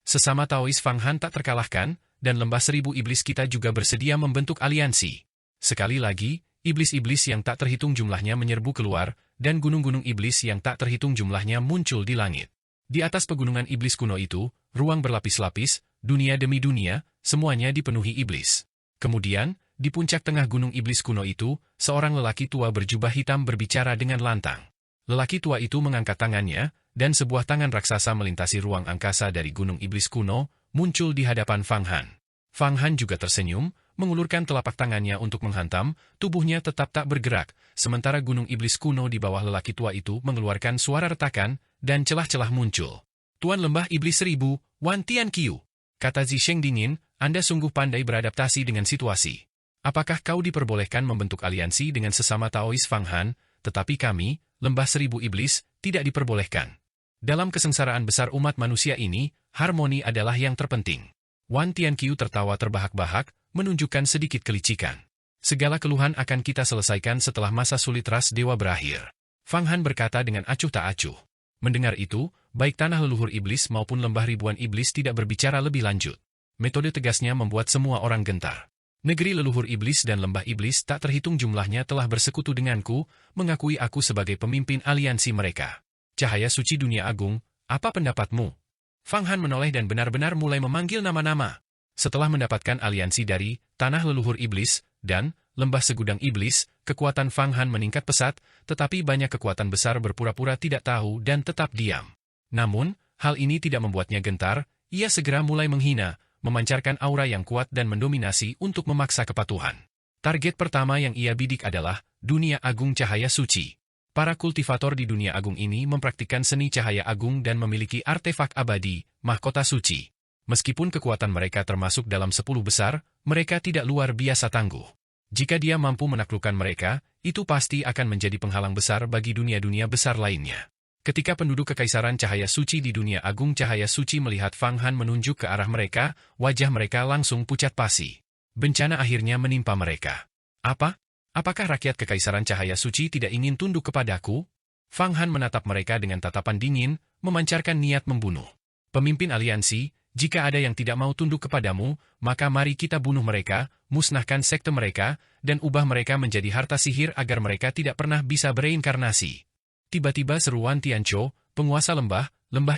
Sesama Taois Fang Han tak terkalahkan, dan lembah 1000 iblis kita juga bersedia membentuk aliansi. Sekali lagi, iblis-iblis yang tak terhitung jumlahnya menyerbu keluar, dan gunung-gunung iblis yang tak terhitung jumlahnya muncul di langit. Di atas pegunungan iblis kuno itu, ruang berlapis-lapis, dunia demi dunia, semuanya dipenuhi iblis. Kemudian, di puncak tengah gunung iblis kuno itu, seorang lelaki tua berjubah hitam berbicara dengan lantang. Lelaki tua itu mengangkat tangannya, dan sebuah tangan raksasa melintasi ruang angkasa dari gunung iblis kuno, muncul di hadapan Fang Han. Fang Han juga tersenyum, mengulurkan telapak tangannya untuk menghantam, tubuhnya tetap tak bergerak, sementara gunung iblis kuno di bawah lelaki tua itu mengeluarkan suara retakan, dan celah-celah muncul. Tuan Lembah Iblis 1000, Wan Tianqiu, kata Zisheng dingin, Anda sungguh pandai beradaptasi dengan situasi. Apakah kau diperbolehkan membentuk aliansi dengan sesama Taois Fang Han, tetapi kami, Lembah 1000 Iblis, tidak diperbolehkan. Dalam kesengsaraan besar umat manusia ini, harmoni adalah yang terpenting. Wan Tianqiu tertawa terbahak-bahak, menunjukkan sedikit kelicikan. Segala keluhan akan kita selesaikan setelah masa sulit ras dewa berakhir. Fang Han berkata dengan acuh tak acuh. Mendengar itu, baik tanah leluhur iblis maupun lembah ribuan iblis tidak berbicara lebih lanjut. Metode tegasnya membuat semua orang gentar. Negeri leluhur iblis dan lembah iblis tak terhitung jumlahnya telah bersekutu denganku, mengakui aku sebagai pemimpin aliansi mereka. Cahaya suci dunia agung, apa pendapatmu? Fang Han menoleh dan benar-benar mulai memanggil nama-nama. Setelah mendapatkan aliansi dari tanah leluhur iblis dan lembah segudang iblis, kekuatan Fang Han meningkat pesat, tetapi banyak kekuatan besar berpura-pura tidak tahu dan tetap diam. Namun, hal ini tidak membuatnya gentar, ia segera mulai menghina, memancarkan aura yang kuat dan mendominasi untuk memaksa kepatuhan. Target pertama yang ia bidik adalah dunia agung cahaya suci. Para kultivator di dunia agung ini mempraktikkan seni cahaya agung dan memiliki artefak abadi, mahkota suci. Meskipun kekuatan mereka termasuk dalam 10 besar, mereka tidak luar biasa tangguh. Jika dia mampu menaklukkan mereka, itu pasti akan menjadi penghalang besar bagi dunia-dunia besar lainnya. Ketika penduduk kekaisaran cahaya suci di dunia agung cahaya suci melihat Fang Han menunjuk ke arah mereka, wajah mereka langsung pucat pasi. Bencana akhirnya menimpa mereka. Apa? Apakah rakyat Kekaisaran Cahaya Suci tidak ingin tunduk kepadaku? Fang Han menatap mereka dengan tatapan dingin, memancarkan niat membunuh. Pemimpin aliansi, jika ada yang tidak mau tunduk kepadamu, maka mari kita bunuh mereka, musnahkan sekte mereka, dan ubah mereka menjadi harta sihir agar mereka tidak pernah bisa bereinkarnasi. Tiba-tiba seru Wan Tianqiu, penguasa lembah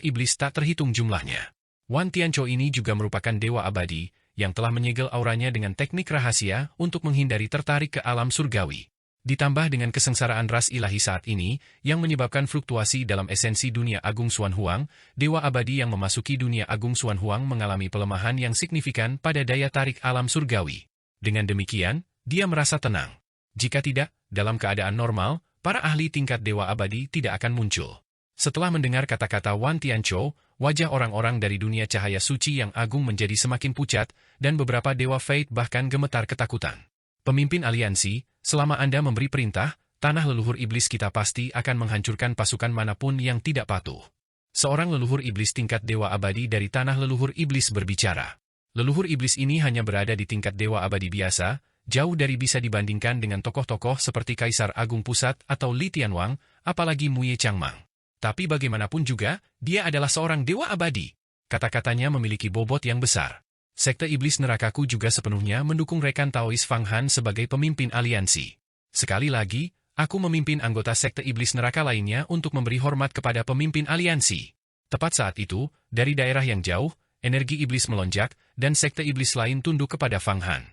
iblis tak terhitung jumlahnya. Wan Tianqiu ini juga merupakan dewa abadi, yang telah menyegel auranya dengan teknik rahasia untuk menghindari tertarik ke alam surgawi. Ditambah dengan kesengsaraan ras ilahi saat ini, yang menyebabkan fluktuasi dalam esensi dunia agung Xuan Huang, dewa abadi yang memasuki dunia agung Xuan Huang mengalami pelemahan yang signifikan pada daya tarik alam surgawi. Dengan demikian, dia merasa tenang. Jika tidak, dalam keadaan normal, para ahli tingkat dewa abadi tidak akan muncul. Setelah mendengar kata-kata Wan Tianqiu, wajah orang-orang dari dunia cahaya suci yang agung menjadi semakin pucat, dan beberapa dewa Fate bahkan gemetar ketakutan. Pemimpin aliansi, selama Anda memberi perintah, tanah leluhur iblis kita pasti akan menghancurkan pasukan manapun yang tidak patuh. Seorang leluhur iblis tingkat dewa abadi dari tanah leluhur iblis berbicara. Leluhur iblis ini hanya berada di tingkat dewa abadi biasa, jauh dari bisa dibandingkan dengan tokoh-tokoh seperti Kaisar Agung Pusat atau Li Tianwang, apalagi Muye Changmang. Tapi bagaimanapun juga, dia adalah seorang dewa abadi. Kata-katanya memiliki bobot yang besar. Sekte Iblis Nerakaku juga sepenuhnya mendukung rekan Taois Fang Han sebagai pemimpin aliansi. Sekali lagi, aku memimpin anggota Sekte Iblis Neraka lainnya untuk memberi hormat kepada pemimpin aliansi. Tepat saat itu, dari daerah yang jauh, energi iblis melonjak, dan Sekte Iblis lain tunduk kepada Fang Han.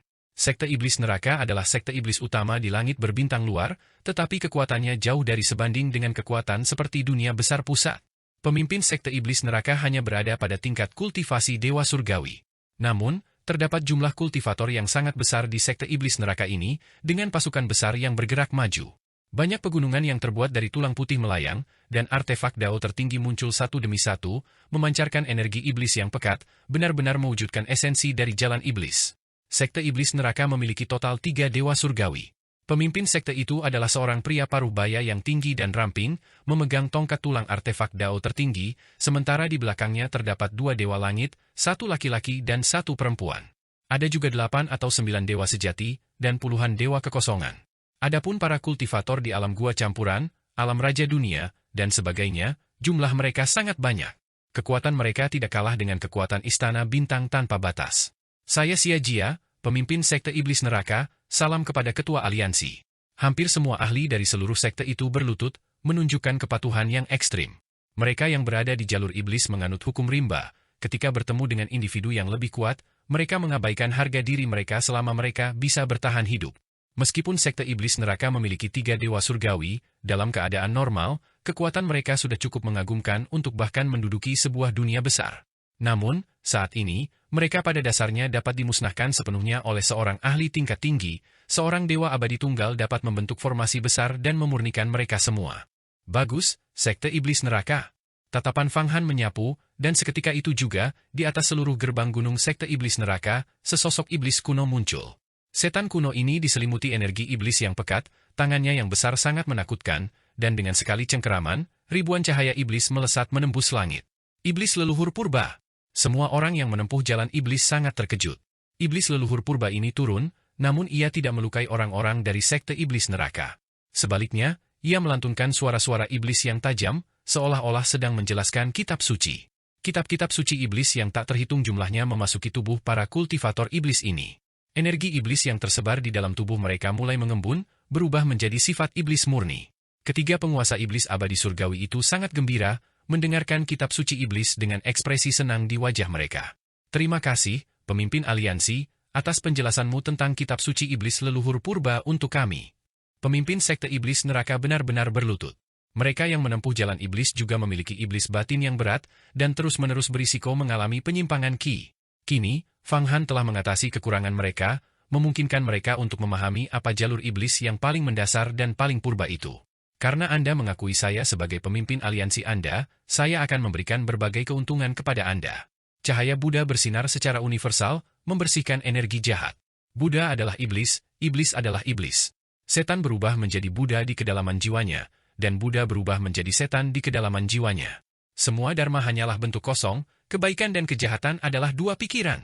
Sekte Iblis Neraka adalah sekte iblis utama di langit berbintang luar, tetapi kekuatannya jauh dari sebanding dengan kekuatan seperti dunia besar pusat. Pemimpin Sekte Iblis Neraka hanya berada pada tingkat kultivasi dewa surgawi. Namun, terdapat jumlah kultivator yang sangat besar di Sekte Iblis Neraka ini, dengan pasukan besar yang bergerak maju. Banyak pegunungan yang terbuat dari tulang putih melayang, dan artefak dao tertinggi muncul satu demi satu, memancarkan energi iblis yang pekat, benar-benar mewujudkan esensi dari jalan iblis. Sekte Iblis Neraka memiliki total 3 dewa surgawi. Pemimpin sekte itu adalah seorang pria parubaya yang tinggi dan ramping, memegang tongkat tulang artefak dao tertinggi, sementara di belakangnya terdapat 2 dewa langit, 1 laki-laki dan 1 perempuan. Ada juga 8 atau 9 dewa sejati, dan puluhan dewa kekosongan. Adapun para kultivator di alam gua campuran, alam raja dunia, dan sebagainya, jumlah mereka sangat banyak. Kekuatan mereka tidak kalah dengan kekuatan istana bintang tanpa batas. Saya Xia Jia, pemimpin Sekte Iblis Neraka, salam kepada ketua aliansi. Hampir semua ahli dari seluruh sekte itu berlutut, menunjukkan kepatuhan yang ekstrim. Mereka yang berada di jalur iblis menganut hukum rimba. Ketika bertemu dengan individu yang lebih kuat, mereka mengabaikan harga diri mereka selama mereka bisa bertahan hidup. Meskipun Sekte Iblis Neraka memiliki 3 dewa surgawi, dalam keadaan normal, kekuatan mereka sudah cukup mengagumkan untuk bahkan menduduki sebuah dunia besar. Namun, saat ini, mereka pada dasarnya dapat dimusnahkan sepenuhnya oleh seorang ahli tingkat tinggi, seorang dewa abadi tunggal dapat membentuk formasi besar dan memurnikan mereka semua. Bagus, Sekte Iblis Neraka. Tatapan Fang Han menyapu, dan seketika itu juga, di atas seluruh gerbang gunung Sekte Iblis Neraka, sesosok iblis kuno muncul. Setan kuno ini diselimuti energi iblis yang pekat, tangannya yang besar sangat menakutkan, dan dengan sekali cengkeraman, ribuan cahaya iblis melesat menembus langit. Iblis leluhur purba. Semua orang yang menempuh jalan iblis sangat terkejut. Iblis leluhur purba ini turun, namun ia tidak melukai orang-orang dari Sekte Iblis Neraka. Sebaliknya, ia melantunkan suara-suara iblis yang tajam, seolah-olah sedang menjelaskan kitab suci. Kitab-kitab suci iblis yang tak terhitung jumlahnya memasuki tubuh para kultivator iblis ini. Energi iblis yang tersebar di dalam tubuh mereka mulai mengembun, berubah menjadi sifat iblis murni. Ketiga penguasa iblis abadi surgawi itu sangat gembira, mendengarkan kitab suci iblis dengan ekspresi senang di wajah mereka. Terima kasih, pemimpin aliansi, atas penjelasanmu tentang kitab suci iblis leluhur purba untuk kami. Pemimpin Sekte Iblis Neraka benar-benar berlutut. Mereka yang menempuh jalan iblis juga memiliki iblis batin yang berat, dan terus-menerus berisiko mengalami penyimpangan ki. Kini, Fang Han telah mengatasi kekurangan mereka, memungkinkan mereka untuk memahami apa jalur iblis yang paling mendasar dan paling purba itu. Karena Anda mengakui saya sebagai pemimpin aliansi Anda, saya akan memberikan berbagai keuntungan kepada Anda. Cahaya Buddha bersinar secara universal, membersihkan energi jahat. Buddha adalah iblis, iblis adalah iblis. Setan berubah menjadi Buddha di kedalaman jiwanya, dan Buddha berubah menjadi setan di kedalaman jiwanya. Semua dharma hanyalah bentuk kosong, kebaikan dan kejahatan adalah 2 pikiran.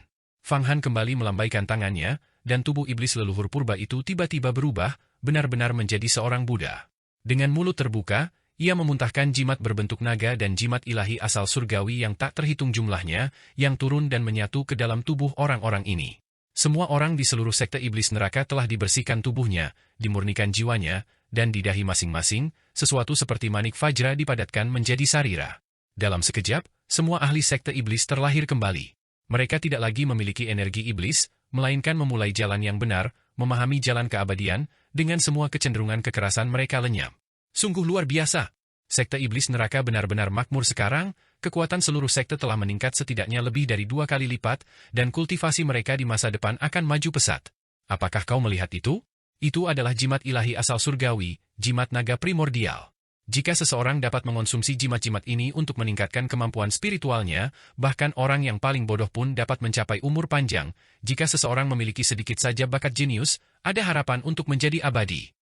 Fang Han kembali melambaikan tangannya, dan tubuh iblis leluhur purba itu tiba-tiba berubah, benar-benar menjadi seorang Buddha. Dengan mulut terbuka, ia memuntahkan jimat berbentuk naga dan jimat ilahi asal surgawi yang tak terhitung jumlahnya, yang turun dan menyatu ke dalam tubuh orang-orang ini. Semua orang di seluruh sekte iblis neraka telah dibersihkan tubuhnya, dimurnikan jiwanya, dan di dahi masing-masing, sesuatu seperti manik fajra dipadatkan menjadi sarira. Dalam sekejap, semua ahli sekte iblis terlahir kembali. Mereka tidak lagi memiliki energi iblis, melainkan memulai jalan yang benar, memahami jalan keabadian, dengan semua kecenderungan kekerasan mereka lenyap. Sungguh luar biasa. Sekte iblis neraka benar-benar makmur sekarang, kekuatan seluruh sekte telah meningkat setidaknya lebih dari 2 kali lipat, dan kultivasi mereka di masa depan akan maju pesat. Apakah kau melihat itu? Itu adalah jimat ilahi asal surgawi, jimat naga primordial. Jika seseorang dapat mengonsumsi jimat-jimat ini untuk meningkatkan kemampuan spiritualnya, bahkan orang yang paling bodoh pun dapat mencapai umur panjang. Jika seseorang memiliki sedikit saja bakat jenius, ada harapan untuk menjadi abadi.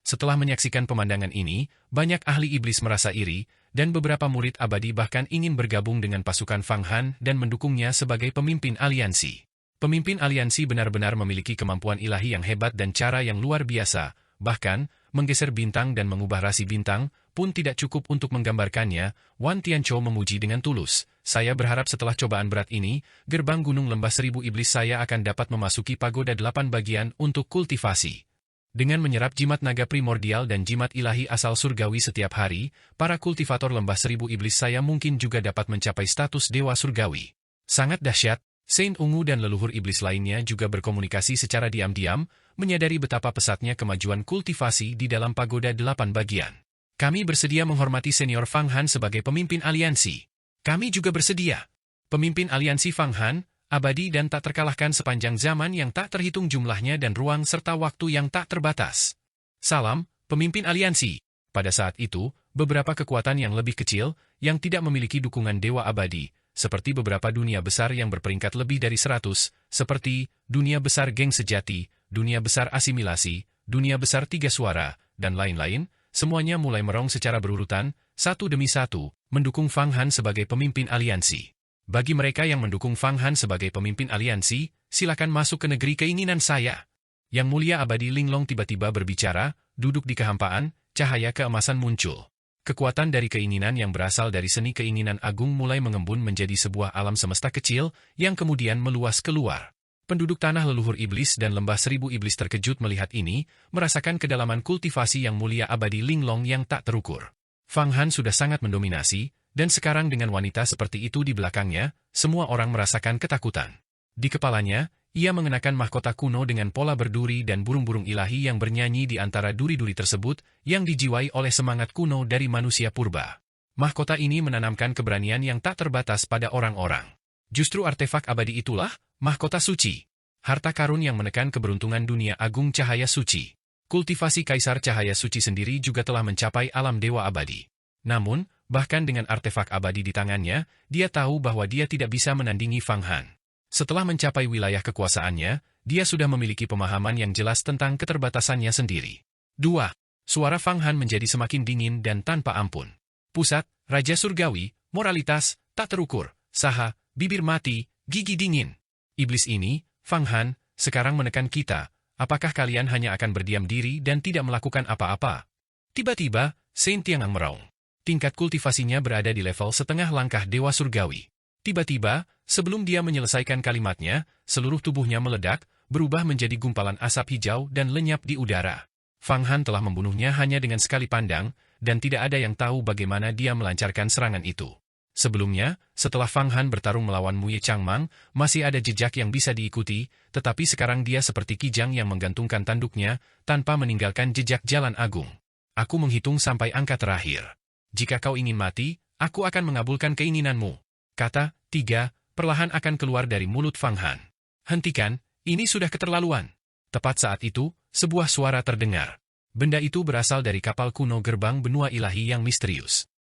Setelah menyaksikan pemandangan ini, banyak ahli iblis merasa iri, dan beberapa murid abadi bahkan ingin bergabung dengan pasukan Fang Han dan mendukungnya sebagai pemimpin aliansi. Pemimpin aliansi benar-benar memiliki kemampuan ilahi yang hebat dan cara yang luar biasa, bahkan, menggeser bintang dan mengubah rasi bintang, pun tidak cukup untuk menggambarkannya. Wan Tianchou memuji dengan tulus. Saya berharap setelah cobaan berat ini, gerbang Gunung Lembah Seribu Iblis saya akan dapat memasuki pagoda 8 bagian untuk kultivasi. Dengan menyerap jimat naga primordial dan jimat ilahi asal surgawi setiap hari, para kultivator Lembah Seribu Iblis saya mungkin juga dapat mencapai status dewa surgawi. Sangat dahsyat. Saint Ungu dan leluhur iblis lainnya juga berkomunikasi secara diam-diam, menyadari betapa pesatnya kemajuan kultivasi di dalam pagoda 8 bagian. Kami bersedia menghormati senior Fang Han sebagai pemimpin aliansi. Kami juga bersedia. Pemimpin aliansi Fang Han, abadi dan tak terkalahkan sepanjang zaman yang tak terhitung jumlahnya dan ruang serta waktu yang tak terbatas. Salam, pemimpin aliansi. Pada saat itu, beberapa kekuatan yang lebih kecil, yang tidak memiliki dukungan dewa abadi, seperti beberapa dunia besar yang berperingkat lebih dari 100, seperti dunia besar geng sejati, dunia besar asimilasi, dunia besar 3 suara, dan lain-lain, semuanya mulai merong secara berurutan, satu demi satu, mendukung Fang Han sebagai pemimpin aliansi. Bagi mereka yang mendukung Fang Han sebagai pemimpin aliansi, silakan masuk ke negeri keinginan saya. Yang mulia abadi Linglong tiba-tiba berbicara, duduk di kehampaan, cahaya keemasan muncul. Kekuatan dari keinginan yang berasal dari seni keinginan agung mulai mengembun menjadi sebuah alam semesta kecil, yang kemudian meluas keluar. Penduduk tanah leluhur iblis dan lembah seribu iblis terkejut melihat ini, merasakan kedalaman kultivasi yang mulia abadi Linglong yang tak terukur. Fang Han sudah sangat mendominasi, dan sekarang dengan wanita seperti itu di belakangnya, semua orang merasakan ketakutan. Di kepalanya, ia mengenakan mahkota kuno dengan pola berduri dan burung-burung ilahi yang bernyanyi di antara duri-duri tersebut, yang dijiwai oleh semangat kuno dari manusia purba. Mahkota ini menanamkan keberanian yang tak terbatas pada orang-orang. Justru artefak abadi itulah, mahkota suci. Harta karun yang menekan keberuntungan dunia agung cahaya suci. Kultivasi kaisar cahaya suci sendiri juga telah mencapai alam dewa abadi. Namun, bahkan dengan artefak abadi di tangannya, dia tahu bahwa dia tidak bisa menandingi Fang Han. Setelah mencapai wilayah kekuasaannya, dia sudah memiliki pemahaman yang jelas tentang keterbatasannya sendiri. 2. Suara Fang Han menjadi semakin dingin dan tanpa ampun. Pusat, Raja Surgawi, moralitas, tak terukur, saha, bibir mati, gigi dingin. Iblis ini, Fang Han, sekarang menekan kita. Apakah kalian hanya akan berdiam diri dan tidak melakukan apa-apa? Tiba-tiba, Saint Tiangang meraung. Tingkat kultivasinya berada di level setengah langkah dewa surgawi. Tiba-tiba, sebelum dia menyelesaikan kalimatnya, seluruh tubuhnya meledak, berubah menjadi gumpalan asap hijau dan lenyap di udara. Fang Han telah membunuhnya hanya dengan sekali pandang, dan tidak ada yang tahu bagaimana dia melancarkan serangan itu. Sebelumnya, setelah Fang Han bertarung melawan Muye Changmang, masih ada jejak yang bisa diikuti, tetapi sekarang dia seperti kijang yang menggantungkan tanduknya, tanpa meninggalkan jejak jalan agung. Aku menghitung sampai angka terakhir. Jika kau ingin mati, aku akan mengabulkan keinginanmu. Kata 3 perlahan akan keluar dari mulut Fang Han. Hentikan, ini sudah keterlaluan. Tepat saat itu, sebuah suara terdengar. Benda itu berasal dari kapal kuno gerbang benua ilahi yang misterius.